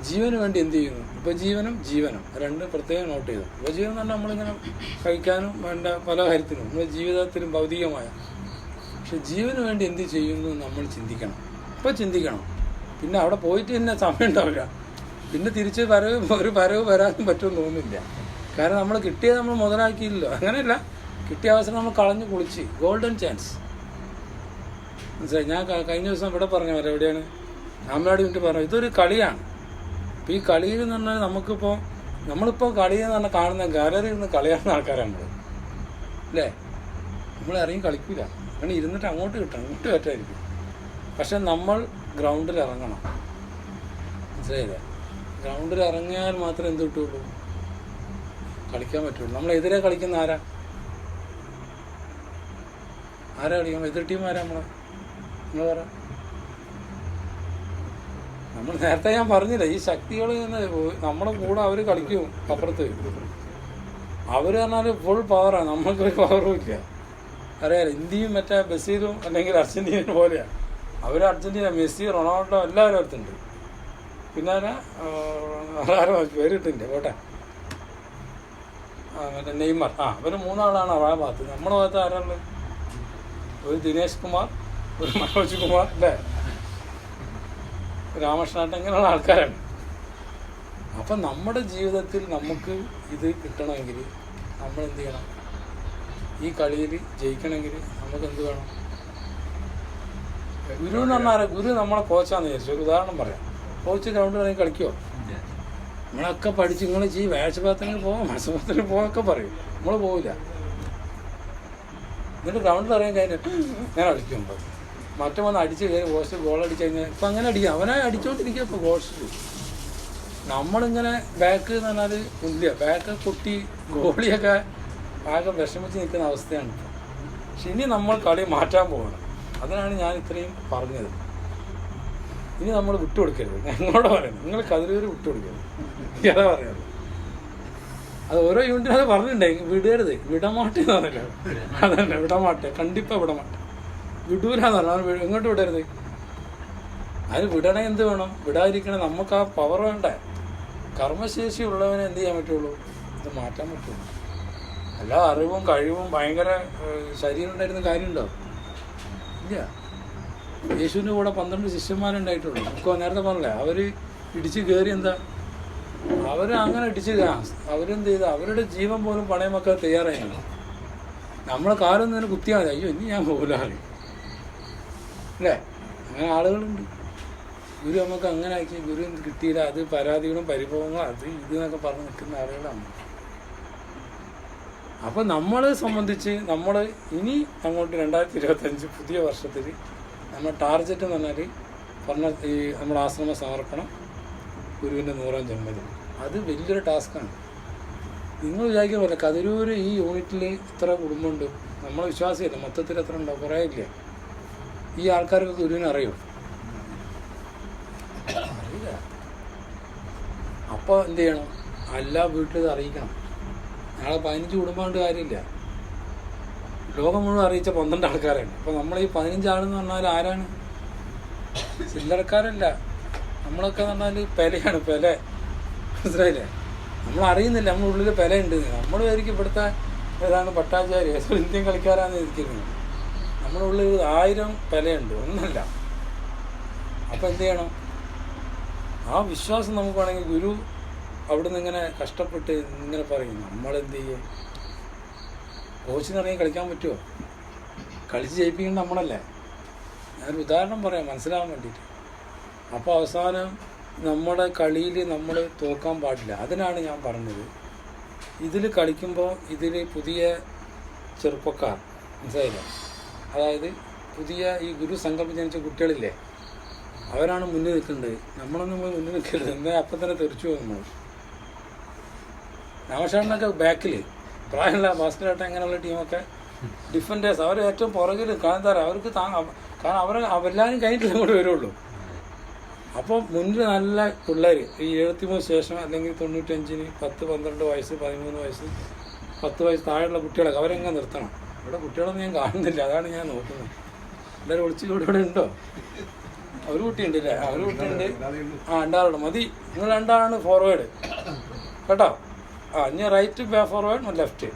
ജീവന് വേണ്ടി എന്ത് ചെയ്യുന്നു, ഉപജീവനം ജീവനം രണ്ടും പ്രത്യേകം നോട്ട് ചെയ്തു. ഉപജീവനം എന്ന് പറഞ്ഞാൽ നമ്മളിങ്ങനെ കഴിക്കാനും വേണ്ട പല കാര്യത്തിനും, നമ്മുടെ ജീവിതത്തിലും ഭൗതികമായ പക്ഷെ ജീവന് വേണ്ടി എന്ത് ചെയ്യുന്നു നമ്മൾ ചിന്തിക്കണം. ഇപ്പോൾ ചിന്തിക്കണം. പിന്നെ അവിടെ പോയിട്ട് തന്നെ സമയം ഉണ്ടാവില്ല. പിന്നെ തിരിച്ച് ഒരു വരവ് വരാനും പറ്റുമെന്ന് തോന്നുന്നില്ല. കാരണം നമ്മൾ കിട്ടിയത് നമ്മൾ മുതലാക്കിയില്ലല്ലോ. അങ്ങനെയല്ല, കിട്ടിയ അവസരം നമ്മൾ കളഞ്ഞു കുളിച്ച്. Golden chance. മനസ്സിലായി? ഞാൻ കഴിഞ്ഞ ദിവസം ഇവിടെ പറഞ്ഞു, എവിടെയാണ് അമ്മയോട് വേണ്ടി പറഞ്ഞു, ഇതൊരു കളിയാണ്. അപ്പോൾ ഈ കളിയിൽ എന്ന് പറഞ്ഞാൽ നമ്മളിപ്പോൾ കളിയെന്ന് പറഞ്ഞാൽ കാണുന്ന ഗാലറിയിൽ നിന്ന് കളിയാടുന്ന ആൾക്കാരാണ് നമ്മൾ, അല്ലേ? നമ്മൾ ഇറങ്ങി കളിക്കില്ല. അങ്ങനെ ഇരുന്നിട്ട് അങ്ങോട്ട് കിട്ടണം, ഇങ്ങോട്ട് പറ്റായിരിക്കും. പക്ഷെ നമ്മൾ ഗ്രൗണ്ടിൽ ഇറങ്ങണം. മനസ്സിലായില്ലേ? ഗ്രൗണ്ടിൽ ഇറങ്ങിയാൽ മാത്രമേ എന്ത് കിട്ടുള്ളൂ? കളിക്കാൻ പറ്റുള്ളൂ. നമ്മളെതിരെ കളിക്കുന്ന ആരാ കളിക്കണം? എതിർ ടീം ആരാ? നിങ്ങൾ പറ. നമ്മൾ നേരത്തെ ഞാൻ പറഞ്ഞില്ല, ഈ ശക്തികൾ നമ്മുടെ കൂടെ അവർ കളിക്കും. അപ്പുറത്ത് അവർ പറഞ്ഞാൽ ഫുൾ പവറാണ്, നമ്മൾക്കൊരു പവറും ഇല്ല. അറിയാലോ, ഇന്ത്യയും മറ്റേ ബ്രസീലും അല്ലെങ്കിൽ അർജന്റീനയും പോലെയാണ്. അവർ അർജന്റീന, മെസ്സി, റൊണാൾഡോ എല്ലാവരും അടുത്തുണ്ട്. പിന്നെ ആരോ പേരിട്ടില്ല പോട്ടെ, മറ്റേ നെയ്മർ. അവർ 3 ആളാണ് അവരുടെ ഭാഗത്ത്. നമ്മുടെ ഭാഗത്ത് ആരാളുള്ളത്? ഒരു ദിനേശ് കുമാർ, ഒരു മനോജ് കുമാർ, അല്ലേ? രാമകൃഷ്ണൻ, ഇങ്ങനെയുള്ള ആൾക്കാരാണ്. അപ്പം നമ്മുടെ ജീവിതത്തിൽ നമുക്ക് ഇത് കിട്ടണമെങ്കിൽ നമ്മൾ എന്ത് ചെയ്യണം? ഈ കളിയിൽ ജയിക്കണമെങ്കിൽ നമുക്ക് എന്ത് വേണം? ഗുരു എന്ന് പറഞ്ഞാൽ ഗുരു നമ്മളെ കോച്ചാന്ന് വിചാരിച്ചു. ഒരു ഉദാഹരണം പറയാം. കോച്ച് ഗ്രൗണ്ടിൽ ഇറങ്ങി കളിക്കുമോ? നമ്മളൊക്കെ പഠിച്ച് നിങ്ങൾ വേഷപാത്രത്തിന് പോകാം, മത്സരത്തിന് പോകാമൊക്കെ പറയും. നമ്മൾ പോവില്ല. എന്നിട്ട് ഗ്രൗണ്ടിൽ ഇറങ്ങി കഴിഞ്ഞാൽ ഞാൻ കളിക്കുമ്പോൾ മറ്റേ വന്ന് അടിച്ച് കയറി പോസ്റ്റ് ഗോൾ അടിച്ച് കഴിഞ്ഞാൽ ഇപ്പം അങ്ങനെ അടിക്കാം. അവനെ അടിച്ചുകൊണ്ടിരിക്കുക ഇപ്പോൾ പോസ്റ്റ്. നമ്മളിങ്ങനെ ബാക്ക് എന്ന് പറഞ്ഞാൽ ഇല്ല, ബാക്ക് കുട്ടി ഗോളിയൊക്കെ ആകെ വിഷമിച്ച് നിൽക്കുന്ന അവസ്ഥയാണ്. പക്ഷെ ഇനി നമ്മൾ കളി മാറ്റാൻ പോകണം. അതിനാണ് ഞാൻ ഇത്രയും പറഞ്ഞത്. ഇനി നമ്മൾ വിട്ടുകൊടുക്കരുത്. ഞങ്ങളോട് പറയുന്നത്, നിങ്ങൾ കതിരൂർ വിട്ടുകൊടുക്കരുത്. അതാ പറയുന്നത്. അത് ഓരോ യൂണിറ്റിനും അത് പറഞ്ഞിട്ടുണ്ടെങ്കിൽ വിടരുത്. വിടമാട്ടെന്ന് പറഞ്ഞില്ല, അതന്നെ വിടമാട്ടെ, കണ്ടിപ്പാ വിടമാട്ടെ. വിടൂലെന്ന് പറഞ്ഞാൽ എങ്ങോട്ട് വിടരുത്. അതിന് വിടണേ എന്ത് വേണം? വിടാതിരിക്കണേ നമുക്ക് ആ പവർ വേണ്ടേ? കർമ്മശേഷി ഉള്ളവനെ എന്ത് ചെയ്യാൻ പറ്റുള്ളൂ? ഇത് മാറ്റാൻ പറ്റുള്ളൂ. എല്ലാ അറിവും കഴിവും ഭയങ്കര ശരീരം ഉണ്ടായിരുന്ന കാര്യമുണ്ടോ? ഇല്ല. യേശുവിൻ്റെ കൂടെ 12 ശിഷ്യന്മാരുണ്ടായിട്ടുള്ളൂ. നമുക്ക് നേരത്തെ പറഞ്ഞില്ലേ, അവർ ഇടിച്ച് കയറി എന്താ? അങ്ങനെ ഇടിച്ച് അവരെന്ത് ചെയ്ത് അവരുടെ ജീവൻ പോലും പണയം വെക്കാൻ തയ്യാറായിരുന്നു. നമ്മളെ കാലൊന്നും തന്നെ കുത്തിയാൽ മതി, അയ്യോ ഇനി ഞാൻ പോലാറി, അല്ലേ? അങ്ങനെ ആളുകളുണ്ട്. ഗുരു നമുക്ക് അങ്ങനെ ആക്കി, ഗുരു കിട്ടിയില്ല, അത് പരാതികളും പരിഭവങ്ങളും അത് ഇതെന്നൊക്കെ പറഞ്ഞ് നിൽക്കുന്ന ആളുകളാണ്. അപ്പം നമ്മളെ സംബന്ധിച്ച് നമ്മൾ ഇനി അങ്ങോട്ട് 2025 പുതിയ വർഷത്തിൽ നമ്മുടെ ടാർഗറ്റ് എന്ന് പറഞ്ഞാൽ ഈ നമ്മുടെ ആശ്രമ സമർപ്പണം, ഗുരുവിൻ്റെ 100ാം ജന്മദിനം. അത് വലിയൊരു ടാസ്ക്കാണ്. നിങ്ങൾ വിചാരിക്കുന്ന പോലെ കതിരൂർ ഈ യൂണിറ്റിൽ ഇത്ര കുടുംബമുണ്ട്, നമ്മളെ വിശ്വാസമില്ല. മൊത്തത്തിൽ എത്ര ഉണ്ടാവും? കുറേ ഇല്ല. ഈ ആൾക്കാർക്ക് ഗുരുവിനെ അറിയോ? അറിയില്ല. അപ്പോൾ എന്ത് ചെയ്യണം? എല്ലാ വീട്ടിലും ഇത് അറിയിക്കണം. ഞങ്ങളെ 15 കുടുംബം കൊണ്ട് കാര്യമില്ല. ലോകം മുഴുവൻ അറിയിച്ച 12 ആൾക്കാരാണ്. അപ്പോൾ നമ്മൾ ഈ 15 ആളെന്ന് പറഞ്ഞാൽ ആരാണ്? ചില്ലറക്കാരല്ല. നമ്മളൊക്കെ എന്ന് പറഞ്ഞാൽ പെലയാണ്, പെല. മനസ്സിലായില്ലേ? നമ്മൾ അറിയുന്നില്ല നമ്മുടെ ഉള്ളിൽ പെലയുണ്ട്. നമ്മൾ ആയിരിക്കും ഇവിടുത്തെ ഏതാണ് പട്ടാചാരി, ഏതോ ഇന്ത്യൻ കളിക്കാരാന്ന് ഇരിക്കുന്നത്. നമ്മുടെ ഉള്ളിൽ 1000 പെലയുണ്ട്, ഒന്നല്ല. അപ്പം എന്ത് ചെയ്യണം? ആ വിശ്വാസം നമുക്ക് വേണമെങ്കിൽ ഗുരു അവിടെ നിന്ന് ഇങ്ങനെ കഷ്ടപ്പെട്ട് ഇങ്ങനെ പറയും. നമ്മളെന്ത് ചെയ്യും? കോച്ചിനിറങ്ങി കളിക്കാൻ പറ്റുമോ? കളിച്ച് ജയിപ്പിക്കുന്നത് നമ്മളല്ലേ? ഞാനൊരു ഉദാഹരണം പറയാം മനസ്സിലാവാൻ വേണ്ടിയിട്ട്. അപ്പോൾ അവസാനം നമ്മുടെ കളിയിൽ നമ്മൾ തോക്കാൻ പാടില്ല. അതിനാണ് ഞാൻ പറഞ്ഞത്, ഇതിൽ കളിക്കുമ്പോൾ ഇതിൽ പുതിയ ചെറുപ്പക്കാർ, മനസ്സിലായില്ല? അതായത് പുതിയ ഈ ഗുരു സങ്കല്പം ജനിച്ച കുട്ടികളില്ലേ, അവരാണ് മുന്നിൽ നിൽക്കേണ്ടത്. നമ്മളൊന്നും പോയി മുന്നിൽ നിൽക്കരുത്. എന്നാൽ അപ്പം തന്നെ തെറിച്ചു പോകും നമ്മൾ. രാമകൃഷ്ണനൊക്കെ ബാക്കിൽ പ്രായമുള്ള ഭാസ്കരേട്ടൻ അങ്ങനെയുള്ള ടീമൊക്കെ ഡിഫൻഡേഴ്സ്, അവർ ഏറ്റവും പുറകിൽ. കാരണം അവർക്ക് കാരണം അവരെല്ലാവരും കഴിഞ്ഞിട്ട് ഇങ്ങോട്ട് വരുള്ളൂ. അപ്പോൾ മുന്നിൽ നല്ല പിള്ളേർ ഈ 73 ശേഷം അല്ലെങ്കിൽ 95-ന് 10, 12 വയസ്സ്, 13 വയസ്സ്, 10 വയസ്സ് താഴെയുള്ള കുട്ടികളൊക്കെ അവരെങ്ങനെ നിർത്തണം. ഇവിടെ കുട്ടികളൊന്നും ഞാൻ കാണുന്നില്ല, അതാണ് ഞാൻ നോക്കുന്നത്. എല്ലാവരും ഒളിച്ചിലൂടെ ഇവിടെ ഉണ്ടോ? ഒരു കുട്ടിയുണ്ടല്ലേ? ഒരു കുട്ടിയുണ്ട്. 2 ആളുണ്ട് മതി. നിങ്ങൾ 2 ആളാണ് ഫോർവേഡ് കേട്ടോ. ഇനി റൈറ്റ് ഫോർവേഡ്, ലെഫ്റ്റ്.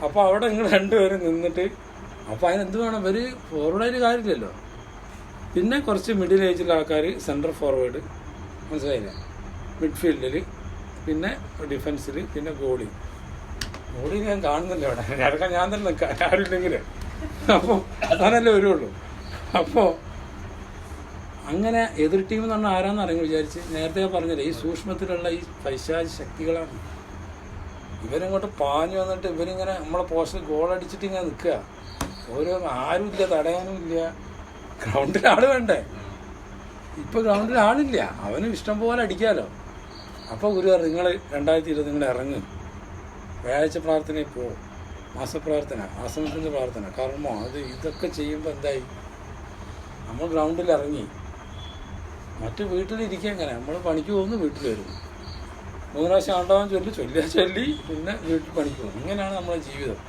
അപ്പോൾ അവിടെ നിങ്ങൾ 2 പേരും നിന്നിട്ട് അപ്പോൾ അതിനെന്ത് വേണം? ഇവർ ഫോർവേഡായിട്ട് കാര്യമില്ലല്ലോ. പിന്നെ കുറച്ച് മിഡിൽ ഏജിലുള്ള ആൾക്കാർ സെൻട്രൽ ഫോർവേഡ്, മനസ്സിലായില്ല, മിഡ്ഫീൽഡിൽ, പിന്നെ ഡിഫൻസിൽ, പിന്നെ ഗോളി ഞാൻ കാണുന്നില്ല അവിടെ. ഇടയ്ക്കാൻ ഞാൻ തന്നെ നിൽക്കാം ആരുമില്ലെങ്കിൽ. അപ്പോൾ അതാണല്ലേ വരുള്ളൂ. അപ്പോൾ അങ്ങനെ എതിർ ടീം എന്ന് പറഞ്ഞാൽ ആരാന്ന് അറിയാൻ വിചാരിച്ച് നേരത്തെ പറഞ്ഞില്ലേ, ഈ സൂക്ഷ്മത്തിലുള്ള ഈ പൈശാചി ശക്തികളാണ്. ഇവരിങ്ങോട്ട് പാഞ്ഞു വന്നിട്ട് ഇവരിങ്ങനെ നമ്മളെ പോസ്റ്റിൽ ഗോളടിച്ചിട്ട് ഇങ്ങനെ നിൽക്കുക. ഓരോ ആരുമില്ല, തടയാനും ഇല്ല. ഗ്രൗണ്ടിൽ ആൾ വേണ്ടേ? ഇപ്പോൾ ഗ്രൗണ്ടിൽ ആളില്ല, അവനും ഇഷ്ടം പോലെ അടിക്കാമല്ലോ. അപ്പോൾ ഗുരു പറഞ്ഞു, നിങ്ങൾ 2020 നിങ്ങൾ ഇറങ്ങും, വ്യാഴാഴ്ച പ്രാർത്ഥനയിൽ പോകും, മാസപ്രാർത്ഥന, ആശ്രമത്തിൻ്റെ പ്രാർത്ഥന, കർമ്മം, ഇതൊക്കെ ചെയ്യുമ്പോൾ എന്തായി? നമ്മൾ ഗ്രൗണ്ടിൽ ഇറങ്ങി. മറ്റു വീട്ടിലിരിക്കുക എങ്ങനെ? നമ്മൾ പണിക്ക് പോകുന്നു, വീട്ടിൽ വരുന്നു, 3 പ്രാവശ്യം ആണ്ടാവാൻ ചൊല്ലി പിന്നെ വീട്ടിൽ പണിക്ക് പോകും. ഇങ്ങനെയാണ് നമ്മുടെ ജീവിതം.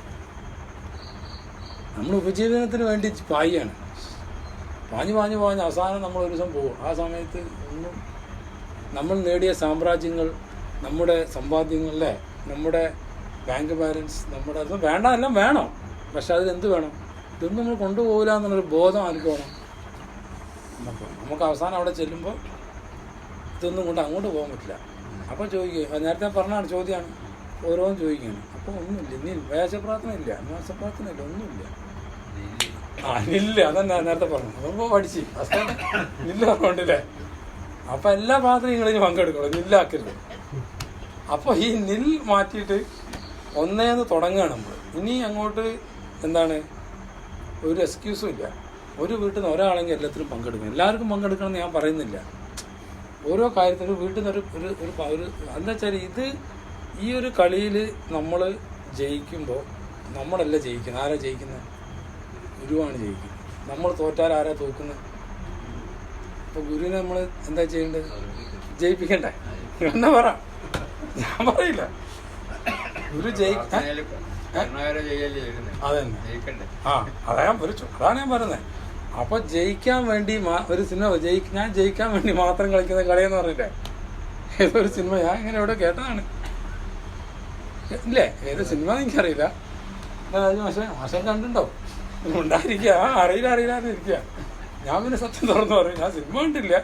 നമ്മൾ ഉപജീവനത്തിന് വേണ്ടി പായാണ്, പാഞ്ഞ് അവസാനം നമ്മൾ ഒരു ദിവസം പോകും. ആ സമയത്ത് ഒന്നും നമ്മൾ നേടിയ സാമ്രാജ്യങ്ങൾ, നമ്മുടെ സമ്പാദ്യങ്ങളല്ലേ, നമ്മുടെ ബാങ്ക് ബാലൻസ്, നമ്മുടെ അത് വേണ്ട, എല്ലാം വേണം. പക്ഷെ അതിലെന്ത് വേണം? ഇതൊന്നും നമ്മൾ കൊണ്ടുപോകില്ല എന്നുള്ളൊരു ബോധം ആർക്ക് വേണം? നമുക്ക് അവസാനം അവിടെ ചെല്ലുമ്പോൾ ഇതൊന്നും കൊണ്ട് അങ്ങോട്ട് പോകാൻ പറ്റില്ല. അപ്പോൾ ചോദിക്കുക, നേരത്തെ പറഞ്ഞാണ് ചോദ്യമാണ്, ഓരോന്നും ചോദിക്കുകയാണ്. അപ്പോൾ ഒന്നുമില്ല, ഇനി വേഷപ്രാർത്ഥന ഇല്ല, മാസപ്രാർത്ഥന ഇല്ല, ഒന്നുമില്ല. ഇല്ല, അതന്നെ നേരത്തെ പറഞ്ഞു. അപ്പോൾ പഠിച്ച് ഇല്ല പറഞ്ഞില്ലേ. അപ്പം എല്ലാ പ്രാർത്ഥനയും നിങ്ങളിനി പങ്കെടുക്കണം, നില്ലാക്കരുത്. അപ്പോൾ ഈ നിൽ മാറ്റിയിട്ട് ഒന്നേന്ന് തുടങ്ങുകയാണ് നമ്മൾ. ഇനി അങ്ങോട്ട് എന്താണ്, ഒരു എക്സ്ക്യൂസും ഇല്ല. ഒരു വീട്ടിൽ നിന്ന് ഒരാളെങ്കിൽ എല്ലാത്തിനും പങ്കെടുക്കണം. എല്ലാവർക്കും പങ്കെടുക്കണം എന്ന് ഞാൻ പറയുന്നില്ല. ഓരോ കാര്യത്തിനും വീട്ടിൽ നിന്ന് ഒരു എന്താ വെച്ചാൽ, ഈ ഒരു കളിയിൽ നമ്മൾ ജയിക്കുമ്പോൾ നമ്മളല്ല ജയിക്കുന്നത്. ആരാ ജയിക്കുന്നത്? ഗുരുവാണ് ജയിക്കുന്നത്. നമ്മൾ തോറ്റാൽ ആരാ തോക്കുന്നത്? അപ്പോൾ ഗുരുവിനെ നമ്മൾ എന്താ ചെയ്യേണ്ടത്? ജയിപ്പിക്കണ്ടേ? എന്നാ പറ, ഞാൻ പറയില്ല. ഗുരു അതന്നെ. അതാ ഞാൻ അതാണ് ഞാൻ പറയുന്നത്. അപ്പൊ ജയിക്കാൻ വേണ്ടി ഒരു സിനിമ ഞാൻ ജയിക്കാൻ വേണ്ടി മാത്രം കളിക്കുന്ന കളിയെന്ന് പറഞ്ഞില്ലേ, ഏതൊരു സിനിമ ഞാൻ ഇങ്ങനെ എവിടെ കേട്ടതാണ്. ഇല്ലേ, ഏത് സിനിമ എനിക്കറിയില്ല. മാഷം കണ്ടുണ്ടോ? ഉണ്ടായിരിക്കുക. അറിയില്ല ഇരിക്കുക. ഞാൻ പിന്നെ സത്യം തുറന്നു പറയും, ഞാൻ സിനിമ കണ്ടില്ല,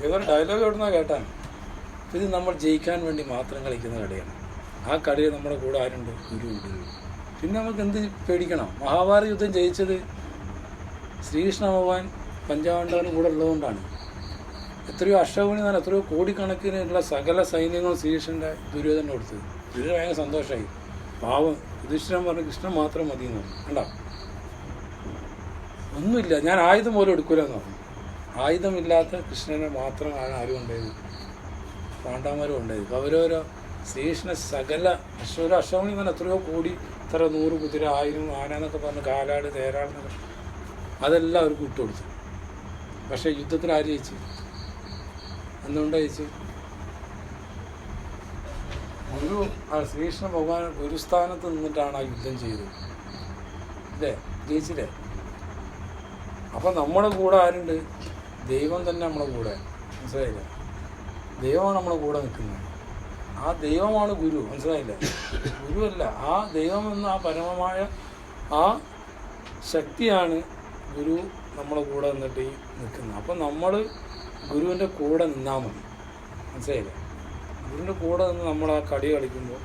ഏതൊരു ഡയലോഗ് എവിടുന്നാ കേട്ടാണ്. ഇത് നമ്മൾ ജയിക്കാൻ വേണ്ടി മാത്രം കളിക്കുന്ന കളിയാണ്. ആ കളിയെ നമ്മുടെ കൂടെ ആരുണ്ട്? ഗുരു. പിന്നെ നമുക്ക് എന്ത് പേടിക്കണം? മഹാഭാരത യുദ്ധം ജയിച്ചത് ശ്രീകൃഷ്ണ ഭഗവാൻ പഞ്ചപാണ്ഡവന് കൂടെ ഉള്ളതുകൊണ്ടാണ്. എത്രയോ അശ്വമണി എന്നാൽ എത്രയോ കോടിക്കണക്കിനുള്ള സകല സൈന്യങ്ങളും ശ്രീകൃഷ്ണൻ്റെ ദുര്യോധന കൊടുത്തത്. ദുര്യോധന ഭയങ്കര സന്തോഷമായി. പാവം യുധിഷ്ഠിരൻ പറഞ്ഞ് കൃഷ്ണൻ മാത്രം മതി എന്ന് പറഞ്ഞു. കണ്ടോ, ഒന്നുമില്ല, ഞാൻ ആയുധം പോലും എടുക്കൂലെന്ന് പറഞ്ഞു. ആയുധമില്ലാത്ത കൃഷ്ണനെ മാത്രമാണ് ആരും ഉണ്ടായത്? പാണ്ഡവന്മാരും ഉണ്ടായത്. അവരോരോ ശ്രീകൃഷ്ണ സകല അശ്വമണി എന്ന് പറഞ്ഞാൽ എത്രയോ കോടി, ഇത്ര 100 കുതിര, 1000 ആന എന്നൊക്കെ പറഞ്ഞ് കാലാട്, തേരാടെന്നൊക്കെ, അതെല്ലാം അവർക്ക് വിട്ടുകൊടുത്തു. പക്ഷേ യുദ്ധത്തിൽ ആര് ജയിച്ചു? എന്തുകൊണ്ടാണ് ജയിച്ചു? ശ്രീകൃഷ്ണ ഭഗവാൻ ഗുരുസ്ഥാനത്ത് നിന്നിട്ടാണ് ആ യുദ്ധം ചെയ്തത്. അല്ലേ, ജയിച്ചില്ലേ? അപ്പം നമ്മുടെ കൂടെ ആരുണ്ട്? ദൈവം തന്നെ നമ്മളെ കൂടെ. മനസ്സിലായില്ല? ദൈവമാണ് നമ്മളെ കൂടെ നിൽക്കുന്നത്. ആ ദൈവമാണ് ഗുരു. മനസ്സിലായില്ലേ? ഗുരുവല്ല, ആ ദൈവം എന്ന ആ പരമമായ ആ ശക്തിയാണ് ഗുരു നമ്മളെ കൂടെ നിന്നിട്ട് ഈ നിൽക്കുന്നത്. അപ്പം നമ്മൾ ഗുരുവിൻ്റെ കൂടെ നിന്നാൽ മതി. മനസ്സിലായില്ലേ? ഗുരുവിൻ്റെ കൂടെ നിന്ന് നമ്മൾ ആ കളി കളിക്കുമ്പോൾ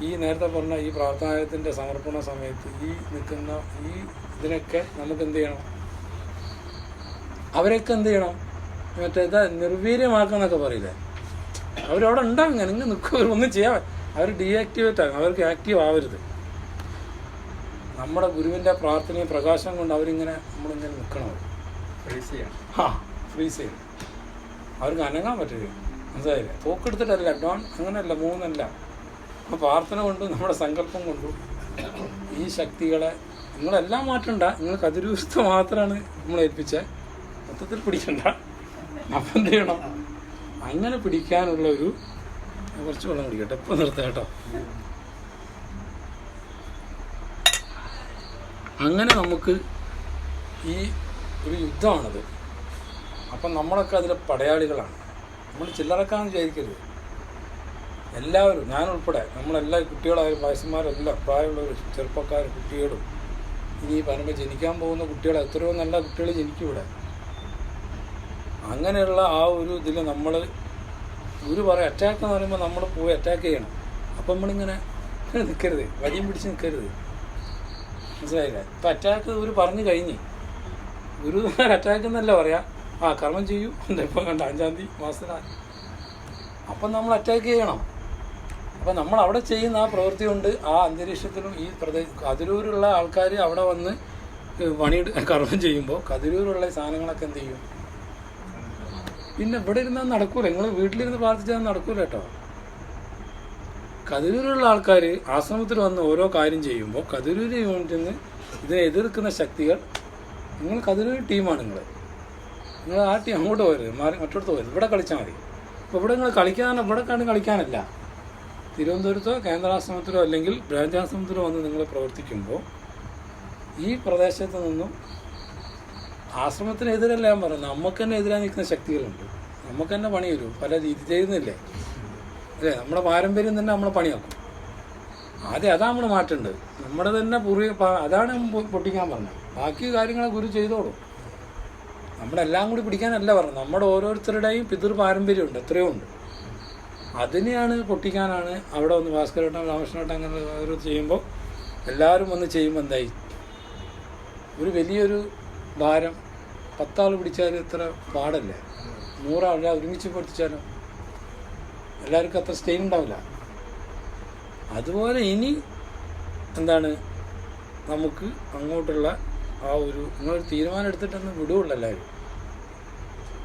ഈ നേരത്തെ പറഞ്ഞ ഈ പ്രാർത്ഥനാലയത്തിൻ്റെ സമർപ്പണ സമയത്ത് ഈ നിൽക്കുന്ന ഈ ഇതിനൊക്കെ നമുക്ക് എന്ത് ചെയ്യണം? അവരൊക്കെ എന്ത് ചെയ്യണം? മറ്റേതാ നിർവീര്യമാക്കാന്നൊക്കെ പറയില്ലേ, അവരവിടെ ഉണ്ടാകും. നിങ്ങൾ നിൽക്കും, ഒന്നും ചെയ്യാൻ, അവർ ഡീആക്ടിവേറ്റ് ആകും, അവർക്ക് ആക്റ്റീവ് ആവരുത്. നമ്മുടെ ഗുരുവിൻ്റെ പ്രാർത്ഥനയും പ്രകാശം കൊണ്ട് അവരിങ്ങനെ നമ്മളിങ്ങനെ നിൽക്കണം. ഫ്രീസ് ചെയ്യണം. അവർക്ക് അനങ്ങാൻ പറ്റില്ല. മനസ്സിലായില്ലേ? തോക്കെടുത്തിട്ടല്ല, അങ്ങനെയല്ല, 3 അപ്പോൾ പ്രാർത്ഥന കൊണ്ടും നമ്മുടെ സങ്കല്പം കൊണ്ടും ഈ ശക്തികളെ നിങ്ങളെല്ലാം മാറ്റണ്ട. നിങ്ങൾക്ക് അതിരൂപസ്ഥ മാത്രമാണ് നമ്മളെ ഏൽപ്പിച്ചത്, മൊത്തത്തിൽ പിടിക്കണ്ട. അപ്പം എന്ത് ചെയ്യണം? അങ്ങനെ പിടിക്കാനുള്ള ഒരു കുറച്ച് വെള്ളം കുടിക്കട്ടെ, ഇപ്പം നിർത്താം കേട്ടോ. അങ്ങനെ നമുക്ക് ഈ ഒരു യുദ്ധമാണത്. അപ്പം നമ്മളൊക്കെ അതിലെ പടയാളികളാണ്. നമ്മൾ ചില്ലറക്കാന്ന് വിചാരിക്കരുത്. എല്ലാവരും, ഞാനുൾപ്പെടെ, നമ്മളെല്ലാ കുട്ടികളായാലും വയസ്സന്മാരെല്ലാം, പ്രായമുള്ളവരും ചെറുപ്പക്കാരും കുട്ടികളും ഇനി പറയുമ്പോൾ ജനിക്കാൻ പോകുന്ന കുട്ടികൾ എത്രയോ നല്ല കുട്ടികൾ ജനിക്കും ഇവിടെ. അങ്ങനെയുള്ള ആ ഒരു ഇതിൽ നമ്മൾ ഗുരു പറയും അറ്റാക്ക് എന്ന് പറയുമ്പോൾ നമ്മൾ പോയി അറ്റാക്ക് ചെയ്യണം. അപ്പം നമ്മളിങ്ങനെ നിൽക്കരുത്, വടിയും പിടിച്ച് നിൽക്കരുത്. മനസ്സിലായില്ലേ? ഇപ്പം അറ്റാക്ക് ഗുരു പറഞ്ഞു കഴിഞ്ഞ്, ഗുരു അറ്റാക്ക് എന്നല്ല പറയാം, കർമ്മം ചെയ്യൂ, ഇപ്പം കണ്ട 5-ാം തീയതി മാസത്തിലാണ്. അപ്പം നമ്മൾ അറ്റാക്ക് ചെയ്യണം. അപ്പം നമ്മൾ അവിടെ ചെയ്യുന്ന ആ പ്രവൃത്തി കൊണ്ട് ആ അന്തരീക്ഷത്തിലും ഈ കതിരൂരുള്ള ആൾക്കാർ അവിടെ വന്ന് കർമ്മം ചെയ്യുമ്പോൾ കതിരൂരുള്ള സാധനങ്ങളൊക്കെ എന്ത് ചെയ്യും? പിന്നെ ഇവിടെ ഇരുന്നാൽ നടക്കൂല. നിങ്ങൾ വീട്ടിലിരുന്ന് പ്രാർത്ഥിച്ചാൽ നടക്കൂല കേട്ടോ. കതിരൂരുള്ള ആൾക്കാർ ആശ്രമത്തിൽ വന്ന് ഓരോ കാര്യം ചെയ്യുമ്പോൾ കതിരൂർ യൂണിറ്റിൽ നിന്ന് ഇതിനെ എതിർക്കുന്ന ശക്തികൾ, നിങ്ങൾ കതിരൂർ ടീമാണ് നിങ്ങൾ ആ ടീം അങ്ങോട്ട് പോരുത്, മറ്റോടത്ത് പോരുത്, ഇവിടെ കളിച്ചാൽ മതി. അപ്പോൾ ഇവിടെ നിങ്ങൾ ഇവിടെ കളിക്കാനല്ല. തിരുവനന്തപുരത്തോ കേന്ദ്രാശ്രമത്തിലോ അല്ലെങ്കിൽ ബ്രാഞ്ചാശ്രമത്തിലോ വന്ന് നിങ്ങൾ പ്രവർത്തിക്കുമ്പോൾ ഈ പ്രദേശത്ത് നിന്നും ആശ്രമത്തിനെതിരല്ല ഞാൻ പറയുന്നത്, നമുക്ക് തന്നെ എതിരായി നിൽക്കുന്ന ശക്തികളുണ്ട്. നമുക്ക് തന്നെ പണി വരും, പല രീതി ചെയ്യുന്നില്ലേ അല്ലേ? നമ്മുടെ പാരമ്പര്യം തന്നെ നമ്മളെ പണിയാക്കും. ആദ്യം അതാണ് നമ്മൾ മാറ്റേണ്ടത്. നമ്മുടെ തന്നെ അതാണ് പൊട്ടിക്കാൻ പറഞ്ഞത്. ബാക്കി കാര്യങ്ങൾ ഗുരു ചെയ്തോളൂ. നമ്മളെല്ലാം കൂടി പിടിക്കാനല്ല പറഞ്ഞത്. നമ്മുടെ ഓരോരുത്തരുടെയും പിതൃ പാരമ്പര്യമുണ്ട്, എത്രയോ ഉണ്ട്. അതിനെയാണ് പൊട്ടിക്കാനാണ് അവിടെ വന്ന് ഭാസ്കരേട്ടൻ രാമകൃഷ്ണേട്ടൻ അങ്ങനെ ഓരോ ചെയ്യുമ്പോൾ എല്ലാവരും വന്ന് ചെയ്യുമ്പോൾ എന്തായി? ഒരു വലിയൊരു ഭാരം 10 ആൾ പിടിച്ചാൽ ഇത്ര പാടല്ലേ? 100 ആൾ ഒരുമിച്ച് പഠിച്ചാലോ എല്ലാവർക്കും അത്ര സ്റ്റെയിൻ ഉണ്ടാവില്ല. അതുപോലെ ഇനി എന്താണ് നമുക്ക് അങ്ങോട്ടുള്ള ആ ഒരു നിങ്ങളൊരു തീരുമാനം എടുത്തിട്ടൊന്നും വിടുകയുള്ളൂ എല്ലാവരും.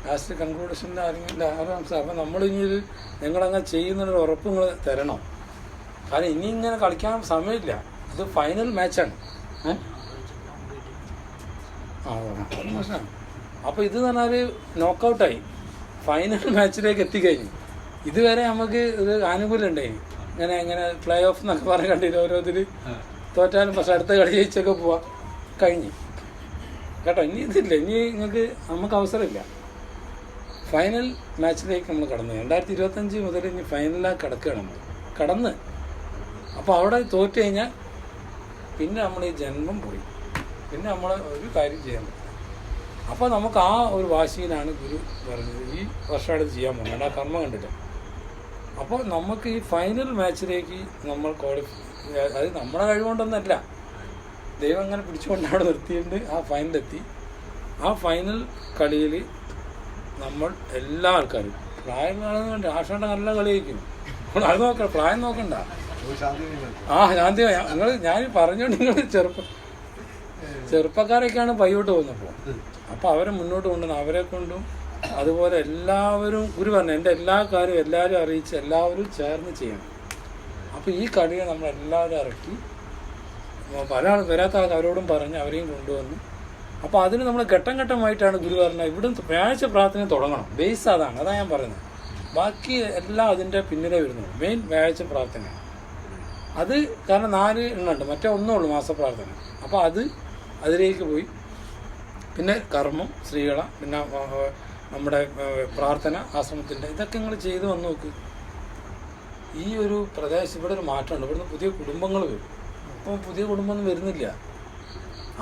ലാസ്റ്റ് കൺക്ലൂഷൻ്റെ ആരും അപ്പം നമ്മൾ ഇനി ഒരു നിങ്ങളങ്ങനെ ചെയ്യുന്നൊരു ഉറപ്പ് നിങ്ങൾ തരണം. കാരണം ഇനി ഇങ്ങനെ കളിക്കാൻ സമയമില്ല. ഇത് ഫൈനൽ മാച്ചാണ്. മോശമാണ്. അപ്പോൾ ഇത് എന്ന് പറഞ്ഞാൽ നോക്കൗട്ടായി ഫൈനൽ മാച്ചിലേക്ക് എത്തിക്കഴിഞ്ഞു. ഇതുവരെ നമുക്ക് ഒരു ആനുകൂല്യം ഉണ്ടായി. ഇങ്ങനെ പ്ലേ ഓഫ് എന്നൊക്കെ പറഞ്ഞ് കണ്ടില്ല, ഓരോരുത്തർ തോറ്റാലും പക്ഷെ അടുത്ത കളി ജയിച്ചൊക്കെ പോവാം, കഴിഞ്ഞ് കേട്ടോ. ഇനി ഇതില്ല, ഇനി നമുക്ക് അവസരമില്ല. ഫൈനൽ മാച്ചിലേക്ക് നമ്മൾ കടന്നു. 2025 മുതൽ ഇനി ഫൈനലായി കിടക്കുകയാണ് നമ്മൾ കടന്ന്. അപ്പോൾ അവിടെ തോറ്റു കഴിഞ്ഞാൽ പിന്നെ നമ്മൾ ഈ ജന്മം പോയി, പിന്നെ നമ്മൾ ഒരു കാര്യം ചെയ്യാൻ പറ്റില്ല. അപ്പോൾ നമുക്ക് ആ ഒരു വാശിയിലാണ് ഗുരു പറഞ്ഞത് ഈ വർഷമായിട്ട് ചെയ്യാൻ പോകുന്നത്. ആ കർമ്മം കണ്ടില്ല. അപ്പോൾ നമുക്ക് ഈ ഫൈനൽ മാച്ചിലേക്ക് നമ്മൾ അത് നമ്മുടെ കഴിവുകൊണ്ടൊന്നല്ല, ദൈവം അങ്ങനെ പിടിച്ചുകൊണ്ട് അവിടെ നിർത്തിയിട്ട് ആ ഫൈനലെത്തി. ആ ഫൈനൽ കളിയിൽ നമ്മൾ എല്ലാ ആൾക്കാരും പ്രായമുള്ള ആഷാണ്ട നല്ല കളിയായിരിക്കും. അത് നോക്കണം, പ്രായം നോക്കണ്ട. ശാന്തി ഞാൻ പറഞ്ഞോണ്ട് നിങ്ങൾ ചെറുപ്പക്കാരൊക്കെയാണ് പയ്യോട്ട് പോകുന്നപ്പോൾ. അപ്പോൾ അവരെ മുന്നോട്ട് കൊണ്ടുവരണം. അവരെ കൊണ്ടും അതുപോലെ എല്ലാവരും ഗുരു പറഞ്ഞു എൻ്റെ എല്ലാ കാര്യവും എല്ലാവരും അറിയിച്ച് എല്ലാവരും ചേർന്ന് ചെയ്യണം. അപ്പോൾ ഈ കളിയെ നമ്മളെല്ലാവരും ഇറക്കി പല ആൾ വരാത്ത ആൾക്ക് അവരോടും പറഞ്ഞ് അവരെയും കൊണ്ടുവന്നു. അപ്പോൾ അതിന് നമ്മൾ ഘട്ടം ഘട്ടമായിട്ടാണ് ഗുരു പറഞ്ഞത് ഇവിടുന്ന് വ്യാഴ്ച പ്രാർത്ഥന തുടങ്ങണം. ബേസ് അതാണ് ഞാൻ പറയുന്നത്. ബാക്കി എല്ലാം അതിൻ്റെ പിന്നിലേ വരുന്നുള്ളൂ. മെയിൻ വ്യാഴ്ച പ്രാർത്ഥന അത്. കാരണം 4 എണ്ണമുണ്ട്, മറ്റേ ഒന്നുള്ളൂ മാസപ്രാർത്ഥന. അപ്പോൾ അതിലേക്ക് പോയി. പിന്നെ കർമ്മം, ശ്രീകള, പിന്നെ നമ്മുടെ പ്രാർത്ഥന ആശ്രമത്തിൻ്റെ ഇതൊക്കെ നിങ്ങൾ ചെയ്ത് വന്ന് നോക്ക്. ഈ ഒരു പ്രദേശം ഇവിടെ ഒരു മാറ്റമുണ്ട്. ഇവിടുന്ന് പുതിയ കുടുംബങ്ങൾ വരും. അപ്പം പുതിയ കുടുംബമൊന്നും വരുന്നില്ല.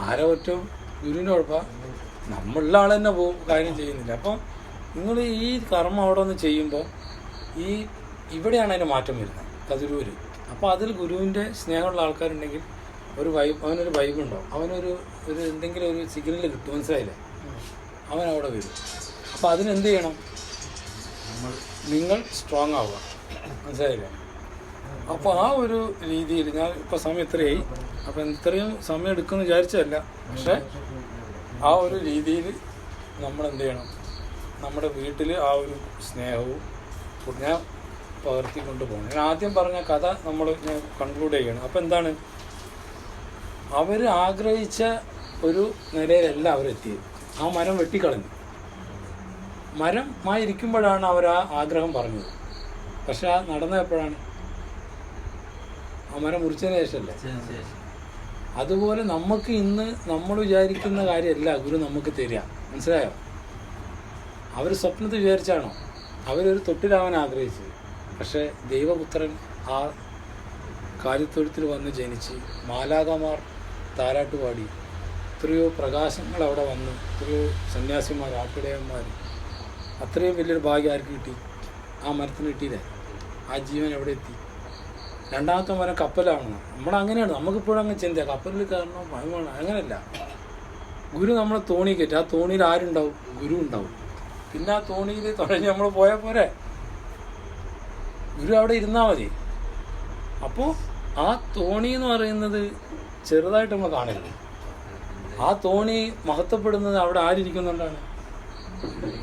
ആരോ ഒറ്റവും ഗുരുവിൻ്റെ കുഴപ്പം നമ്മളുള്ള ആൾ തന്നെ കാര്യം ചെയ്യുന്നില്ല. അപ്പം നിങ്ങൾ ഈ കർമ്മം അവിടെ ഒന്ന് ചെയ്യുമ്പോൾ ഇവിടെയാണ് അതിൻ്റെ മാറ്റം വരുന്നത്, കതിരൂര്. അപ്പോൾ അതിൽ ഗുരുവിൻ്റെ സ്നേഹമുള്ള ആൾക്കാരുണ്ടെങ്കിൽ അവനൊരു വൈബ് ഉണ്ടാവും, അവനൊരു എന്തെങ്കിലും ഒരു സിഗ്നൽ കിട്ടും, മനസ്സിലായില്ലേ? അവൻ അവിടെ വരും. അപ്പോൾ അതിനെന്ത് ചെയ്യണം? നിങ്ങൾ സ്ട്രോങ് ആവുക, മനസ്സിലായില്ലേ? അപ്പോൾ ആ ഒരു രീതിയിൽ ഞാൻ ഇപ്പോൾ സമയം ഇത്രയായി. അപ്പോൾ ഇത്രയും സമയം എടുക്കുമെന്ന് വിചാരിച്ചതല്ല, പക്ഷേ ആ ഒരു രീതിയിൽ നമ്മളെന്ത് ചെയ്യണം? നമ്മുടെ വീട്ടിൽ ആ ഒരു സ്നേഹവും ഞാൻ പകർത്തിക്കൊണ്ട് പോകണം. ഞാൻ ആദ്യം പറഞ്ഞ കഥ ഞാൻ കൺക്ലൂഡ് ചെയ്യണം. അപ്പോൾ എന്താണ്? അവർ ആഗ്രഹിച്ച ഒരു നിലയിലല്ല അവരെത്തിയത്. ആ മരം വെട്ടിക്കളഞ്ഞു. മരമായിരിക്കുമ്പോഴാണ് അവർ ആ ആഗ്രഹം പറഞ്ഞത്. പക്ഷെ ആ നടന്നത് എപ്പോഴാണ്? ആ മരം മുറിച്ചതിന് ശേഷമല്ലേ? അതുപോലെ നമുക്ക് ഇന്ന് നമ്മൾ വിചാരിക്കുന്ന കാര്യമല്ല ഗുരു നമുക്ക് തരിക, മനസ്സിലായോ? അവർ സ്വപ്നത്തിൽ വിചാരിച്ചാണോ? അവരൊരു തൊട്ടിലാവാൻ ആഗ്രഹിച്ചത്. പക്ഷേ ദൈവപുത്രൻ ആ കാലിത്തൊഴുത്തിൽ വന്ന് ജനിച്ച് മാലാഖമാർ താരാട്ട് പാടി, എത്രയോ പ്രകാശങ്ങൾ അവിടെ വന്നു, എത്രയോ സന്യാസിമാർ, ആട്ടിടയന്മാർ. അത്രയും വലിയൊരു ഭാഗ്യം ആർക്ക് കിട്ടി? ആ മരത്തിന് കിട്ടിയില്ലേ? ആ ജീവൻ എവിടെ എത്തി? രണ്ടാമത്തെ മരം കപ്പലാവണം. നമ്മളങ്ങനെയാണ്, നമുക്കിപ്പോഴും അങ്ങനെ ചിന്ത, കപ്പലിൽ കയറണം, ഭയമാണ്. അങ്ങനെയല്ല. ഗുരു നമ്മളെ തോണി കയറ്റും. ആ തോണിയിൽ ആരുണ്ടാവും? ഗുരു ഉണ്ടാവും. പിന്നെ ആ തോണിയിൽ തുഴഞ്ഞ് നമ്മൾ പോയാൽ പോരെ, ഗുരു അവിടെ ഇരുന്നാൽ മതി. അപ്പോൾ ആ തോണി എന്ന് പറയുന്നത് ചെറുതായിട്ട് നമ്മൾ കാണരുത്. ആ തോണി മഹത്വപ്പെടുന്നത് അവിടെ ആരിയ്ക്കുന്നുണ്ടാണ്?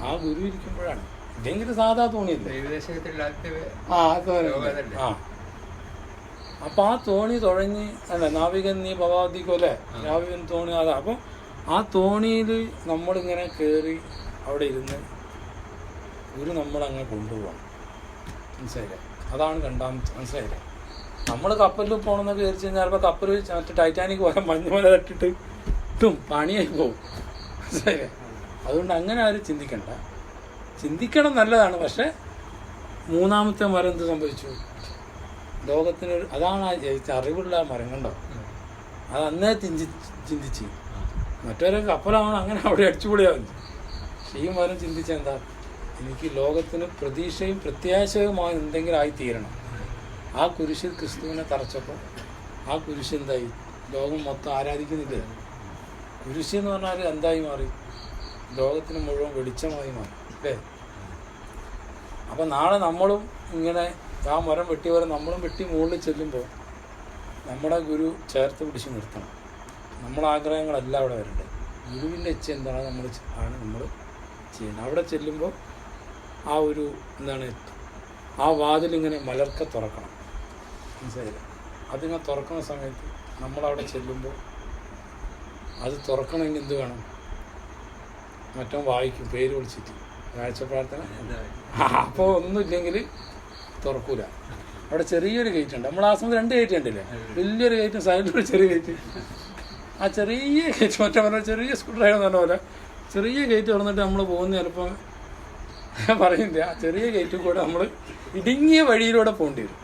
ആ ഗുരു ഇരിക്കുമ്പോഴാണ്. ഇതെങ്കിൽ സാധാ തോണിയില്ലേ? ആ അപ്പം ആ തോണി തുഴഞ്ഞ് അല്ല, നാവികൻ നീ ഭവാദിക്കോ അല്ലേ, നാവികൻ തോണി അതാ. അപ്പം ആ തോണിയിൽ നമ്മളിങ്ങനെ കയറി അവിടെ ഇരുന്ന് ഗുരു നമ്മളങ്ങനെ കൊണ്ടുപോകണം. മനസ്സിലായില്ലേ? അതാണ് രണ്ടാമത്തെ. മനസ്സിലായില്ലേ? നമ്മൾ കപ്പലിൽ പോകണമെന്നൊക്കെ വിചാരിച്ചു കഴിഞ്ഞാൽ ചിലപ്പോൾ കപ്പൽ മറ്റേ ടൈറ്റാനിക് പോലെ മഞ്ഞുമല തട്ടിട്ട് ഇട്ടും പണിയായി പോകും. മനസ്സിലായില്ലേ? അതുകൊണ്ട് അങ്ങനെ ആരും ചിന്തിക്കണ്ട. ചിന്തിക്കണം, നല്ലതാണ്. പക്ഷെ മൂന്നാമത്തെ മരം എന്ത് സംഭവിച്ചു? ലോകത്തിനൊരു അതാണ് അറിവുള്ള മരം. കണ്ടോ? അത് അന്നേ ചിന്തിച്ച് മറ്റൊരു കപ്പലാവണം, അങ്ങനെ അവിടെ അടിച്ചുപൊളിയാവും. ഈ മരം ചിന്തിച്ചാൽ എന്താ? എനിക്ക് ലോകത്തിന് പ്രതീക്ഷയും പ്രത്യാശയുമായി എന്തെങ്കിലും ആയിത്തീരണം. ആ കുരിശിൽ ക്രിസ്തുവിനെ തറച്ചപ്പോൾ ആ കുരിശ് എന്തായി? ലോകം മൊത്തം ആരാധിക്കുന്നില്ലേ? കുരിശ് എന്ന് പറഞ്ഞാൽ എന്തായി മാറി? ലോകത്തിന് മുഴുവൻ വെളിച്ചമായി മാറി അല്ലേ? അപ്പം നാളെ നമ്മളും ഇങ്ങനെ ആ മരം വെട്ടിയവരെ നമ്മളും വെട്ടി മുകളിൽ ചെല്ലുമ്പോൾ നമ്മുടെ ഗുരു ചേർത്ത് പിടിച്ച് നിർത്തണം. നമ്മുടെ ആഗ്രഹങ്ങളെല്ലാം അവിടെ വരണ്ടേ? ഗുരുവിൻ്റെ ഇച്ഛ എന്താണ് നമ്മൾ ചെയ്യുന്നത്. അവിടെ ചെല്ലുമ്പോൾ ആ ഒരു എന്താണ്, ആ വാതിലിങ്ങനെ മലർക്കെ തുറക്കണം. മനസ്സിലായില്ല? അതിങ്ങനെ തുറക്കുന്ന സമയത്ത് നമ്മളവിടെ ചെല്ലുമ്പോൾ അത് തുറക്കണമെങ്കിൽ എന്ത് വേണം? മറ്റോ വായിക്കും, പേര് വിളിച്ചിട്ട് കാഴ്ച പ്രാർത്ഥന. അപ്പോൾ ഒന്നുമില്ലെങ്കിൽ തുറക്കൂല. അവിടെ ചെറിയൊരു ഗേറ്റ് ഉണ്ട്. നമ്മൾ ആ സമയത്ത് 2 ഗേറ്റ് ഉണ്ടല്ലേ, വലിയൊരു ഗേറ്റും സൈഡിലൊരു ചെറിയ ഗേറ്റ്. ആ ചെറിയ ഗേറ്റ് മറ്റേ പറഞ്ഞാൽ ചെറിയ സ്കൂൾ ഡ്രൈവർ എന്ന് പറഞ്ഞ പോലെ ചെറിയ ഗേറ്റ് തുറന്നിട്ട് നമ്മൾ പോകുന്ന ചിലപ്പോൾ ഞാൻ പറയുന്നില്ല, ആ ചെറിയ ഗേറ്റിൽ കൂടെ നമ്മൾ ഇടുങ്ങിയ വഴിയിലൂടെ പോകേണ്ടി വരും.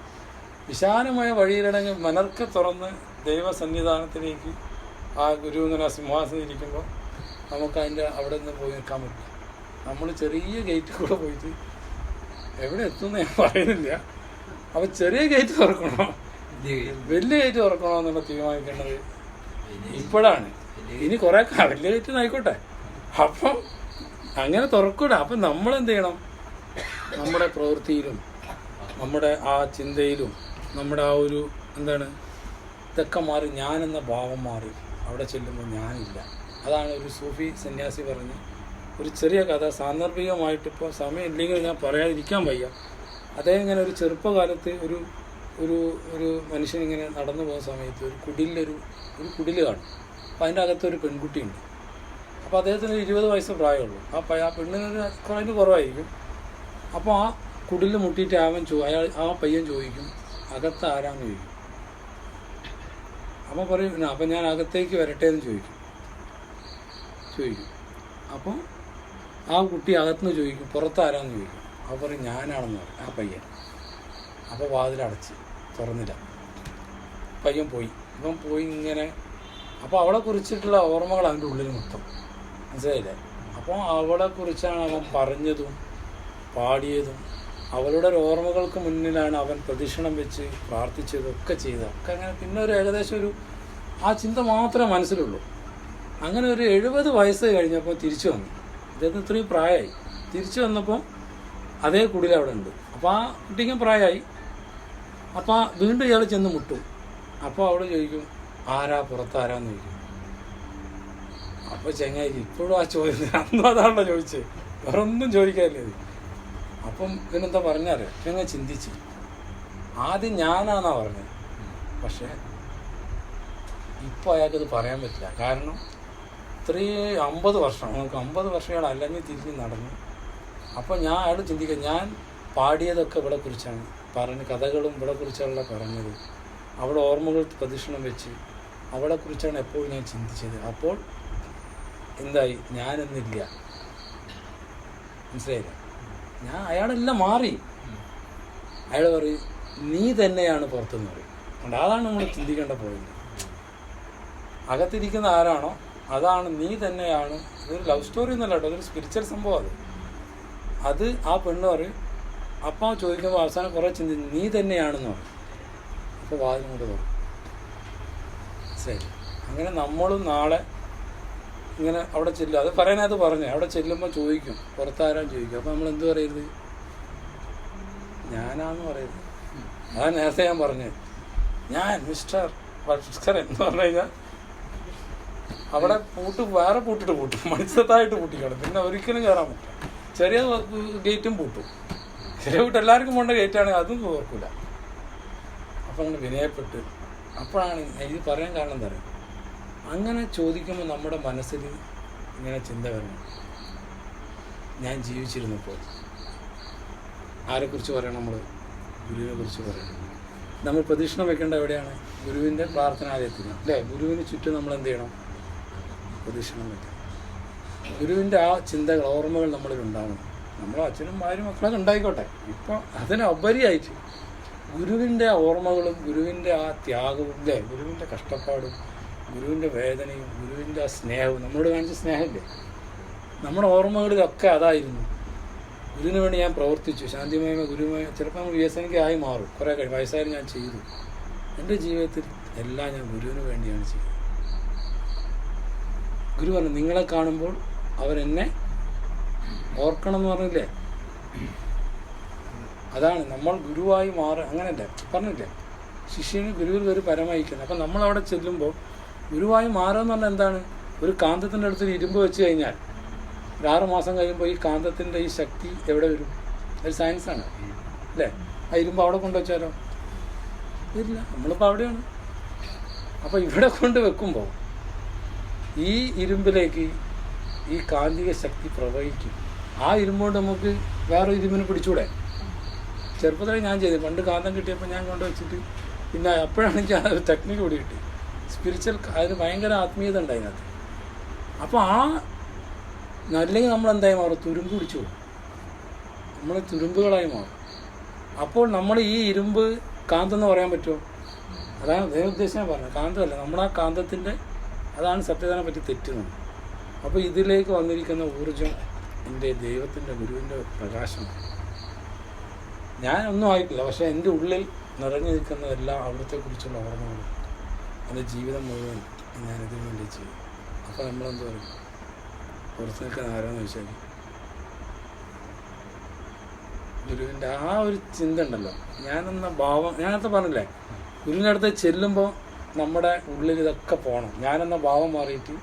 വിശാലമായ വഴിയിലടങ്ങി മനർക്കെ തുറന്ന് ദൈവസന്നിധാനത്തിലേക്ക് ആ ഗുരു ഇങ്ങനെ സിംഹാസനം ഇരിക്കുമ്പോൾ നമുക്ക് അവിടെ നിന്ന് പോയി നിൽക്കാൻ പറ്റില്ല. നമ്മൾ ചെറിയ ഗേറ്റിൽ കൂടെ പോയിട്ട് എവിടെ എത്തുമെന്ന് ഞാൻ പറയുന്നില്ല. അപ്പം ചെറിയ ഗേറ്റ് തുറക്കണോ വലിയ ഗേറ്റ് തുറക്കണോ എന്നുള്ള തീരുമാനിക്കേണ്ടത് ഇപ്പോഴാണ്. ഇനി കുറേ വലിയ ഗേറ്റ് ആയിക്കോട്ടെ. അപ്പം അങ്ങനെ തുറക്കൂല. അപ്പം നമ്മളെന്ത് ചെയ്യണം? നമ്മുടെ പ്രവൃത്തിയിലും നമ്മുടെ ആ ചിന്തയിലും നമ്മുടെ ആ ഒരു എന്താണ് ഇതൊക്കെ മാറി ഞാനെന്ന ഭാവം മാറി അവിടെ ചെല്ലുമ്പോൾ ഞാനില്ല. അതാണ് ഒരു സൂഫി സന്യാസി പറഞ്ഞ ഒരു ചെറിയ കഥ. സാന്ദർഭികമായിട്ടിപ്പോൾ സമയം ഇല്ലെങ്കിൽ ഞാൻ പറയാതിരിക്കാൻ വയ്യ. അദ്ദേഹം ഇങ്ങനെ ഒരു ചെറുപ്പകാലത്ത് ഒരു ഒരു ഒരു മനുഷ്യനിങ്ങനെ നടന്നു പോകുന്ന സമയത്ത് ഒരു കുടിൽ കാണും. അപ്പോൾ അതിൻ്റെ അകത്തൊരു പെൺകുട്ടിയുണ്ട്. അപ്പോൾ അദ്ദേഹത്തിന് 20 വയസ്സ് പ്രായമുള്ളൂ. ആ പെണ്ണിനൊരു അതിന് കുറവായിരിക്കും. അപ്പോൾ ആ കുടിൽ മുട്ടിയിട്ട് ആ പയ്യൻ ചോദിക്കും, അകത്ത് ആരാന്ന് ചോദിക്കും. അപ്പോൾ പറയും, അപ്പം ഞാൻ അകത്തേക്ക് വരട്ടെ എന്ന് ചോദിക്കും. അപ്പോൾ ആ കുട്ടി അകത്തുനിന്ന് ചോദിക്കും, പുറത്താരാന്ന് ചോദിക്കും. അപ്പോൾ പറയും ഞാനാണെന്ന് പറയും ആ പയ്യൻ. അപ്പോൾ വാതിലടച്ച് തുറന്നില്ല. പയ്യൻ പോയി. ഇപ്പം പോയി ഇങ്ങനെ. അപ്പോൾ അവളെ കുറിച്ചിട്ടുള്ള ഓർമ്മകൾ അവൻ്റെ ഉള്ളിൽ മൊത്തം. മനസ്സിലായില്ലേ? അപ്പോൾ അവളെക്കുറിച്ചാണ് അവൻ പറഞ്ഞതും പാടിയതും. അവളുടെ ഒരു ഓർമ്മകൾക്ക് മുന്നിലാണ് അവൻ പ്രദക്ഷിണം വെച്ച് പ്രാർത്ഥിച്ചതും ഒക്കെ ചെയ്തതൊക്കെ. അങ്ങനെ പിന്നെ ഒരു ഏകദേശം ആ ചിന്ത മാത്രമേ മനസ്സിലുള്ളൂ. അങ്ങനെ ഒരു 70 വയസ്സ് കഴിഞ്ഞപ്പോൾ തിരിച്ചു വന്നു. അദ്ദേഹത്തിന് ഇത്രയും പ്രായമായി. തിരിച്ചു വന്നപ്പോൾ അതേ കുടിൽ അവിടെ ഉണ്ട്. അപ്പോൾ ആ കുട്ടിക്കും പ്രായമായി. അപ്പോൾ വീണ്ടും ഇയാൾ ചെന്ന് മുട്ടും. അപ്പോൾ അവൾ ചോദിക്കും, പുറത്താരാന്ന് ചോദിക്കും. അപ്പോൾ ചെങ്ങായി ഇപ്പോഴും ആ ചോദ്യം അന്നും അതാണല്ലോ ചോദിച്ചത്, വേറെ ഒന്നും ചോദിക്കാനില്ലേ. അപ്പം ഇതിനെന്താ പറഞ്ഞാൽ ഞങ്ങൾ ചിന്തിച്ച് ആദ്യം ഞാനാന്നാ പറഞ്ഞത്. പക്ഷേ ഇപ്പോൾ അയാൾക്കത് പറയാൻ പറ്റില്ല. കാരണം ഇത്രയും 50 വർഷം നമുക്ക് 50 വർഷം അയാൾ അല്ലെങ്കിൽ തിരിഞ്ഞ് നടന്നു. അപ്പോൾ അയാൾ ചിന്തിക്കുക, ഞാൻ പാടിയതൊക്കെ ഇവിടെ കുറിച്ചാണ് പറഞ്ഞ്, കഥകളും ഇവിടെ കുറിച്ചാണല്ലോ പറഞ്ഞത്. അവിടെ ഓർമ്മകൾ പ്രദക്ഷിണം വെച്ച് അവളെക്കുറിച്ചാണ് എപ്പോഴും ഞാൻ ചിന്തിച്ചത്. അപ്പോൾ എന്തായി? ഞാനെന്നില്ല. മനസ്സിലായില്ല? അയാളെല്ലാം മാറി. അയാൾ പറയും നീ തന്നെയാണ് പുറത്തുനിന്ന് പറയും. അതാണ് നമ്മൾ ചിന്തിക്കേണ്ട പോയിന്റ്. അകത്തിരിക്കുന്ന ആരാണോ അതാണ്, നീ തന്നെയാണ്. ഇതൊരു ലവ് സ്റ്റോറി എന്നല്ല കേട്ടോ, അതൊരു സ്പിരിച്വൽ സംഭവം. അത് ആ പെണ്ണ് പറയും. അപ്പം ചോദിക്കുമ്പോൾ അവസാനം കുറേ നീ തന്നെയാണെന്ന് പറയും. അപ്പോൾ വാതിലും കൊണ്ട് പറയും. ശരി, അങ്ങനെ നമ്മളും നാളെ ഇങ്ങനെ അവിടെ ചെല്ലും. അത് പറയാനത് പറഞ്ഞേ, അവിടെ ചെല്ലുമ്പോൾ ചോദിക്കും പുറത്താരാൻ ചോദിക്കും. അപ്പോൾ നമ്മൾ എന്ത് പറയരുത്? ഞാനാന്ന് പറയരുത്. അതാ നേരത്തെ ഞാൻ പറഞ്ഞത്. ഞാൻ മിസ്റ്റർ എന്ന് പറഞ്ഞു കഴിഞ്ഞാൽ അവിടെ വേറെ പൂട്ടിട്ട് പൂട്ടും, മത്സ്യത്തായിട്ട് പൂട്ടിക്കണം. പിന്നെ ഒരിക്കലും കയറാൻ പറ്റില്ല. ചെറിയ ഗേറ്റും പൂട്ടും. ചെറിയ വീട്ട് എല്ലാവർക്കും പോകേണ്ട ഗേറ്റാണെങ്കിൽ അതും ഓർക്കില്ല. അപ്പം അങ്ങനെ വിനയപ്പെട്ട് അപ്പോഴാണ് ഇത് പറയാൻ കാരണം എന്താ പറയുക, അങ്ങനെ ചോദിക്കുമ്പോൾ നമ്മുടെ മനസ്സിൽ ഇങ്ങനെ ചിന്ത വരണം, ഞാൻ ജീവിച്ചിരുന്നപ്പോൾ. ആരെക്കുറിച്ച് പറയണം? നമ്മൾ ഗുരുവിനെ കുറിച്ച് പറയണം. നമ്മൾ പ്രദക്ഷിണം വെക്കേണ്ട എവിടെയാണ്? ഗുരുവിൻ്റെ പ്രാർത്ഥനാലയത്തിൽ അല്ലേ? ഗുരുവിന് ചുറ്റും നമ്മൾ എന്ത് ചെയ്യണം? പ്രദക്ഷിണം വെക്കണം. ഗുരുവിൻ്റെ ആ ചിന്തകൾ, ഓർമ്മകൾ നമ്മളിൽ ഉണ്ടാവണം. നമ്മളെ അച്ഛനും ഭാര്യയും മക്കളൊക്കെ ഉണ്ടായിക്കോട്ടെ. ഇപ്പോൾ അതിനുപരിയായിട്ട് ഗുരുവിൻ്റെ ഓർമ്മകളും ഗുരുവിൻ്റെ ആ ത്യാഗവും അല്ലേ, ഗുരുവിൻ്റെ കഷ്ടപ്പാടും ഗുരുവിൻ്റെ വേദനയും ഗുരുവിൻ്റെ ആ സ്നേഹവും, നമ്മളോട് കാണിച്ച സ്നേഹമില്ലേ, നമ്മുടെ ഓർമ്മകളിലൊക്കെ അതായിരുന്നു. ഗുരുവിന് വേണ്ടി ഞാൻ പ്രവർത്തിച്ചു, ശാന്തിമയമ ഗുരുമയ. ചിലപ്പോൾ നമ്മൾ വ്യസനിക്ക് ആയി മാറും. കുറേ കഴിയും, വയസ്സായാലും ഞാൻ ചെയ്തു. എൻ്റെ ജീവിതത്തിൽ എല്ലാം ഞാൻ ഗുരുവിന് വേണ്ടിയാണ് ചെയ്തത്. ഗുരു പറഞ്ഞു, നിങ്ങളെ കാണുമ്പോൾ അവരെന്നെ ഓർക്കണം എന്ന് പറഞ്ഞില്ലേ? അതാണ് നമ്മൾ ഗുരുവായി മാറുക. അങ്ങനല്ലേ പറഞ്ഞില്ലേ? ശിഷ്യന് ഗുരുവിൽ ഒരു പരമയിക്കുന്നത്. അപ്പം നമ്മളവിടെ ചെല്ലുമ്പോൾ ഗുരുവായി മാറുക എന്ന് പറഞ്ഞാൽ എന്താണ്? ഒരു കാന്തത്തിൻ്റെ അടുത്തൊരു ഇരുമ്പ് വെച്ച് കഴിഞ്ഞാൽ ഒരു 6 മാസം കഴിയുമ്പോൾ ഈ കാന്തത്തിൻ്റെ ഈ ശക്തി എവിടെ വരും? ഒരു സയൻസാണ് അല്ലേ? ആ ഇരുമ്പ് അവിടെ കൊണ്ടുവച്ചാലോ? ഇല്ല, നമ്മളിപ്പോൾ അവിടെയാണ്. അപ്പോൾ ഇവിടെ കൊണ്ട് വെക്കുമ്പോൾ ഈ ഇരുമ്പിലേക്ക് ഈ കാന്തിക ശക്തി പ്രവഹിക്കും. ആ ഇരുമ്പുകൊണ്ട് നമുക്ക് വേറെ ഇരുമ്പിനെ പിടിച്ചൂടെ? ചെറുപ്പത്തിൽ ഞാൻ ചെയ്തു. പണ്ട് കാന്തം കിട്ടിയപ്പോൾ ഞാൻ കൊണ്ടുവച്ചിട്ട് പിന്നെ അപ്പോഴാണ് എനിക്ക് ആ ടെക്നിക്ക് കൂടി കിട്ടി. സ്പിരിച്വൽ, അതിന് ഭയങ്കര ആത്മീയത ഉണ്ട് അതിനകത്ത്. അപ്പോൾ ആ അല്ലെങ്കിൽ നമ്മളെന്തായി മാറും? തുരുമ്പ് പിടിച്ചു പോകും. നമ്മൾ തുരുമ്പുകളായി മാറും. അപ്പോൾ നമ്മൾ ഈ ഇരുമ്പ് കാന്തെന്ന് പറയാൻ പറ്റുമോ? അതാണ് ദൈവോദ്ദേശം ഞാൻ പറഞ്ഞത്. കാന്തമല്ല, നമ്മളാ കാന്തത്തിൻ്റെ, അതാണ് സത്യത്തിനെ പറ്റി തെറ്റുന്നത്. അപ്പോൾ ഇതിലേക്ക് വന്നിരിക്കുന്ന ഊർജം എൻ്റെ ദൈവത്തിൻ്റെ ഗുരുവിൻ്റെ പ്രകാശമാണ്. ഞാനൊന്നും ആയിട്ടില്ല, പക്ഷേ എൻ്റെ ഉള്ളിൽ നിറഞ്ഞു നിൽക്കുന്നതെല്ലാം അവിടത്തെക്കുറിച്ചുള്ള ഓർമ്മകൾ. എൻ്റെ ജീവിതം മുഴുവൻ ഞാൻ ഇതിനു വേണ്ടി ചെയ്യും. അപ്പോൾ നമ്മളെന്ത് പറയും? പുറത്ത് നിൽക്കുന്ന ആരാന്ന് ചോദിച്ചാൽ ഗുരുവിൻ്റെ ആ ഒരു ചിന്ത ഉണ്ടല്ലോ. ഞാനെന്ന ഭാവം, ഞാനത്തെ പറഞ്ഞില്ലേ, ഗുരുവിൻ്റെ അടുത്ത് ചെല്ലുമ്പോൾ നമ്മുടെ ഉള്ളിൽ ഇതൊക്കെ പോകണം. ഞാനെന്ന ഭാവം മാറിയിട്ട്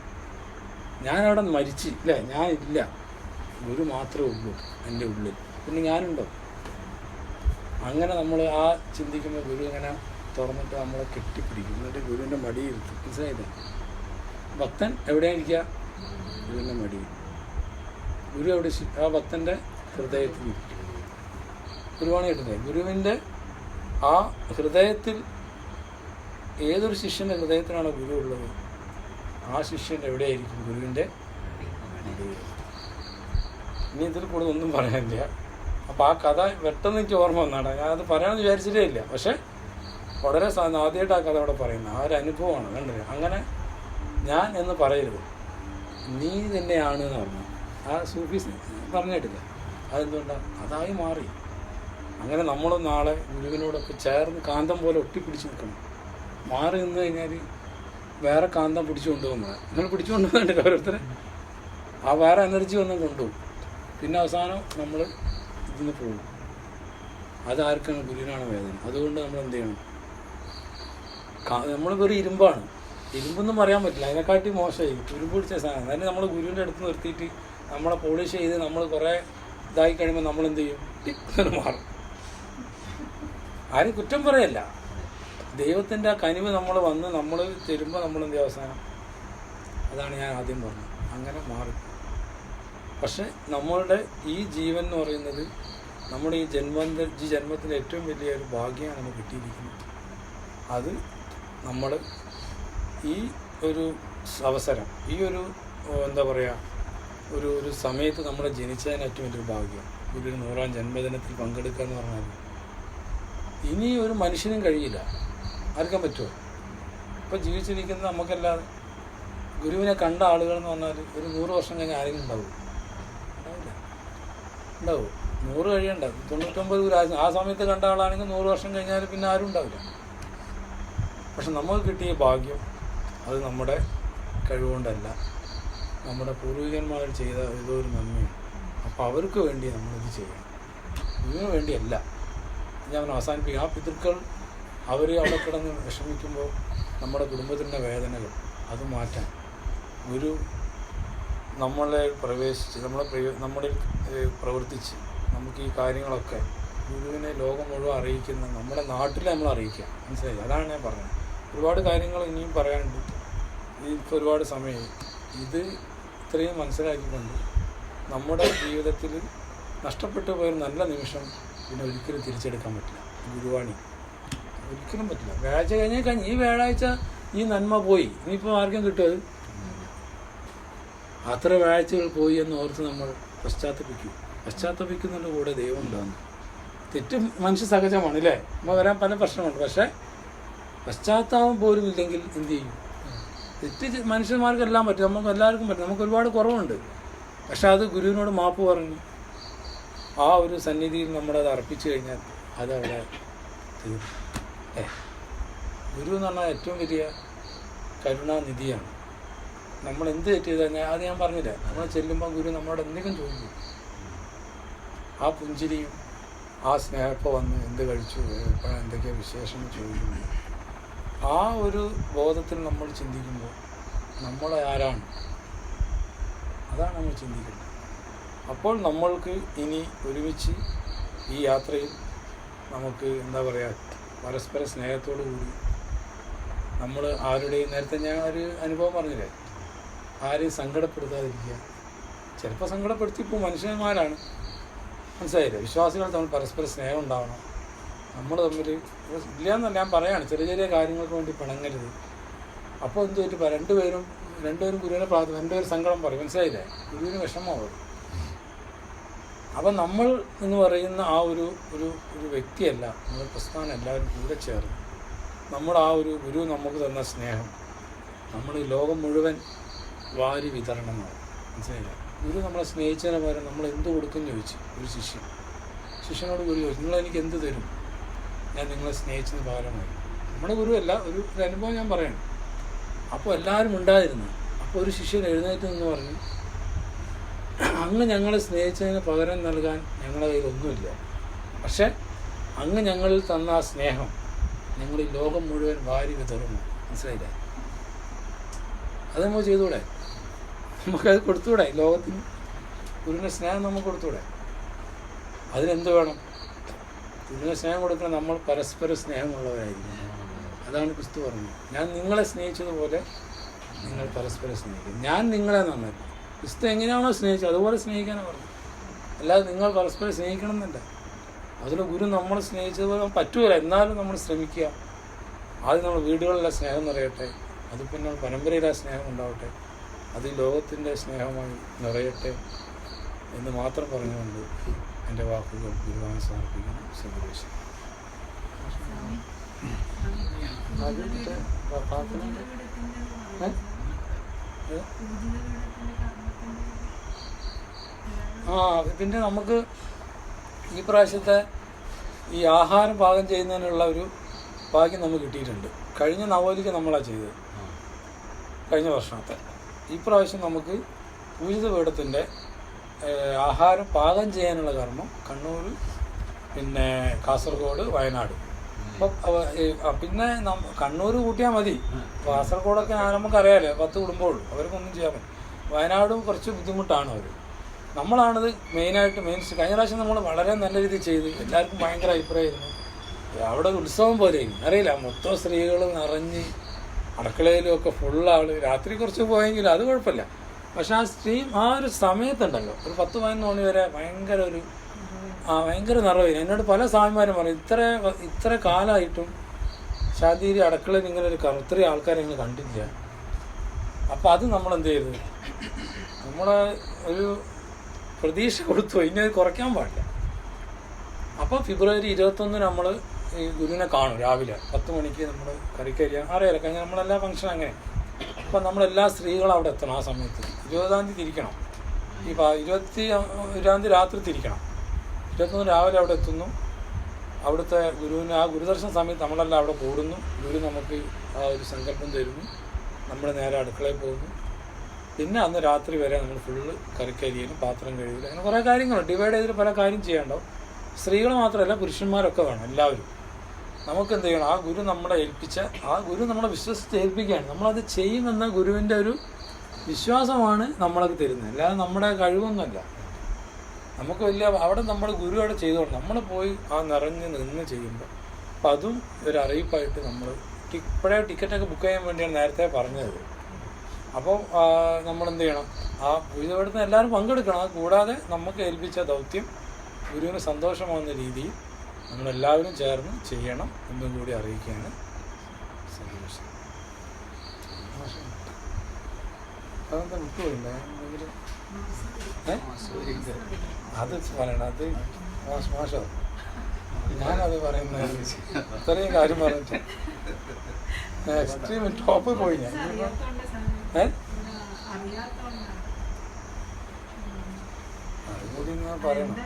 ഞാനവിടെ മരിച്ച് ഇല്ലേ, ഞാനില്ല, ഗുരു മാത്രമേ ഉള്ളൂ എൻ്റെ ഉള്ളിൽ, പിന്നെ ഞാനുണ്ടോ? അങ്ങനെ നമ്മൾ ആ ചിന്തിക്കുമ്പോൾ ഗുരു ഇങ്ങനെ തുറന്നിട്ട് നമ്മളെ കെട്ടിപ്പിടിക്കും. എന്നിട്ട് ഗുരുവിൻ്റെ മടിയിരുത്തും. മനസ്സിലായില്ലേ? ഭക്തൻ എവിടെയായിരിക്കുക? ഗുരുവിൻ്റെ മടിയിൽ. ഗുരു എവിടെ? ആ ഭക്തൻ്റെ ഹൃദയത്തിൽ. ഗുരുവാണ് കിട്ടുന്നത്. ഗുരുവിൻ്റെ ആ ഹൃദയത്തിൽ, ഏതൊരു ശിഷ്യൻ്റെ ഹൃദയത്തിലാണോ ഗുരു ഉള്ളത്, ആ ശിഷ്യൻ എവിടെയായിരിക്കും? ഗുരുവിൻ്റെ മടിയിൽ. ഇനി ഇതിൽ കൂടുതൽ ഒന്നും പറയാനില്ല. അപ്പോൾ ആ കഥ പെട്ടെന്ന് എനിക്ക് ഓർമ്മ വന്നാണ്. ഞാനത് പറയാമെന്ന് വിചാരിച്ചിട്ടേ ഇല്ല. പക്ഷേ വളരെ ആദ്യമായിട്ട് ആ കഥ അവിടെ പറയുന്നത് ആ ഒരു അനുഭവമാണ്. കണ്ടില്ല? അങ്ങനെ ഞാൻ എന്ന് പറയരുത്, നീ തന്നെയാണ് എന്ന് പറഞ്ഞു. ആ സൂഫീസ് പറഞ്ഞിട്ടില്ല. അതെന്തുകൊണ്ടാണ്? അതായി മാറി. അങ്ങനെ നമ്മളും നാളെ ഗുരുവിനോടൊക്കെ ചേർന്ന് കാന്തം പോലെ ഒട്ടിപ്പിടിച്ച് നിൽക്കണം. മാറി നിന്ന് കഴിഞ്ഞാൽ വേറെ കാന്തം പിടിച്ചു കൊണ്ടുപോകുമ്പോൾ നമ്മൾ പിടിച്ചു കൊണ്ടുപോകുന്നുണ്ട് ഓരോരുത്തരെ. ആ വേറെ എനർജി ഒന്നും കൊണ്ടുപോകും. പിന്നെ അവസാനം നമ്മൾ ഇതിന് പോകും. അതാർക്കാണ്? ഗുരുവിനാണ് വേദന. അതുകൊണ്ട് നമ്മൾ എന്ത് ചെയ്യണം? നമ്മൾ വെറും ഇരുമ്പാണ്. ഇരുമ്പൊന്നും പറയാൻ പറ്റില്ല, അതിനെക്കാട്ടി മോശമായി തുരുമ്പ് പിടിച്ച സാധനം. അതിന് നമ്മൾ ഗുരുവിൻ്റെ അടുത്ത് നിർത്തിയിട്ട് നമ്മളെ പോളിഷ് ചെയ്ത് നമ്മൾ കുറേ ഇതായി കഴിയുമ്പോൾ നമ്മളെന്ത് ചെയ്യും? ടിപ്പ് മാറും. ആരും കുറ്റം പറയല്ല. ദൈവത്തിൻ്റെ ആ കനിവ് നമ്മൾ വന്ന് നമ്മൾ തരുമ്പോൾ നമ്മളെന്ത് അവസാനം? അതാണ് ഞാൻ ആദ്യം പറഞ്ഞത്. അങ്ങനെ മാറും. പക്ഷെ നമ്മളുടെ ഈ ജീവൻ എന്ന് പറയുന്നത് നമ്മുടെ ഈ ജന്മത്തിൻ്റെ ഏറ്റവും വലിയൊരു ഭാഗ്യമാണ് നമുക്ക് കിട്ടിയിരിക്കുന്നത്. അത് നമ്മൾ ഈ ഒരു അവസരം, ഈ ഒരു എന്താ പറയുക, ഒരു സമയത്ത് നമ്മൾ ജനിച്ചതിന് ഏറ്റവും വലിയൊരു ഭാഗ്യം. ഒരു 100ാം ജന്മദിനത്തിൽ പങ്കെടുക്കുക എന്ന് പറഞ്ഞാൽ ഇനി ഒരു മനുഷ്യനും കഴിയില്ല. ആർക്കാൻ പറ്റുമോ? ഇപ്പോൾ ജീവിച്ചിരിക്കുന്നത് നമുക്കല്ലാതെ ഗുരുവിനെ കണ്ട ആളുകൾ എന്ന് പറഞ്ഞാൽ ഒരു 100 വർഷം കഴിഞ്ഞാൽ ആരെങ്കിലും ഉണ്ടാവും? ഉണ്ടാവും. 100 കഴിയണ്ട, 99 ഗുരു ആ സമയത്ത് കണ്ട ആളാണെങ്കിൽ 100 വർഷം കഴിഞ്ഞാൽ പിന്നെ ആരും ഉണ്ടാവില്ല. പക്ഷെ നമുക്ക് കിട്ടിയ ഭാഗ്യം അത് നമ്മുടെ കഴിവുകൊണ്ടല്ല, നമ്മുടെ പൂർവികന്മാർ ചെയ്ത ഏതോ ഒരു നന്മയാണ്. അപ്പോൾ അവർക്ക് വേണ്ടി നമ്മളിത് ചെയ്യണം, ഇതിനു വേണ്ടിയല്ല. ഞാൻ അവസാനിപ്പിക്കുക. ആ പിതൃക്കൾ അവർ അവിടെ കിടന്ന് വിഷമിക്കുമ്പോൾ നമ്മുടെ കുടുംബത്തിൻ്റെ വേദനകൾ അത് മാറ്റാൻ ഗുരു നമ്മളെ പ്രവേശിച്ച് നമ്മളിൽ പ്രവർത്തിച്ച് നമുക്ക് ഈ കാര്യങ്ങളൊക്കെ ഗുരുവിനെ ലോകം മുഴുവൻ അറിയിക്കുന്ന നമ്മുടെ നാട്ടിൽ നമ്മൾ അറിയിക്കുക. മനസ്സിലായി? അതാണ് ഞാൻ പറഞ്ഞത്. ഒരുപാട് കാര്യങ്ങൾ ഇനിയും പറയാനുണ്ട്. ഇപ്പോൾ ഒരുപാട് സമയമായി. ഇത് ഇത്രയും മനസ്സിലാക്കിക്കൊണ്ട് നമ്മുടെ ജീവിതത്തിൽ നഷ്ടപ്പെട്ടു പോയൊരു നല്ല നിമിഷം പിന്നെ ഒരിക്കലും തിരിച്ചെടുക്കാൻ പറ്റില്ല. ഗുരുവാണി ഒരിക്കലും പറ്റില്ല. വ്യാഴാഴ്ച കഴിഞ്ഞാൽ ഈ വ്യാഴാഴ്ച ഈ നന്മ പോയി, ഇനിയിപ്പോൾ ആർക്കും കിട്ടും. അത്ര വ്യാഴ്ചകൾ പോയി എന്ന് ഓർത്ത് നമ്മൾ പശ്ചാത്തപിക്കുന്നതിൻ്റെ കൂടെ ദൈവം ഉണ്ടാകുന്നു. തെറ്റ് മനുഷ്യ സഹജമാണ് അല്ലേ? നമ്മൾ വരാൻ പല പ്രശ്നമുണ്ട്. പക്ഷേ പശ്ചാത്താപം പോലും ഇല്ലെങ്കിൽ എന്ത് ചെയ്യും? തെറ്റ് മനുഷ്യന്മാർക്കെല്ലാം പറ്റും, നമുക്ക് എല്ലാവർക്കും പറ്റും. നമുക്ക് ഒരുപാട് കുറവുണ്ട്. പക്ഷെ അത് ഗുരുവിനോട് മാപ്പ് പറഞ്ഞു ആ ഒരു സന്നിധിയിൽ നമ്മളത് അർപ്പിച്ചു കഴിഞ്ഞാൽ അതവിടെ തീർന്നു. ഗുരു എന്ന് പറഞ്ഞാൽ ഏറ്റവും വലിയ കരുണാനിധിയാണ്. നമ്മൾ എന്ത് തെറ്റ് ചെയ്താൽ അത് ഞാൻ പറഞ്ഞില്ല, നമ്മൾ ചെല്ലുമ്പോൾ ഗുരു നമ്മളോട് എന്തെങ്കിലും ചോദിക്കും. ആ പുഞ്ചിരിയും ആ സ്നേഹപ്പോൾ വന്ന് എന്ത് കഴിച്ചു, ഇപ്പം എന്തൊക്കെയാണ് വിശേഷം ചോദിക്കുന്നു. ആ ഒരു ബോധത്തിൽ നമ്മൾ ചിന്തിക്കുമ്പോൾ നമ്മൾ ആരാണ്, അതാണ് നമ്മൾ ചിന്തിക്കുന്നത്. അപ്പോൾ നമ്മൾക്ക് ഇനി ഒരുമിച്ച് ഈ യാത്രയിൽ നമുക്ക് എന്താ പറയുക, പരസ്പര സ്നേഹത്തോടു കൂടി നമ്മൾ ആരുടെയും, നേരത്തെ ഞാൻ ഒരു അനുഭവം പറഞ്ഞില്ലേ, ആരെയും സങ്കടപ്പെടുത്താതിരിക്കുക. ചിലപ്പോൾ സങ്കടപ്പെടുത്തിപ്പോൾ മനുഷ്യന്മാരാണ്, മനസ്സിലായില്ലേ? വിശ്വാസികൾ തമ്മിൽ പരസ്പര സ്നേഹം ഉണ്ടാവണം. നമ്മൾ തമ്മിൽ ഇല്ലയെന്നല്ല ഞാൻ പറയാണ്, ചെറിയ ചെറിയ കാര്യങ്ങൾക്ക് വേണ്ടി പിണങ്ങരുത്. അപ്പോൾ എന്ത് പറ്റും? രണ്ടുപേരും ഗുരുവിനെ പ്രാർത്ഥന, രണ്ടുപേരും സങ്കടം പറയും, മനസ്സിലായില്ലേ? ഗുരുവിന് വിഷമമാവും. അപ്പം നമ്മൾ എന്ന് പറയുന്ന ആ ഒരു വ്യക്തിയല്ല, നമ്മുടെ പ്രസ്ഥാനം എല്ലാവരും കൂടെ ചേർന്ന് നമ്മൾ ആ ഒരു ഗുരു നമുക്ക് തന്ന സ്നേഹം നമ്മൾ ലോകം മുഴുവൻ വാരി വിതരണമാണ്. മനസ്സിലായില്ല? ഗുരു നമ്മളെ സ്നേഹിച്ചതിന് പകരം നമ്മൾ എന്ത് കൊടുക്കും ചോദിച്ചു ഒരു ശിഷ്യനോട് ഗുരു ചോദിച്ചു, നിങ്ങളെനിക്ക് എന്ത് തരും? ഞാൻ നിങ്ങളെ സ്നേഹിച്ചതിന് പകരമായി. നമ്മുടെ ഗുരുവല്ല, ഒരു അനുഭവം ഞാൻ പറയണം. അപ്പോൾ എല്ലാവരും ഉണ്ടായിരുന്നു. അപ്പോൾ ഒരു ശിഷ്യൻ എഴുന്നേറ്റ് എന്ന് പറഞ്ഞു, അങ്ങ് ഞങ്ങളെ സ്നേഹിച്ചതിന് പകരം നൽകാൻ ഞങ്ങളുടെ കയ്യിൽ ഒന്നുമില്ല, പക്ഷെ അങ്ങ് ഞങ്ങളിൽ തന്ന ആ സ്നേഹം ഞങ്ങൾ ഈ ലോകം മുഴുവൻ വാരി വിതറുന്നു. മനസ്സിലായില്ലേ? അത് നമ്മൾ ചെയ്തുകൂടെ? നമുക്കത് കൊടുത്തുകൂടെ? ലോകത്തിന് ഗുരുവിൻ്റെ സ്നേഹം നമുക്ക് കൊടുത്തുകൂടെ? അതിനെന്ത് വേണം? ഗുരുവിൻ്റെ സ്നേഹം കൊടുക്കണം, നമ്മൾ പരസ്പര സ്നേഹമുള്ളവരായിരിക്കും. അതാണ് ക്രിസ്തു പറഞ്ഞത്, ഞാൻ നിങ്ങളെ സ്നേഹിച്ചതുപോലെ നിങ്ങൾ പരസ്പരം സ്നേഹിക്കും. ഞാൻ നിങ്ങളെ നന്നായി. ക്രിസ്തു എങ്ങനെയാണോ സ്നേഹിച്ചത് അതുപോലെ സ്നേഹിക്കാനാണ് പറഞ്ഞത്. അല്ലാതെ നിങ്ങൾ പരസ്പരം സ്നേഹിക്കണം എന്നല്ല. അതിൽ ഗുരു നമ്മളെ സ്നേഹിച്ചതുപോലെ പറ്റുമല്ല, എന്നാലും നമ്മൾ ശ്രമിക്കുക. ആദ്യം നമ്മൾ വീടുകളിലെ സ്നേഹം നിറയട്ടെ, അത് പിന്നെ പരമ്പരയിലെ സ്നേഹം ഉണ്ടാവട്ടെ, അത് ലോകത്തിൻ്റെ സ്നേഹമായി നിറയട്ടെ എന്ന് മാത്രം പറഞ്ഞുകൊണ്ട് എൻ്റെ വാക്കുകൾ ഗുരുവാൻ സമർപ്പിക്കുന്നു. സന്ദേശം പിന്നെ നമുക്ക് ഈ പ്രാവശ്യത്തെ ഈ ആഹാരം പാകം ചെയ്യുന്നതിനുള്ള ഒരു ഭാഗ്യം നമുക്ക് കിട്ടിയിട്ടുണ്ട്. കഴിഞ്ഞ നവോലിക്ക് നമ്മളാണ് ചെയ്തത്, കഴിഞ്ഞ വർഷത്തെ. ഈ പ്രാവശ്യം നമുക്ക് പൂജിത പീഠത്തിൻ്റെ ആഹാരം പാകം ചെയ്യാനുള്ള കർമ്മം കണ്ണൂർ, പിന്നെ കാസർഗോഡ്, വയനാട്. അപ്പം പിന്നെ കണ്ണൂർ കൂട്ടിയാൽ മതി. കാസർഗോഡൊക്കെ നമുക്കറിയാമല്ലോ, 10 കുടുംബമുള്ളൂ, അവർക്കൊന്നും ചെയ്യാൻ പറ്റും. വയനാടും കുറച്ച് ബുദ്ധിമുട്ടാണ് അവർ. നമ്മളാണിത് മെയിൻ. കഴിഞ്ഞ പ്രാവശ്യം നമ്മൾ വളരെ നല്ല രീതിയിൽ ചെയ്ത് എല്ലാവർക്കും ഭയങ്കര അഭിപ്രായമായിരുന്നു. അവിടെ ഉത്സവം പോലെയും അറിയില്ല, മൊത്തം സ്ത്രീകൾ നിറഞ്ഞ് അടുക്കളയിലും ഒക്കെ ഫുള്ളാൾ. രാത്രി കുറച്ച് പോയെങ്കിലും അത് കുഴപ്പമില്ല. പക്ഷെ ആ ഒരു സമയത്തുണ്ടല്ലോ, ഒരു 10-11 മണി വരെ ഭയങ്കര നിറവേനും. എന്നോട് പല സ്വാമിമാരും പറയും, ഇത്ര കാലമായിട്ടും ശാന്തിരി അടുക്കളയിൽ ഇങ്ങനെ ഒരു ഇത്രയും ആൾക്കാരെ നിങ്ങൾ കണ്ടില്ല. അപ്പം അത് നമ്മളെന്ത് ചെയ്തു, നമ്മളെ ഒരു പ്രതീക്ഷ കൊടുത്തു, ഇനി അത് കുറയ്ക്കാൻ പാടില്ല. അപ്പോൾ ഫെബ്രുവരി 21 നമ്മൾ ഈ ഗുരുവിനെ കാണും. രാവിലെ 10 മണിക്ക് നമ്മൾ കറിക്കരിയാൻ അറിയാലോ. കഴിഞ്ഞാൽ നമ്മളെല്ലാ ഫംഗ്ഷൻ അങ്ങനെ അപ്പം നമ്മളെല്ലാ സ്ത്രീകളും അവിടെ എത്തണം. ആ സമയത്ത് 20-ാം തീയതി തിരിക്കണം. ഈ 22-ാം തീയതി രാത്രി തിരിക്കണം. 21 രാവിലെ അവിടെ എത്തുന്നു. അവിടുത്തെ ഗുരുവിന് ആ ഗുരുദർശന സമയത്ത് നമ്മളെല്ലാം അവിടെ കൂടുന്നു. ഗുരു നമുക്ക് ആ ഒരു സങ്കല്പം തരുന്നു. നമ്മൾ നേരെ അടുക്കളയിൽ പോകുന്നു. പിന്നെ അന്ന് രാത്രി വരെ നമ്മൾ ഫുള്ള് കറിക്കരിയലും പാത്രം കഴുകലും അങ്ങനെ കുറേ കാര്യങ്ങളുണ്ട്. ഡിവൈഡ് ചെയ്തിട്ട് പല കാര്യം ചെയ്യേണ്ടാവും. സ്ത്രീകൾ മാത്രമല്ല പുരുഷന്മാരൊക്കെ വേണം, എല്ലാവരും. നമുക്ക് എന്ത് ചെയ്യണം? ആ ഗുരു നമ്മളെ ഏൽപ്പിച്ച ആ ഗുരു നമ്മളെ വിശ്വസിച്ച് ഏൽപ്പിക്കുകയാണ്. നമ്മളത് ചെയ്യുമെന്ന ഗുരുവിൻ്റെ ഒരു വിശ്വാസമാണ് നമ്മളൊക്കെ തരുന്നത്, അല്ലാതെ നമ്മുടെ കഴിവൊന്നുമല്ല. നമുക്ക് വലിയ അവിടെ നമ്മൾ ഗുരു അവിടെ ചെയ്തോളൂ. നമ്മൾ പോയി ആ നിറഞ്ഞ് നിന്ന് ചെയ്യുമ്പോൾ അപ്പം അതും ഒരു അറിയിപ്പായിട്ട് നമ്മൾ ഇപ്പോഴേ ടിക്കറ്റൊക്കെ ബുക്ക് ചെയ്യാൻ വേണ്ടിയാണ് നേരത്തെ പറഞ്ഞത്. അപ്പോൾ നമ്മളെന്ത് ചെയ്യണം? ആ ഇവിടുന്ന് എല്ലാവരും പങ്കെടുക്കണം. അത് കൂടാതെ നമുക്ക് ഏൽപ്പിച്ച ദൗത്യം ഗുരുവിന് സന്തോഷമാകുന്ന രീതിയിൽ നമ്മളെല്ലാവരും ചേർന്ന് ചെയ്യണം എന്നും കൂടി അറിയിക്കുകയാണ്. അതെന്താ വിട്ടുപോയില്ല? അത് പറയണം. അത് മോശോ ഞാനത് പറയുന്നത് ഇത്രയും കാര്യം പറഞ്ഞിട്ട് എക്സ്ട്രീം ടോപ്പ് പോയി ഞാൻ. അതുകൂടി ഞാൻ പറയണം.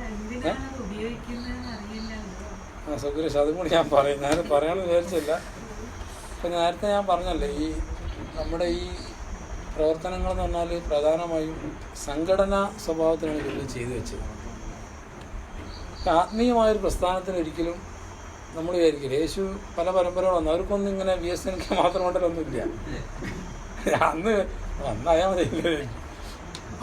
സുഖേഷ് അതും കൂടി ഞാൻ പറയും. ഞാൻ പറയാമെന്ന് വിചാരിച്ചില്ല. ഇപ്പം നേരത്തെ ഞാൻ പറഞ്ഞല്ലേ, ഈ നമ്മുടെ ഈ പ്രവർത്തനങ്ങളെന്ന് പറഞ്ഞാൽ പ്രധാനമായും സംഘടനാ സ്വഭാവത്തിനാണ് ഗുരു ചെയ്തു വെച്ചത്. ആത്മീയമായൊരു പ്രസ്ഥാനത്തിന് ഒരിക്കലും നമ്മൾ വിചാരിക്കില്ല. യേശു പല പരമ്പരകൾ വന്നു, അവർക്കൊന്നും ഇങ്ങനെ BSNK മാത്രം കൊണ്ടൊന്നുമില്ല. അന്ന് വന്നായാൽ മതി.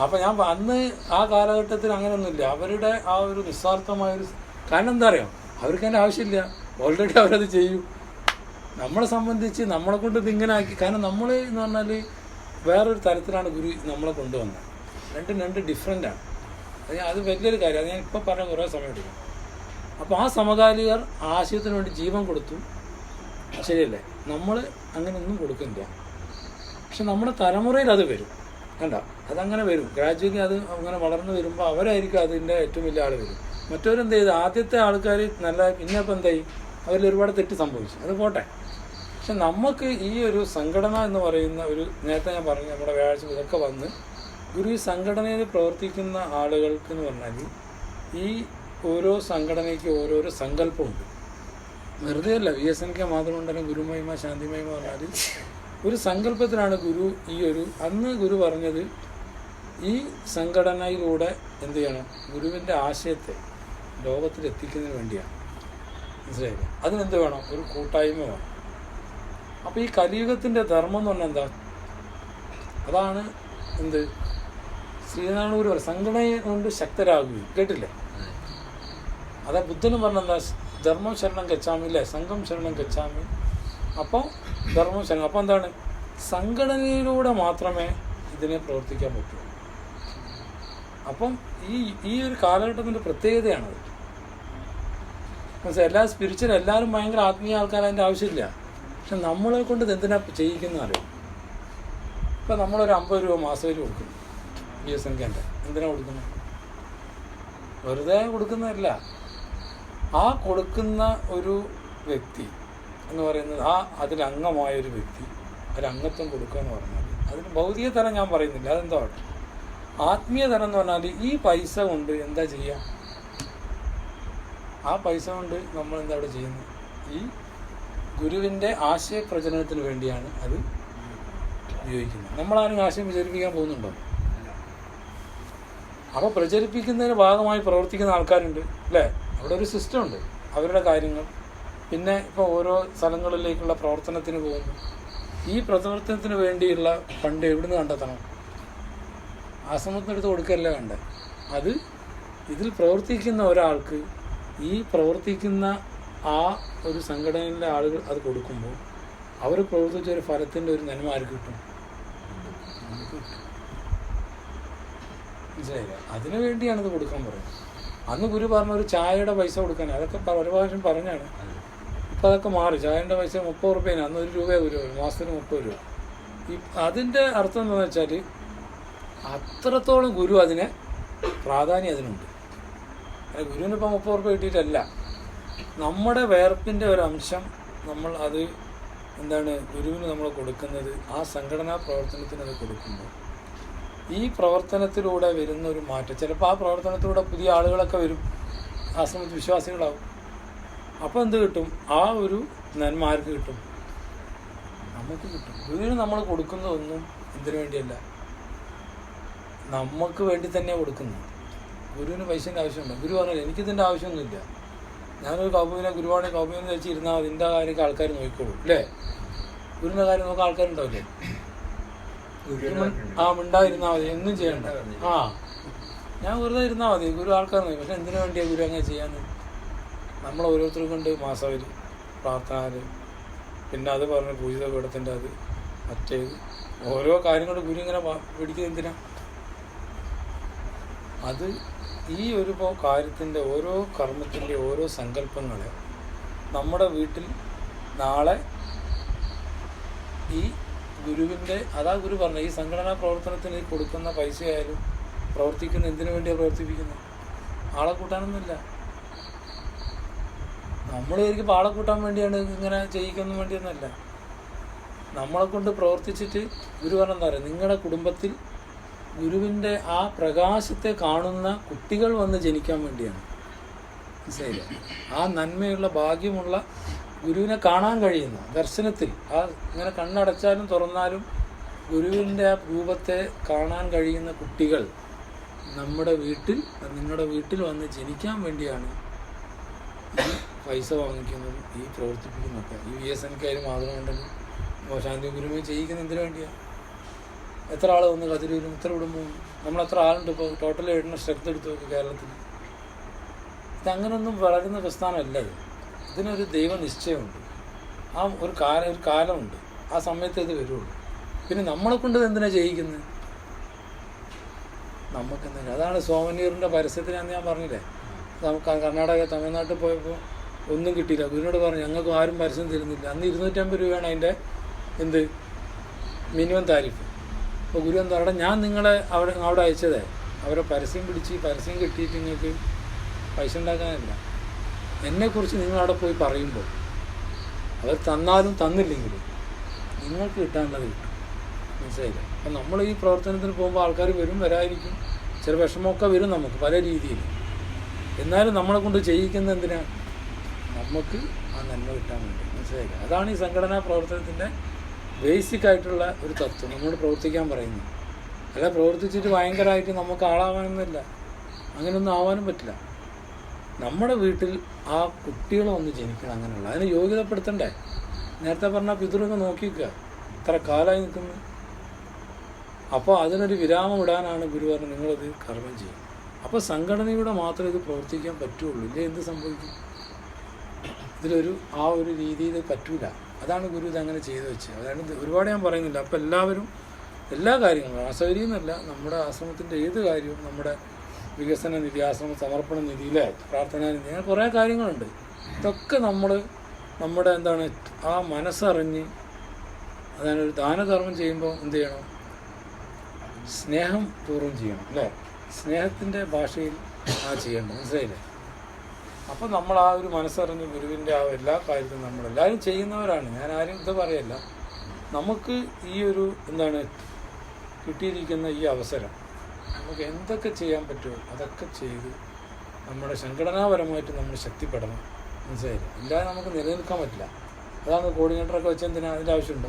അപ്പം ഞാൻ അന്ന് ആ കാലഘട്ടത്തിൽ അങ്ങനെയൊന്നുമില്ല. അവരുടെ ആ ഒരു നിസ്വാർത്ഥമായൊരു കാരണം എന്താ അറിയാം, അവർക്ക് അതിൻ്റെ ആവശ്യമില്ല. ഓൾറെഡി അവരത് ചെയ്യും. നമ്മളെ സംബന്ധിച്ച് നമ്മളെ കൊണ്ട് ഇതിങ്ങനെ ആക്കി. കാരണം നമ്മൾ എന്ന് പറഞ്ഞാൽ വേറൊരു തരത്തിലാണ് ഗുരു നമ്മളെ കൊണ്ടുവന്നത്. രണ്ട് ഡിഫറെൻ്റാണ്. അത് വലിയൊരു കാര്യം. അത് ഞാൻ ഇപ്പോൾ പറഞ്ഞ കുറേ സമയം എടുക്കും. അപ്പോൾ ആ സമകാലികർ ആശയത്തിന് വേണ്ടി ജീവൻ കൊടുത്തു, ശരിയല്ലേ? നമ്മൾ അങ്ങനെയൊന്നും കൊടുക്കുന്നില്ല. പക്ഷെ നമ്മുടെ തലമുറയിൽ അത് വരും, കണ്ടോ? അതങ്ങനെ വരും. ഗ്രാജുവലി അത് അങ്ങനെ വളർന്നു വരുമ്പോൾ അവരായിരിക്കും അതിൻ്റെ ഏറ്റവും വലിയ ആൾ വരും. മറ്റവരെന്ത് ചെയ്തു? ആദ്യത്തെ ആൾക്കാർ നല്ല, പിന്നെ ഇപ്പം എന്തായി? അവരിൽ ഒരുപാട് തെറ്റ് സംഭവിച്ചു. അത് പോട്ടെ. പക്ഷെ നമുക്ക് ഈ ഒരു സംഘടന എന്ന് പറയുന്ന ഒരു, നേരത്തെ ഞാൻ പറഞ്ഞു, നമ്മുടെ വ്യാഴാഴ്ച ഇതൊക്കെ വന്ന് ഗുരു ഈ സംഘടനയിൽ പ്രവർത്തിക്കുന്ന ആളുകൾക്ക് എന്ന് പറഞ്ഞാൽ ഈ ഓരോ സംഘടനയ്ക്ക് ഓരോരോ സങ്കല്പമുണ്ട്. വെറുതെ അല്ല. BSNK മാത്രം ഉണ്ടല്ലോ ഗുരുമഹിമ ശാന്തിമഹിമ പറഞ്ഞാൽ ഒരു സങ്കല്പത്തിലാണ് ഗുരു ഈ ഒരു, അന്ന് ഗുരു പറഞ്ഞത് ഈ സംഘടനയിലൂടെ എന്ത് ചെയ്യണം? ഗുരുവിൻ്റെ ആശയത്തെ ലോകത്തിലെത്തിക്കുന്നതിന് വേണ്ടിയാണ്. മനസ്സിലായില്ലേ? അതിനെന്ത് വേണം? ഒരു കൂട്ടായ്മ വേണം. അപ്പോൾ ഈ കലിയുഗത്തിൻ്റെ ധർമ്മം എന്ന് പറഞ്ഞാൽ എന്താ? അതാണ് എന്ത്? ശ്രീനാരായണ ഗുരു പറയും, സംഘടന കൊണ്ട് ശക്തരാകുകയും. കേട്ടില്ലേ? അതാ ബുദ്ധനും പറഞ്ഞെന്താ? ധർമ്മം ശരണം ഗച്ഛാമി, അല്ലേ? സംഘം ശരണം ഗച്ഛാമി. അപ്പോൾ ധർമ്മം ശരണം. അപ്പോൾ എന്താണ്? സംഘടനയിലൂടെ മാത്രമേ ഇതിനെ പ്രവർത്തിക്കാൻ പറ്റൂ. അപ്പം ഈ ഒരു കാലഘട്ടത്തിൻ്റെ പ്രത്യേകതയാണത്. മനസ്സിലായി? എല്ലാ സ്പിരിച്വൽ എല്ലാവരും ഭയങ്കര ആത്മീയ ആൾക്കാർ, അതിൻ്റെ ആവശ്യമില്ല. പക്ഷെ നമ്മളെ കൊണ്ട് ഇത് എന്തിനാ ചെയ്യുന്ന അറിയാം. ഇപ്പം നമ്മളൊരു 50 രൂപ മാസത്തിൽ കൊടുക്കുന്നു BSNKൻ്റെ. എന്തിനാ കൊടുക്കുന്നത്? വെറുതെ കൊടുക്കുന്നതല്ല. ആ കൊടുക്കുന്ന ഒരു വ്യക്തി എന്ന് പറയുന്നത്, ആ അതിലംഗമായൊരു വ്യക്തി ഒരംഗത്വം കൊടുക്കുക എന്ന് പറഞ്ഞാൽ അതിന് ഭൗതിക തരം ഞാൻ പറയുന്നില്ല, അതെന്തോ ആട്ടെ. ആത്മീയ തരം എന്ന് പറഞ്ഞാൽ ഈ പൈസ കൊണ്ട് എന്താ ചെയ്യുക? ആ പൈസ കൊണ്ട് നമ്മൾ എന്താ അവിടെ ചെയ്യുന്നത്? ഈ ഗുരുവിൻ്റെ ആശയപ്രചരണത്തിന് വേണ്ടിയാണ് അത് ഉപയോഗിക്കുന്നത്. നമ്മളാരും ആശയം പ്രചരിപ്പിക്കാൻ പോകുന്നുണ്ടോ? അപ്പോൾ പ്രചരിപ്പിക്കുന്നതിന് ഭാഗമായി പ്രവർത്തിക്കുന്ന ആൾക്കാരുണ്ട്, അല്ലേ? അവിടെ ഒരു സിസ്റ്റം ഉണ്ട്, അവരുടെ കാര്യങ്ങൾ. പിന്നെ ഇപ്പോൾ ഓരോ സ്ഥലങ്ങളിലേക്കുള്ള പ്രവർത്തനത്തിന് പോകുന്നു. ഈ പ്രവർത്തനത്തിന് വേണ്ടിയുള്ള ഫണ്ട് എവിടുന്ന് കണ്ടെത്തണം? ആശ്രമത്തിനടുത്ത് കൊടുക്കുകയല്ല വേണ്ടത്. അത് ഇതിൽ പ്രവർത്തിക്കുന്ന ഒരാൾക്ക്, ഈ പ്രവർത്തിക്കുന്ന ആ ഒരു സംഘടനയിലെ ആളുകൾ അത് കൊടുക്കുമ്പോൾ അവർ പ്രവർത്തിച്ച ഒരു ഫലത്തിൻ്റെ ഒരു നന്മ ആർക്ക് കിട്ടും? മനസ്സിലായില്ല? അതിനു വേണ്ടിയാണിത് കൊടുക്കാൻ പറയുന്നത്. അന്ന് ഗുരു പറഞ്ഞ ഒരു ചായയുടെ പൈസ കൊടുക്കാൻ, അതൊക്കെ ഒരു പ്രാവശ്യം പറഞ്ഞാണ്. ഇപ്പം അതൊക്കെ മാറി. ചായയുടെ പൈസ 30 രൂപയാണ്. അന്ന് 1 രൂപ ഗുരു, മാസത്തിന് 30 രൂപ. അതിൻ്റെ അർത്ഥം എന്താണെന്ന് വെച്ചാൽ അത്രത്തോളം ഗുരു അതിനെ പ്രാധാന്യം അതിനുണ്ട്. ഗുരുവിന് ഇപ്പം 30 രൂപ കിട്ടിയിട്ടല്ല, നമ്മുടെ വേർപ്പിൻ്റെ ഒരംശം നമ്മൾ അത് എന്താണ് ഗുരുവിന് നമ്മൾ കൊടുക്കുന്നത്, ആ സംഘടനാ പ്രവർത്തനത്തിന് അത് കൊടുക്കുമ്പോൾ ഈ പ്രവർത്തനത്തിലൂടെ വരുന്ന ഒരു മാറ്റം, ചിലപ്പോൾ ആ പ്രവർത്തനത്തിലൂടെ പുതിയ ആളുകളൊക്കെ വരും, ആശ്രമത്തിൽ വിശ്വാസികളാവും. അപ്പോൾ എന്ത് കിട്ടും? ആ ഒരു നന്മ ആർക്ക് കിട്ടും? നമുക്ക് കിട്ടും. ഗുരുവിന് നമ്മൾ കൊടുക്കുന്നതൊന്നും എന്തിനു വേണ്ടിയല്ല, നമുക്ക് വേണ്ടി തന്നെയാണ് കൊടുക്കുന്നത്. ഗുരുവിന് പൈസേൻ്റെ ആവശ്യമുണ്ട്. ഗുരു പറഞ്ഞാൽ എനിക്കിതിൻ്റെ ആവശ്യമൊന്നുമില്ല, ഞാനൊരു കൗബീനെ ഗുരുവാണെങ്കിൽ കൗബീനെ വെച്ചിരുന്നാൽ മതി, ഇതിൻ്റെ കാര്യമൊക്കെ ആൾക്കാർ നോക്കിക്കോളൂ അല്ലേ? ഗുരുവിൻ്റെ കാര്യം നോക്കാൻ ആൾക്കാരുണ്ടാവില്ലേ? മിണ്ടായിരുന്നാൽ മതി, ഒന്നും ചെയ്യണ്ട. ഞാൻ വെറുതെ ഇരുന്നാൽ മതി, ഗുരു ആൾക്കാർ നോക്കി. പക്ഷെ എന്തിനു വേണ്ടിയാണ് ഗുരു അങ്ങനെ ചെയ്യാന്ന്? നമ്മൾ ഓരോരുത്തർക്കും കൊണ്ട് മാസവരി, പ്രാർത്ഥന, പിന്നെ അത് പറഞ്ഞ പൂജിത പീഠത്തിൻ്റെ അത് മറ്റേത് ഓരോ കാര്യങ്ങൾ ഗുരു ഇങ്ങനെ പിടിക്കുന്നത് എന്തിനാ? അത് ഈ ഒരു കാര്യത്തിൻ്റെ ഓരോ കർമ്മത്തിൻ്റെ ഓരോ സങ്കല്പങ്ങളെ നമ്മുടെ വീട്ടിൽ നാളെ ഈ ഗുരുവിൻ്റെ, അതാ ഗുരു പറഞ്ഞ ഈ സംഘടനാ പ്രവർത്തനത്തിന് കൊടുക്കുന്ന പൈസയായാലും പ്രവർത്തിക്കുന്ന എന്തിനു വേണ്ടിയാണ് പ്രവർത്തിപ്പിക്കുന്നത്? ആളെ കൂട്ടാനൊന്നുമില്ല. നമ്മൾ ശരിക്കും ആളെ കൂട്ടാൻ വേണ്ടിയാണ് ഇങ്ങനെ ചെയ്യിക്കൊന്നും വേണ്ടിയൊന്നുമല്ല. നമ്മളെ കൊണ്ട് പ്രവർത്തിച്ചിട്ട് ഗുരു പറഞ്ഞെന്താ പറയുക, നിങ്ങളുടെ കുടുംബത്തിൽ ഗുരുവിൻ്റെ ആ പ്രകാശത്തെ കാണുന്ന കുട്ടികൾ വന്ന് ജനിക്കാൻ വേണ്ടിയാണ്. മനസ്സിലായില്ല? ആ നന്മയുള്ള ഭാഗ്യമുള്ള ഗുരുവിനെ കാണാൻ കഴിയുന്ന ദർശനത്തിൽ, ആ ഇങ്ങനെ കണ്ണടച്ചാലും തുറന്നാലും ഗുരുവിൻ്റെ ആ രൂപത്തെ കാണാൻ കഴിയുന്ന കുട്ടികൾ നമ്മുടെ വീട്ടിൽ, നിങ്ങളുടെ വീട്ടിൽ വന്ന് ജനിക്കാൻ വേണ്ടിയാണ് ഈ പൈസ വാങ്ങിക്കുന്നതും ഈ പ്രവർത്തിപ്പിക്കുന്നതൊക്കെ. ഈ VSNക്കാരും ആഗ്രഹമുണ്ടെങ്കിൽ ശാന്തി ഗുരുവിനെ ചെയ്യിക്കുന്ന എന്തിനു വേണ്ടിയാണ്? എത്ര ആൾ വന്ന് കതിരൂരും, എത്ര കുടുംബവും, നമ്മളെത്ര ആളുണ്ട് ഇപ്പോൾ ടോട്ടൽ എഴുതുന്ന സ്ട്രെങ്ത് എടുത്ത് നോക്കി കേരളത്തിൽ. ഇതങ്ങനൊന്നും വളരുന്ന പ്രസ്ഥാനമല്ല ഇത്. ഇതിനൊരു ദൈവനിശ്ചയമുണ്ട്. ആ ഒരു കാലമുണ്ട്, ആ സമയത്ത് ഇത് വരുള്ളൂ. പിന്നെ നമ്മളെ കൊണ്ട് ഇത് എന്തിനാണ് ചെയ്യിക്കുന്നത്? നമുക്കെന്താ? അതാണ് സോമനീറിൻ്റെ പരസ്യത്തിന് അന്ന് ഞാൻ പറഞ്ഞില്ലേ, നമുക്ക് കർണാടക തമിഴ്നാട്ടിൽ പോയപ്പോൾ ഒന്നും കിട്ടിയില്ല. ഗുരുവിനോട് പറഞ്ഞു ഞങ്ങൾക്ക് ആരും പരസ്യം തരുന്നില്ല. അന്ന് 250 രൂപയാണ് അതിൻ്റെ മിനിമം താരിഫ്. അപ്പോൾ ഗുരു എന്താ പറയുക, ഞാൻ നിങ്ങളെ അവിടെ അയച്ചതേ അവരെ പരസ്യം പിടിച്ച് പരസ്യം കിട്ടിയിട്ട് നിങ്ങൾക്ക് പൈസ ഉണ്ടാക്കാനല്ല, എന്നെക്കുറിച്ച് നിങ്ങളവിടെ പോയി പറയുമ്പോൾ അവർ തന്നാലും തന്നില്ലെങ്കിലും നിങ്ങൾക്ക് കിട്ടാനുള്ളത് കിട്ടും. മനസ്സിലായില്ലേ? അപ്പം നമ്മൾ ഈ പ്രവർത്തനത്തിന് പോകുമ്പോൾ ആൾക്കാർ വരും, വരാതിരിക്കും, ചില വിഷമമൊക്കെ വരും നമുക്ക് പല രീതിയിൽ. എന്നാലും നമ്മളെ കൊണ്ട് ചെയ്യിക്കുന്നത് എന്തിനാണ്? നമുക്ക് ആ നന്മ കിട്ടാൻ വേണ്ടി. മനസ്സിലായില്ലേ? അതാണ് ഈ സംഘടനാ പ്രവർത്തനത്തിൻ്റെ ബേസിക്കായിട്ടുള്ള ഒരു തത്വം നമ്മൾ പ്രവർത്തിക്കാൻ പറയുന്നത്. അല്ല പ്രവർത്തിച്ചിട്ട് ഭയങ്കരമായിട്ട് നമുക്ക് ആളാവാനൊന്നുമില്ല, അങ്ങനെയൊന്നും ആവാനും പറ്റില്ല. നമ്മുടെ വീട്ടിൽ ആ കുട്ടികൾ വന്ന് ജനിക്കണം, അങ്ങനെയുള്ള അതിന് യോഗ്യതപ്പെടുത്തണ്ടേ? നേരത്തെ പറഞ്ഞാൽ പിതൃക്കെ നോക്കിക്കുക, ഇത്ര കാലമായി നിൽക്കുന്നു. അപ്പോൾ അതിനൊരു വിരാമം ഇടാനാണ് ഗുരു പറഞ്ഞത് നിങ്ങളത് കർമ്മം ചെയ്യും. അപ്പോൾ സംഘടനയുടെ മാത്രമേ ഇത് പ്രവർത്തിക്കാൻ പറ്റുള്ളൂ, ഇല്ലേ എന്ത് സംഭവിക്കും? ഇതിലൊരു ആ ഒരു രീതിയിൽ പറ്റൂല. അതാണ് ഗുരു ഇതങ്ങനെ ചെയ്തു വെച്ചത്. അതായത് ഒരുപാട് ഞാൻ പറയുന്നില്ല. അപ്പോൾ എല്ലാവരും എല്ലാ കാര്യങ്ങളും അസൗകര്യം എന്നല്ല, നമ്മുടെ ആശ്രമത്തിൻ്റെ ഏത് കാര്യവും, നമ്മുടെ വികസന നിധി, ആശ്രമ സമർപ്പണ നിധിയിലെ പ്രാർത്ഥനാ നിധി, അങ്ങനെ കുറേ കാര്യങ്ങളുണ്ട്. ഇതൊക്കെ നമ്മുടെ എന്താണ് ആ മനസ്സറിഞ്ഞ്, അതാണ് ഒരു ദാനധർമ്മം ചെയ്യുമ്പോൾ എന്ത് ചെയ്യണം? സ്നേഹം പൂർവ്വം ചെയ്യണം അല്ലേ? സ്നേഹത്തിൻ്റെ ഭാഷയിൽ ചെയ്യണം. മനസ്സിലായില്ലേ? അപ്പം നമ്മൾ ആ ഒരു മനസ്സറിഞ്ഞ് ഗുരുവിൻ്റെ ആ എല്ലാ കാര്യത്തിലും നമ്മളെല്ലാവരും ചെയ്യുന്നവരാണ്. ഞാൻ ആരും ഇത് പറയല്ല. നമുക്ക് ഈ ഒരു എന്താണ് കിട്ടിയിരിക്കുന്ന ഈ അവസരം നമുക്ക് എന്തൊക്കെ ചെയ്യാൻ പറ്റുമോ അതൊക്കെ ചെയ്ത് നമ്മുടെ സംഘടനാപരമായിട്ട് നമ്മൾ ശക്തിപ്പെടണം. മനസ്സിലായില്ല? ഇല്ലാതെ നമുക്ക് നിലനിൽക്കാൻ പറ്റില്ല. അതാണ് കോർഡിനേറ്ററൊക്കെ വെച്ചെന്തിനാ അതിൻ്റെ ആവശ്യമുണ്ട്?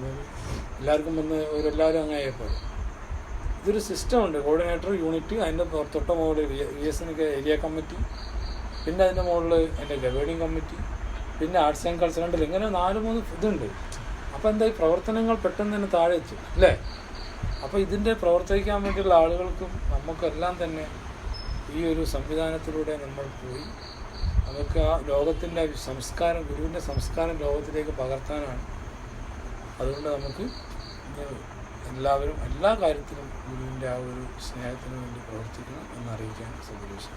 എല്ലാവർക്കും വന്ന് എല്ലാവരും അങ്ങനെ ആയപ്പോൾ ഇതൊരു സിസ്റ്റമുണ്ട്. കോർഡിനേറ്റർ, യൂണിറ്റ്, അതിൻ്റെ തൊട്ട മുകളിൽ VSNക്ക് ഏരിയ കമ്മിറ്റി, പിന്നെ അതിൻ്റെ മുകളിൽ അതിൻ്റെ ഗവേണിംഗ് കമ്മിറ്റി, പിന്നെ ആർട്സ് ആൻഡ് കൾച്ചർ ഉണ്ടല്ലോ. ഇങ്ങനെ 4-3 ഇതുണ്ട്. അപ്പോൾ എന്താ ഈ പ്രവർത്തനങ്ങൾ പെട്ടെന്ന് തന്നെ താഴെ എത്തും അല്ലേ? അപ്പോൾ ഇതിൻ്റെ പ്രവർത്തിക്കാൻ വേണ്ടിയുള്ള ആളുകൾക്കും നമുക്കെല്ലാം തന്നെ ഈ ഒരു സംവിധാനത്തിലൂടെ നമ്മൾ പോയി നമുക്ക് ആ ലോകത്തിൻ്റെ സംസ്കാരം, ഗുരുവിൻ്റെ സംസ്കാരം ലോകത്തിലേക്ക് പകർത്താനാണ്. അതുകൊണ്ട് നമുക്ക് എല്ലാവരും എല്ലാ കാര്യത്തിലും ഗുരുവിൻ്റെ ആ ഒരു സ്നേഹത്തിന് വേണ്ടി പ്രവർത്തിക്കണം എന്നറിയിക്കാൻ സന്ദേശം.